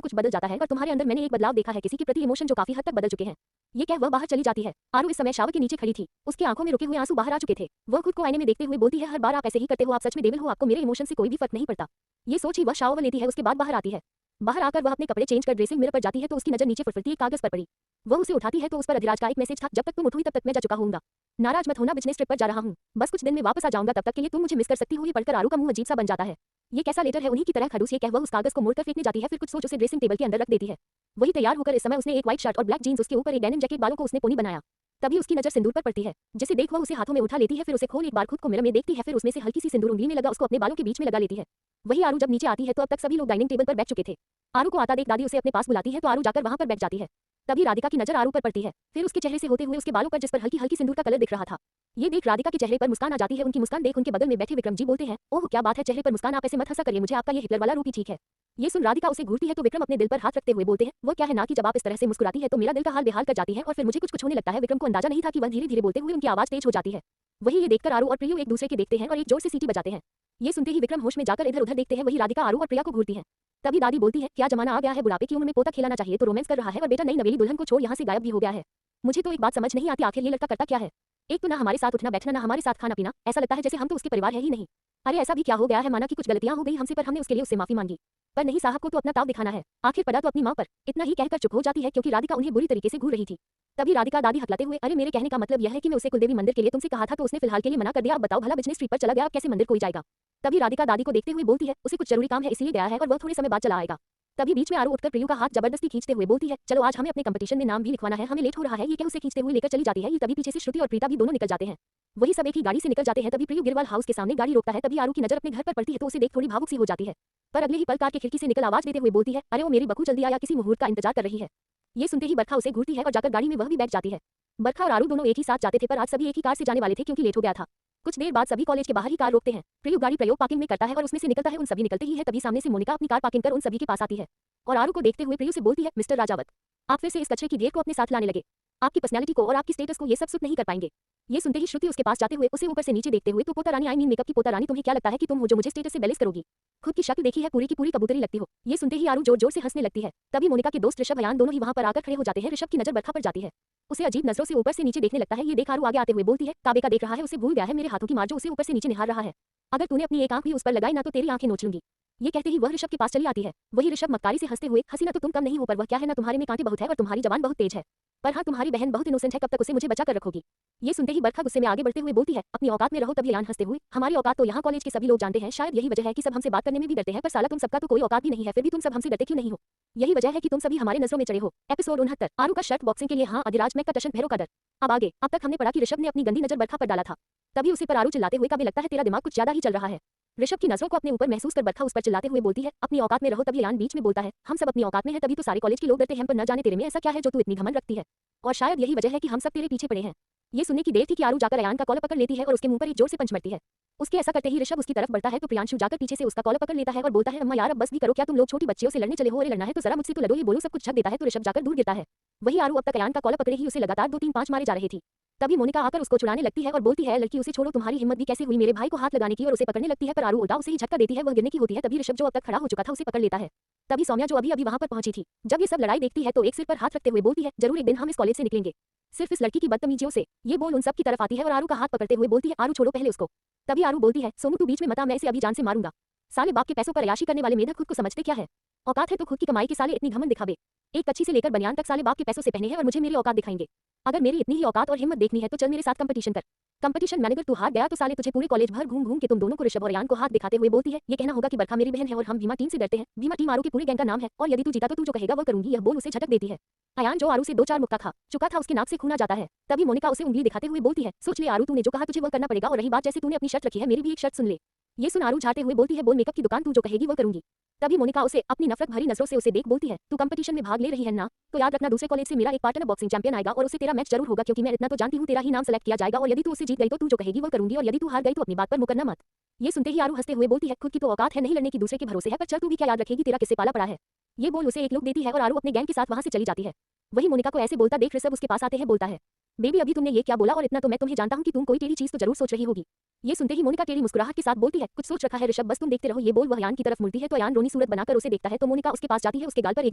कुछ बदल जाता है और तुम्हारे अंदर मैंने एक बदलाव देखा है, किसी के प्रति इमोशन जो काफी हद तक बदल चुके हैं। ये कह वह बाहर चली जाती है। आरू इस समय शावर के नीचे खड़ी थी। उसकी आंखों में रुके हुए आंसू बाहर आ चुके थे। वह खुद को आईने में देखते हुए बोलती है, हर बार आप ऐसे ही करते हो, आप सच में डेविल हो, आपको मेरे इमोशन से कोई भी फर्क नहीं पड़ता। ये सोच ही वह शावर लेती है। उसके बाद बाहर आती है। बाहर आकर वह अपने कपड़े चेंज कर ड्रेसिंग मिरर पर जाती है तो उसकी नजर नीचे फुटफुटी एक कागज पर पड़ी। वह उसे उठाती है तो उस पर अधिराज का एक मैसेज था, जब तक तुम उठोगी तब तक मैं जा चुका हूँगा, नाराज मत होना, बिजनेस ट्रिप पर जा रहा हूँ, बस कुछ दिन में वापस आ जाऊंगा, तब तक के लिए तुम मुझे मिस कर सकती हो। ये पढ़कर आरू का मुंह अजीब सा बन जाता है। ये कैसा लेटर है, उन्हीं की तरह खड़ूस। ये कह वह उस कागज को मोड़कर फेंकने जाती है, फिर कुछ सोच उसे ड्रेसिंग टेबल के अंदर रख देती है। वही तैयार होकर इस समय उसने एक व्हाइट शर्ट और ब्लैक जींस, उसके ऊपर एक डेनिम जैकेट, बालों को उसने पोनी बनाया। तभी उसकी नजर सिंदूर पर पड़ती है, जिसे देख वह उसे हाथों में उठा लेती है, फिर उसे खोल एक बार खुद को मिरर में देखती है, फिर उसमें से हल्की सी सिंदूर उंगली में लगा उसको अपने बालों के बीच में लगा लेती है। वही आरू जब नीचे आती है तो अब तक सभी लोग डाइनिंग टेबल पर बैठ चुके थे। आरू को आता देख दादी उसे अपने पास बुलाती है तो आरू जाकर वहां पर बैठ जाती है। तभी राधिका की नजर आरू पर पड़ती है, फिर उसके चेहरे से होते हुए उसके बालों पर जिस पर हल्की हल्की सिंदूर का कलर दिख रहा था। ये देख राधिका के चेहरे पर मुस्कान आ जाती है। उनकी मुस्कान देख उनके बगल में बैठे विक्रम जी बोलते हैं, ओह क्या बात है, चेहरे पर मुस्कान, आप ऐसे मत हंसा करिए, मुझे आपका ये हिटलर वाला रूप ही ठीक है। ये सुन राधिका उसे घूरती है तो विक्रम अपने दिल पर हाथ रखते हुए बोलते हैं, वो क्या है ना कि जब आप इस तरह से मुस्कुराती है तो मेरा दिल का हाल बेहाल कर जाती है और फिर मुझे कुछ कुछ होने लगता है। विक्रम को अंदाजा नहीं था कि वह धीरे धीरे बोलते हुए उनकी आवाज तेज हो जाती है। वही ये देखकर आरू और प्रियु एक दूसरे के देखते हैं और एक जोर से सीटी बजाते हैं। ये सुनते ही विक्रम होश में जाकर इधर उधर देखते हैं। वही राधिका आरू और प्रिया को घूरती है। तभी दादी बोलती है, क्या जमाना आ गया है, बुढ़ापे की उम्र में पोता खिलाना चाहिए तो रोमांस कर रहा है और बेटा नई नवेली दुल्हन को छोड़ यहाँ से गायब भी हो गया है। मुझे तो एक बात समझ नहीं आती, आखिर ये लड़का करता क्या है। एक तो ना हमारे साथ उठना बैठना, ना हमारे साथ खाना पीना, ऐसा लगता है जैसे हम तो उसके परिवार है ही नहीं। अरे ऐसा भी क्या हो गया है, माना कि कुछ गलतियां हो गई हमसे पर हमने उसके लिए उससे माफी मांगी, पर नहीं साहब को तो अपना ताव दिखाना है, आखिर पड़ा तो अपनी मां पर। इतना ही कहकर चुप हो जाती है क्योंकि राधिका उन्हें बुरी तरीके से घूर रही थी। तभी राधिका दादी हकलाते हुए, अरे मेरे कहने का मतलब यह है कि मैं उसे कुलदेवी मंदिर के लिए तुमसे कहा था तो उसने फिलहाल के लिए मना कर दिया, अब बताओ भला बिजनेस ट्रिप पर चला गया, अब कैसे मंदिर कोई जाएगा। तभी राधिका दादी को देखते हुए बोलती है, उसे कुछ जरूरी काम है इसलिए गया है और वह थोड़े समय बाद चला आएगा। तभी बीच में आरू उठकर प्रियु का हाथ जबरदस्ती खींचते हुए बोलती है, चलो आज हमें अपने कंपटीशन में नाम भी लिखवाना है, हमें लेट हो रहा है। ये क्या उसे खींचते हुए लेकर चली जाती है। ये तभी पीछे से श्रुति और प्रीता भी दोनों निकल जाते हैं। वही सब एक ही गाड़ी से निकल जाते हैं। तभी प्रियु गिरवाल हाउस के सामने गाड़ी रोकता है। तभी आरू की नजर अपने घर पर पड़ती है तो उसे देख थोड़ी भावुक सी हो जाती है, पर अगले ही पल कार के खिड़की से निकल आवाज देते हुए बोलती है, अरे वो मेरी बहू जल्दी आया, किसी मुहूर्त का इंतजार कर रही है। ये सुनते ही बरखा उसे घूरती है और जाकर गाड़ी में वह भी बैठ जाती है। बरखा और आरू दोनों एक ही साथ जाते थे पर आज सभी एक ही कार से जाने वाले थे क्योंकि लेट हो गया था। कुछ देर बाद सभी कॉलेज के बाहर ही कार रोकते हैं। प्रियु गाड़ी प्रयोग पार्किंग में करता है और उसमें से निकलता है। उन सभी निकलते ही है तभी सामने से मोनिका अपनी कार पार्किंग कर उन सभी के पास आती है और आरू को देखते हुए प्रियु से बोलती है, मिस्टर राजावत, आप फिर से इस कचरे की ढेर को अपने साथ लाने लगे। आपकी पर्सनैलिटी को और आपकी स्टेटस को ये सब सूट नहीं कर पाएंगे। ये सुनते ही श्रुति उसके पास जाते हुए उसे ऊपर से नीचे देखते हुए, तो पोता रानी आई मीन मेकअप की पोता रानी, तुम्हें क्या लगता है कि तुम हो जो मुझे स्टेटस से बैलेंस करोगी। खुद की शक्ल देखी है, पूरी की पूरी कबूतरी लगती हो। ये सुनते ही आरू जोर जोर से हंसने लगती है। तभी मोनिका के दोस्त ऋषभ अयान दोनों ही वहां पर आकर खड़े हो जाते हैं। ऋषभ की नजर बरखा पर जाती है, उसे अजीब नजरों से ऊपर से नीचे देखने लगता है। ये देख आरू आगे आते हुए बोलती है, काबे का देख रहा है, उसे भूल गया है मेरे हाथों की मार जो उसे ऊपर से नीचे निहार रहा है। अगर तूने अपनी एक आंख भी उस पर लगाई ना तो तेरी आंखें नोच लूंगी। ये कहते ही वह ऋषभ के पास चली आती है। वही ऋषभ मक्कारी से हंसते हुए, हसीना तो तुम कम नहीं हो पर वह क्या है ना, तुम्हारे में कांटे बहुत है और तुम्हारी जबान बहुत तेज है, पर हाँ तुम्हारी बहन बहुत इनोसेंट है, कब तक उसे मुझे बचा कर रखोगी। ये सुनते ही बरखा गुस्से में आगे बढ़ते हुए बोलती है, अपनी औकात में रहो। तभी अयान हंसते हुए, हमारी औकात तो यहाँ कॉलेज के सभी लोग जानते हैं, शायद यही वजह है कि सब हमसे बात करने में भी डरते हैं, पर साला तुम सबका तो कोई औकात भी नहीं है, फिर भी तुम सब हमसे डरते क्यों नहीं हो। यही वजह है कि तुम सभी हमारे नजरों में चढ़े हो। एपिसोड 69, आरू का शर्ट बॉक्सिंग के लिए हाँ, अधिराज में का टशन भैरों का डर। अब आगे, अब तक हमने पढ़ा कि ऋषभ ने अपनी गंदी नजर बरखा पर डाला था। तभी उसे पर आरू चिल्लाते हुए, काबे लगता है तेरा दिमाग कुछ ज्यादा ही चल रहा है। ऋषभ की नजरों को अपने ऊपर महसूस कर बरखा उस पर चिल्लाते हुए बोलती है, अपनी औकात में रहो। तभी अयान बीच में बोलता है, हम सब अपनी औकात में है तभी तो सारे कॉलेज के लोग डरते हैं, पर न जाने तेरे में ऐसा क्या है जो तू इतनी घमंड रखती है, और शायद यही वजह है कि हम सब तेरे पीछे पड़े हैं। ये सुनने की देर थी कि आरू जाकर अयान का कॉलर पकड़ लेती है और उसके मुंह पर एक जोर से पंच मरती है। उसके ऐसा करते ही ऋषभ उसकी तरफ बढ़ता है तो प्रियांशु जाकर पीछे से उसका कॉलर पकड़ लेता है और बोलता है, अम्मा यार अब बस भी करो, क्या तुम लोग छोटी बच्चियों से लड़ने चले हो। अरे लड़ना है तो जरा मुझसे तो लड़ो। ये बोलो सब कुछ झक देता है तो ऋषभ जाकर दूर गिरता है। वही आरू अब तक अयान का कॉलर पकड़े ही उसे लगातार 2-3-5 मारे जा रहे थी। तभी मोनिका आकर उसको छुड़ाने लगती है और बोलती है, लड़की उसे छोड़ो, तुम्हारी हिम्मत भी कैसे हुई मेरे भाई को हाथ लगाने की, और उसे पकड़ने लगती है पर आरू उल्टा उसे ही झटका देती है, वह गिरने की होती है। तभी ऋषभ जो अब तक खड़ा हो चुका था उसे पकड़ लेता है। तभी सौम्या जो अभी अभी वहां पर पहुंची थी, जब ये सब लड़ाई देखती है तो एक सिर पर हाथ रखते हुए बोलती है, जरूर एक दिन हम इस कॉलेज से निकलेंगे, सिर्फ इस लड़की की बदतमीजियों से। ये बोल उन सब की तरफ आती है और आरू का हाथ पकड़ते हुए बोलती है, आरू छोड़ो पहले उसको। तभी आरू बोलती है, सोनू तू बीच में मत आ, मैं इसे अभी जान से मारूंगा। साले बाप के पैसों पर अयाशी करने वाले मेढक खुद को समझते क्या है। औकात है तो खुद की कमाई के साले इतनी घमंड दिखावे। एक कच्ची से लेकर बनियान तक साले बाप के पैसों से पहने हैं और मुझे मेरी औकात दिखाएंगे। अगर मेरी इतनी ही औकात और हिम्मत देखनी है तो चल मेरे साथ कंपटीशन कर। कंपटीशन मैनेजर तू हार गया तो साले तुझे पूरे कॉलेज भर घूम घूम के तुम दोनों को ऋषभ और अयान को हाथ दिखाते हुए बोलती है, ये कहना होगा कि बरखा मेरी बहन है और हम भीमा टीम से डरते हैं। भीमा टीम आरू के पूरे गैंग का नाम है और यदि तू जीता तो तू जो कहेगा वो करूंगी। यह बोल उसे झटक देती है। अयान जो आरू से 2-4 मुक्का खा चुका था उसके नाक से खून आ जाता है। तभी मोनिका उसे उंगली दिखाते हुए बोलती है, सोच ले आरू, तूने जो कहा तुझे वो करना पड़ेगा, और रही बात जैसे तूने अपनी शर्त रखी है, मेरी भी एक शर्त सुन ले। ये सुन आरू झाड़ते हुए बोलती है, बोल मेकअप की दुकान, तू जो कहेगी वो करूंगी। तभी मोनिका उसे अपनी नफरत भरी नजरों से उसे देख बोलती है, तू कंपटीशन में भाग ले रही है ना, तो याद रखना दूसरे कॉलेज से मेरा एक पार्टनर बॉक्सिंग चैंपियन आएगा और उसे तेरा मैच जरूर होगा, क्योंकि मैं इतना तो जानती हूँ तेरा ही नाम सेलेक्ट किया जाएगा, और यदि तू उसे जीत गई तो तू जो कहेगी वो करूंगी, और यदि तू हार गई तो अपनी बात पर मुकरना मत। ये सुनते ही आरू हंसते हुए बोलती है, खुद की तो औकात है नहीं लड़ने की, दूसरे के भरोसे है, पर चल तू भी क्या याद रखेगी, तेरा किससे पाला पड़ा है। ये बोल उसे एक लुक देती है और आरू अपने गैंग के साथ वहां से चली जाती है। वही मोनिका को ऐसे बोलता देख ऋषभ उसके पास आते हैं, बोलता है, बेबी अभी तुमने ये क्या बोला, और इतना तो मैं तुम्हें जानता हूँ कि तुम कोई टेढ़ी चीज तो जरूर सोच रही होगी। ये सुनते ही मोनिका टेढ़ी मुस्कुराहट के साथ बोलती है, कुछ सोच रखा है ऋषभ, बस तुम देखते रहो। ये बोल वह अयान की तरफ मुड़ती है तो अयान रोनी सूरत बनाकर उसे देखता है तो मोनिका उसके पास जाती है, उसके गाल पर एक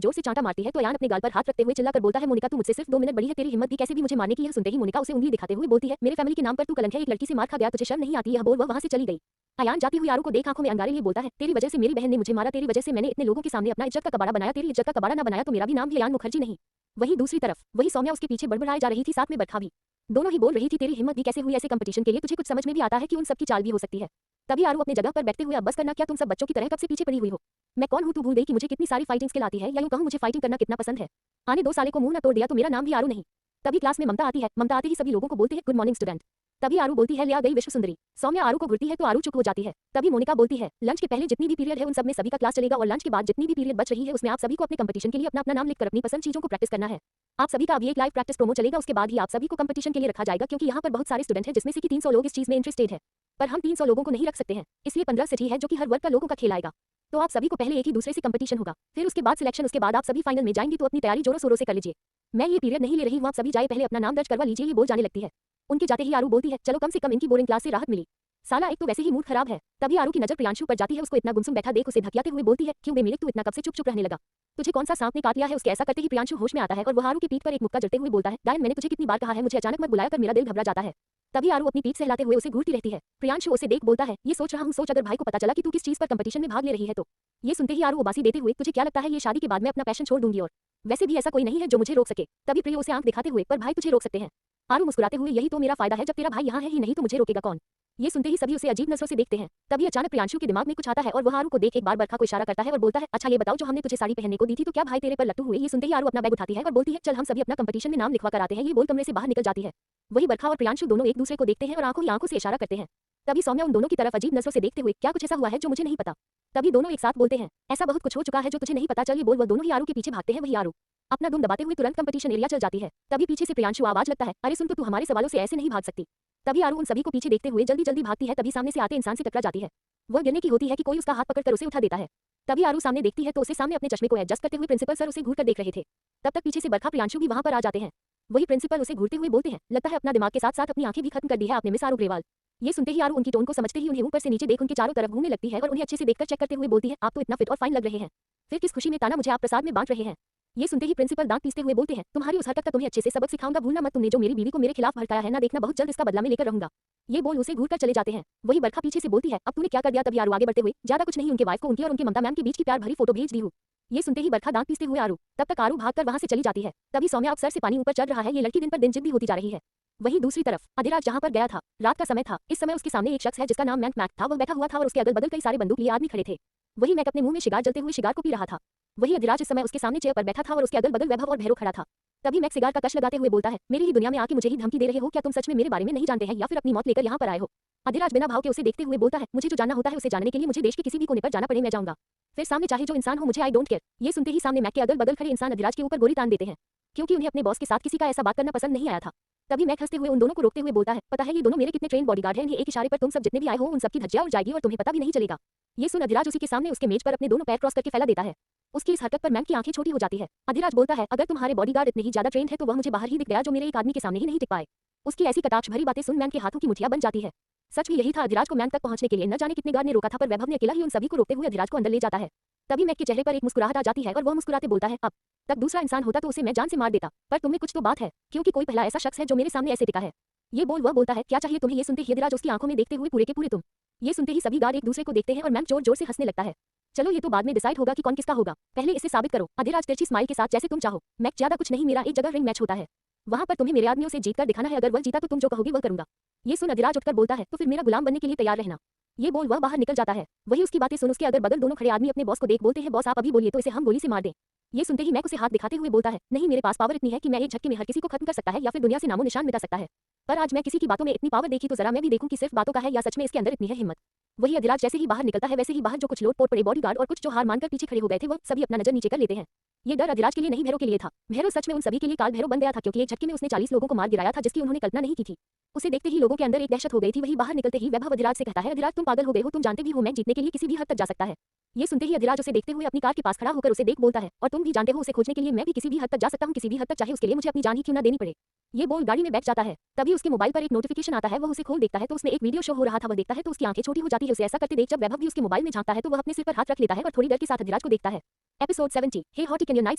जोर से चांटा मारती है तो अयान अपने गाल पर हाथ रखते हुए चिल्लाकर बोलता है, मोनिका तू मुझसे सिर्फ 2 मिनट बड़ी है, तेरी हिम्मत भी कैसे भी मुझे मारने की। यह सुनते ही मोनिका उसे उंगली दिखाते हुए बोलती है, मेरे फैमिली के नाम पर तू कलंक है, एक लड़की से मार खा गया, तुझे शर्म नहीं आती। यह बोल वह वहां से चली गई। अयान जाती हुई आरू को देख आंखों में अंगारे लिए बोलता है, तेरी वजह से मेरी बहन ने मुझे मारा, तेरी वजह से मैंने इतने लोगों के सामने अपना इज्जत का कबाड़ा बनाया, तेरी इज्जत का कबाड़ा ना बनाया तो मेरा भी नाम भी अयान मुखर्जी नहीं। वहीं दूसरी तरफ वही सौम्या उसके पीछे बड़बड़ाई जा रही थी, साथ में बरखा भी। दोनों ही बोल रही थी, तेरी हिम्मत भी कैसे हुई ऐसे कंपटीशन के लिए, तुझे कुछ समझ में भी आता है कि उन सबकी चाल भी हो सकती है। तभी आरू अपने जगह पर बैठते हुए, अब बस करना, क्या तुम सब बच्चों की तरह कब से पीछे पड़ी हुई हो। मैं कौन हूँ, तू भूल गई कि मुझे कितनी सारी फाइटिंग स्किल आती है, या यूं कहूं मुझे फाइटिंग करना कितना पसंद है। आने 2 साले को मुंह न तोड़ दिया तो मेरा नाम भी आरू नहीं। तभी क्लास में ममता आती है। ममता आते ही सभी लोगों को बोलते हैं, गुड मॉर्निंग स्टूडेंट। तभी आरू बोलती है, ले आ गई विश्व सुंदरी। सौम्या आरू को घुरती है तो आरू चुप हो जाती है। तभी मोनिका बोलती है, लंच के पहले जितनी भी पीरियड है उन सब में सभी का क्लास चलेगा, और लंच के बाद जितनी भी पीरियड बच रही है उसमें आप सभी को अपने कंपटीशन के लिए अपना अपना नाम लिखकर अपनी पसंद चीजों को प्रैक्टिस करना है। आप सभी का अभी एक लाइव प्रैक्टिस प्रोमो चलेगा, उसके बाद ही आप सभी को कंपटीशन के लिए रखा जाएगा, क्योंकि यहाँ पर बहुत सारे स्टूडेंट हैं जिसमें से कि 300 लोग इस चीज में इंटरेस्टेड है, पर हम 300 लोगों को नहीं रख सकते हैं, इसलिए 15 सिटी है जो कि हर वर्ग का लोगों का खेल आएगा। तो आप सभी को पहले एक ही दूसरे से कंपटीशन होगा, फिर उसके बाद सिलेक्शन, उसके बाद आप सभी फाइनल में जाएंगे, तो अपनी तैयारी जोरों शोरों से कर लीजिए। मैं ये पीरियड नहीं ले रही हूँ, आप सभी जाए पहले अपना नाम दर्ज करवा लीजिए, ये बोल जाने लगती है। उनके जाते ही आरू बोलती है, चलो कम से कम इनकी बोरिंग क्लास से राहत मिली। साला एक तो वैसे ही मूड खराब है। तभी आरू की नजर प्रियांशु पर जाती है, उसको इतना गुमसुम बैठा देख उसे धकियाते हुए बोलती है, क्यों बे मेलिक, तू इतना कब से चुप चुप रहने लगा? तुझे कौन सा सांप ने काट लिया है? उसके ऐसा करते ही प्रियांशु होश में आता है और वह आरू की पीठ पर एक मुक्का जड़ते हुए बोलता है, डायन मैंने तुझे कितनी बार कहा है मुझे अचानक मत बुलाया कर, मेरा दिल घबरा जाता है। तभी आरू अपनी पीठ से हिलाते हुए उसे घूरती रहती है। प्रियांशु उसे देख बोलता है, ये सोच रहा हूँ, सोच अगर भाई को पता चला कि तू किस चीज पर कंपटीशन में भाग ले रही है तो। ये सुनते ही आरू उबासी देते हुए, तुझे क्या लगता है ये शादी के बाद मैं अपना पैशन छोड़ दूंगी? और वैसे भी ऐसा कोई नहीं है जो मुझे रोक सके। तभी प्रिय उसे आंख दिखाते हुए, पर भाई तुझे रोक सकते हैं। आरू मुस्कुराते हुए, यही तो मेरा फायदा है, जब तेरा भाई यहाँ है ही नहीं तो मुझे रोकेगा कौन? ये सुनते ही सभी उसे अजीब नजरों से देखते हैं। तभी अचानक प्रियांशु के दिमाग में कुछ आता है और वह आरू को देख एक बार बरखा को इशारा करता है और बोलता है, अच्छा ये बताओ, जो हमने तुझे साड़ी पहनने को दी थी तो क्या भाई तेरे पर लट्टू हुए? ये सुनते ही आरू अपना बैग उठाती है और बोलती है, चल हम सभी अपना कंपटीशन में नाम लिखवा कर आते हैं। ये बोल कमरे से बाहर निकल जाती है। वही बरखा और प्रियांशु दोनों एक दूसरे को देखते हैं और आंखों ही आंखों से इशारा करते हैं। तभी सौम्या उन दोनों की तरफ अजीब नजरों से देखते हुए, क्या कुछ ऐसा हुआ है जो मुझे नहीं पता? तभी दोनों एक साथ बोलते हैं, ऐसा बहुत कुछ हो चुका है जो तुझे नहीं पता, चल ये बोल। वह दोनों ही आरू के पीछे भागते हैं। वही आरू अपना दुम दबाते हुए तुरंत कंपटीशन एरिया चल जाती है। तभी पीछे से प्रियांशु आवाज लगता है, अरे सुन, तो तू हमारे सवालों से ऐसे नहीं भाग सकती। तभी आरू उन सभी को पीछे देखते हुए जल्दी जल्दी भागती है। तभी सामने से आते इंसान से टकरा जाती है। वह गिरने की होती है कि कोई उसका हाथ पकड़कर उसे उठा देता है। तभी आरू सामने देखती है तो उसे सामने अपने चश्मे को एडजस्ट करते हुए प्रिंसिपल सर उसे घूरकर देख रहे थे। तब तक पीछे से बरखा प्रियांशु भी वहां पर आ जाते हैं। वही प्रिंसिपल उसे घूरते हुए बोलते हैं, लगता है अपना दिमाग के साथ साथ अपनी आंखें भी खत्म कर दी है आपने मिस आरू ग्रेवाल। ये सुनते ही आरू उनकी टोन को समझते ही उन्हें ऊपर से नीचे देख उनके चारों तरफ घूमने लगती है और उन्हें अच्छे से देखकर चेक करते हुए बोलती है, आप तो इतना फिट और फाइन लग रहे हैं, फिर किस खुशी में ताना मुझे आप प्रसाद में बांट रहे हैं? ये सुनते ही प्रिंसिपल दांत पीसते हुए बोलते हैं, तुम्हारी उस हरकत का तुम्हें अच्छे से सबक सिखाऊंगा, भूलना मत, तुमने जो मेरी बीवी को मेरे खिलाफ भड़काया है ना, देखना बहुत जल्द इसका बदला में लेकर रहूंगा। ये बोल उसे घूरकर चले जाते हैं। वही बरखा पीछे से बोलती है, अब तूने क्या कर दिया? तभी आरू आगे बढ़ते हुए, ज्यादा कुछ नहीं, उनके वाइफ को उनकी और उनके ममता मैम के बीच की प्यार भरी फोटो भेज दी हूँ। ये सुनते ही बरखा दांत पीसते हुए आरू, तब तक आरू भागकर वहां से चली जाती है। तभी सौम्या अब सर से पानी ऊपर चढ़ रहा है, ये लड़की दिन पर दिन जिद्दी होती जा रही है। वहीं दूसरी तरफ अधिराज जहां पर गया था, रात का समय था। इस समय उसके सामने एक शख्स है जिसका नाम मैक था। वह बैठा हुआ था और उसके अगल बगल कई सारे बंदूक लिए आदमी खड़े थे। वही मैक अपने मुंह में शिगार जलते हुए शिगार को पी रहा था। वही अधिराज इस समय उसके सामने चेयर पर बैठा था और उसके अगल बगल वैभव और भैरव खड़ा था। तभी मैक सिगार का कश लगाते हुए बोलता है, मेरी ही दुनिया में आके मुझे ही धमकी दे रहे हो? क्या तुम सच में मेरे बारे में नहीं जानते हैं या फिर अपनी मौत लेकर यहाँ पर आए हो? अधिराज बिना भाव के उसे देखते हुए बोलता है, मुझे जो जानना होता है उसे जानने के लिए मुझे देश के किसी भी कोने पर जाना पड़े मैं जाऊंगा, फिर सामने चाहे जो इंसान हो, मुझे आई डोंट केयर। ये सुनते ही सामने मैक के अगल बगल खड़े इंसान अधिराज के ऊपर गोली तान देते हैं, क्योंकि उन्हें अपने बॉस के साथ किसी का ऐसा बात करना पसंद नहीं आया था। तभी मैक हंसते हुए उन दोनों को रोकते हुए बोलता है, पता है ये दोनों मेरे कितने ट्रेन बॉडीगार्ड हैं, इन्हें एक इशारे पर तुम सब जितने भी आए हो उन सबकी धज्जियां उड़ जाएगी और तुम्हें पता भी नहीं चलेगा। ये सुन अधिराज उसी के सामने उसके मेज पर अपने दोनों पैर क्रॉस करके फैला देता है। उसकी इस हरकत पर मैक की आंखें छोटी हो जाती है। अधिराज बोलता है, अगर तुम्हारे बॉडीगार्ड इतने ही ज्यादा ट्रेंड है तो वह मुझे बाहर ही दिख गया जो मेरे एक आदमी के सामने ही नहीं टिक पाए। उसकी ऐसी कटाक्ष भरी बातें सुन मैन के हाथों की मुठिया बन जाती है। सच भी यही था, अधिराज को मैन तक पहुंचने के लिए न जाने कितने गार्ड ने रोका था, पर वैभव ने अकेला ही उन सभी को रोकते हुए अधिराज को अंदर ले जाता है। तभी मैक के चेहरे पर एक मुस्कुराहट आ जाती है और वह मुस्कुराते बोलता है, अब तक दूसरा इंसान होता तो उसे मैं जान से मार देता, पर तुम में कुछ तो बात है, क्योंकि कोई पहला ऐसा शख्स है जो मेरे सामने ऐसे टिका है। ये बोल वह बोलता है, क्या चाहिए तुम्हें? ये सुनते ही अधिराज उसकी आंखों में देखते हुए, पूरे के पूरे तुम। ये सुनते ही सभी गार्ड एक दूसरे को देखते हैं और मैक जोर जोर से हंसने लगता है। चलो ये तो बाद में डिसाइड होगा कि कौन किसका होगा, पहले इसे साबित करो। अधिराज तिरछी स्माइल के साथ, जैसे तुम चाहो मैक, ज्यादा कुछ नहीं, मेरा एक जगह रिंग मैच होता है, वहां पर तुम्हें मेरे आदमियों से जीतकर दिखाना है, अगर वह जीता तो तुम जो कहोगे वह करूंगा। ये सुन अधिराज उठकर बोलता है, तो फिर मेरा गुलाम बनने के लिए तैयार रहना। ये बोल वह बाहर निकल जाता है। वही उसकी बातें सुन उसके अगर बगल दोनों खड़े आदमी अपने बॉस को देख बोलते हैं, बॉस आप अभी बोलिए तो इसे हम गोली से मार दें। ये सुनते ही मैक उसे हाथ दिखाते हुए बोलता है, नहीं मेरे पास पावर इतनी है कि मैं एक झटके में हर किसी को खत्म कर सकता है या फिर दुनिया से नामो निशान मिटा सकता है, पर आज मैं किसी की बातों में इतनी पावर देखी तो जरा मैं भी देखूं कि सिर्फ बातों का है या सच में इसके अंदर इतनी है हिम्मत। वही अधिराज जैसे ही बाहर निकलता है वैसे ही बाहर जो कुछ लोट-पोट पड़े बॉडीगार्ड और कुछ जो हार मानकर पीछे खड़े हो गए थे वो सभी अपना नजर नीचे कर लेते हैं। ये डर अधिराज के लिए नहीं, भैरव के लिए था। भैरव सच में उन सभी के लिए काल भैरव बन गया था, क्योंकि एक झटके में उसने 40 लोगों को मार गिराया था जिसकी उन्होंने कल्पना नहीं की थी। उसे देखते ही लोगों के अंदर एक दहशत हो गई थी। वही बाहर निकलते ही वैभव अधिराज से कहता है, अधिराज तुम पागल हो गए हो, तुम जानते भी हो मैच जीतने के लिए किसी भी हद तक जा सकता है। ये सुनते ही अधिराज उसे देखते हुए अपनी कार के पास खड़ा होकर उसे देख बोलता है, और तुम भी जानते हो उसे खोजने के लिए मैं भी किसी भी हद तक जा सकता हूँ, किसी भी हद तक, चाहे उसके लिए मुझे अपनी जान ही क्यों ना देनी पड़े। ये बोल गाड़ी में बैठ जाता है। तभी उसके मोबाइल पर एक नोटिफिकेशन आता है, वह उसे खोल देखता है तो उसमें एक वीडियो शो हो रहा था। वह देखता है तो उसकी आंखें छोटी हो जाती है। उसे ऐसा करते देख जब वैभव भी उसके मोबाइल में झांकता है तो वह अपने सिर पर हाथ रख लेता है और थोड़ी डर के साथ अधिराज को देखता है। Episode 70, hey hottie can your night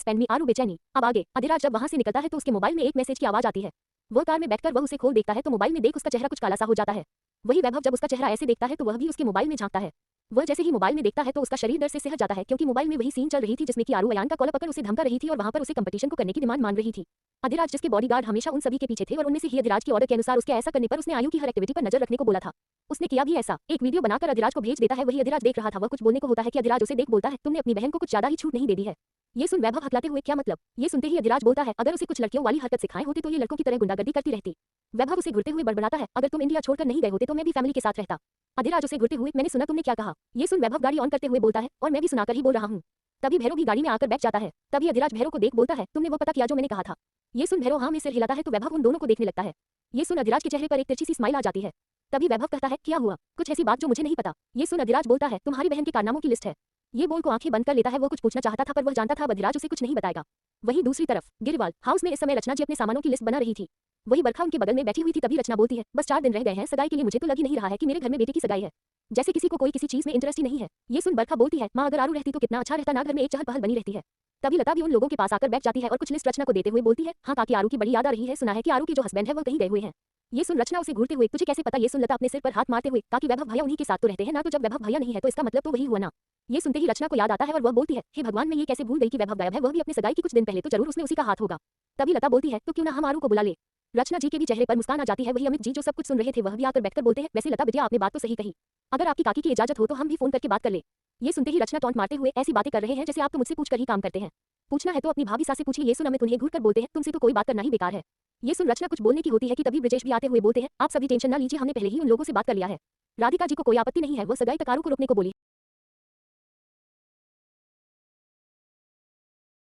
spend me, Aaru बेचैनी। अब आगे अधिराज जब वहां से निकलता है तो उसके मोबाइल में एक मैसेज की आवाज आती है। वह कार में बैठकर वह उसे खोल देखता है तो मोबाइल में देख उसका चेहरा कुछ काला सा हो जाता है। वही वैभव जब उसका चेहरा ऐसे देखता है तो वह भी उसके मोबाइल में झांकता है। वह जैसे ही मोबाइल में देखता है तो उसका शरीर डर से सिहर जाता है, क्योंकि मोबाइल में वही सीन चल रही थी जिसमें कि आरू अयान का कॉलर पकड़ उसे धमका रही थी और वहां पर उसे कंपटीशन को करने की डिमांड मान रही थी। अधिराज जिसके बॉडीगार्ड हमेशा उन सभी के पीछे थे और उनमें से ही अधिराज के ऑर्डर के अनुसार उसके ऐसा करने पर उसने आयु की हर एक्टिविटी पर नजर रखने को बोला था। उसने किया भी ऐसा, एक वीडियो बनाकर अधिराज को भेज देता है। वही अधिराज देख रहा था। वह कुछ बोलने को होता है कि अधिराज उसे देख बोलता है, तुमने अपनी बहन को कुछ ज्यादा ही छूट नहीं दे दी है। ये सुन वैभव हकलाते हुए, क्या मतलब? ये सुनते ही अधिराज बोलता है, अगर उसे कुछ लड़कियों वाली हरकत सिखाए होते तो ये लड़कों की तरह गुंडागर्दी करती रहती। वैभव उसे घुरते हुए बड़बड़ाता है, अगर तुम इंडिया छोड़कर नहीं गए होते तो मैं भी फैमिली के साथ रहता। अधिराज उसे घुरते हुए, मैंने सुना तुमने क्या कहा? ये सुन वैभव गाड़ी ऑन करते हुए बोलता है, और मैं भी सुनाकर ही बोल रहा हूँ। तभी भैरव भी गाड़ी में आकर बैठ जाता है। तभी अधिराज भैरव को देख बोलता है, तुमने वो पता किया जो मैंने कहा था? ये सुन भैरव हाँ में सिर हिलाता है तो वैभव उन दोनों को देखने लगता है। ये सुन अधिराज के चेहरे पर एक तिरछी सी स्माइल आ जाती है। तभी वैभव कहता है, क्या हुआ? कुछ ऐसी बात जो मुझे नहीं पता। ये सुन अधिराज बोलता है, तुम्हारी बहन के कारनामों की लिस्ट है। ये बोल को आंखें बंद कर लेता है। वो कुछ पूछना चाहता था पर वह जानता था अब अधिराज उसे कुछ नहीं बताएगा। वहीं दूसरी तरफ गिरवाल हाउस में इस समय रचना जी अपने सामानों की लिस्ट बना रही थी। वही बरखा उनके बगल में बैठी हुई थी। तभी रचना बोलती है, बस 4 दिन रह गए हैं सगाई के लिए। मुझे तो लग ही नहीं रहा है कि मेरे घर में बेटे की सगाई है। जैसे किसी को कोई किसी चीज में इंटरेस्ट ही नहीं है। ये सुन बरखा बोलती है, माँ अगर आरू रहती तो कितना अच्छा रहता ना, घर में एक चहल पहल बनी रहती है। तभी लता भी उन लोगों के पास आकर बैठ जाती है और कुछ लिस्ट रचना को देते हुए बोलती है, हाँ काकी आरू की बड़ी याद आ रही है। सुना है कि आरू के जो हस्बैंड है वो कहीं गए हुए हैं। ये सुन रचना उसे घूरते हुए, तुझे कैसे पता? ये सुन लता अपने सिर पर हाथ मारते हुए, काकी वैभव भैया उन्हीं के साथ तो रहते हैं ना, तो जब वैभव भैया नहीं है तो इसका मतलब तो वही हुआ ना। ये सुनते ही रचना को याद आता है और वह बोलती है, हे भगवान मैं ये कैसे भूल गई कि वैभव गायब है। वह भी अपने सगाई की कुछ दिन पहले, तो जरूर उसमें उसी का हाथ होगा। तभी लता बोलती है, तो क्यों ना हम आरू को बुला ले। रचना जी के भी चेहरे पर मुस्कान आ जाती है। वही अमित जी जो सब कुछ सुन रहे थे वह भी आकर बैठकर बोलते हैं, वैसे लता बिटिया आपने बात तो सही कही। अगर आपकी काकी की इजाजत हो तो हम भी फोन करके बात कर ले। ये सुनते ही रचना टॉन्ट मारते हुए, ऐसी बातें कर रहे हैं जैसे आप तो मुझसे पूछकर ही काम करते हैं। पूछना है तो अपनी भाभी सास से पूछिए। ये सुन अमित उन्हें घूर कर बोलते हैं, तुमसे तो कोई बात करना ही बेकार है। ये सुन रचना कुछ बोलने की होती है कि तभी ब्रिजेश भी आते हुए बोलते हैं, आप सभी टेंशन ना लीजिए, हमने पहले ही उन लोगों से बात कर लिया है। राधिका जी को कोई आपत्ति नहीं है। वो सगाई तक आरू को रोकने को बोली।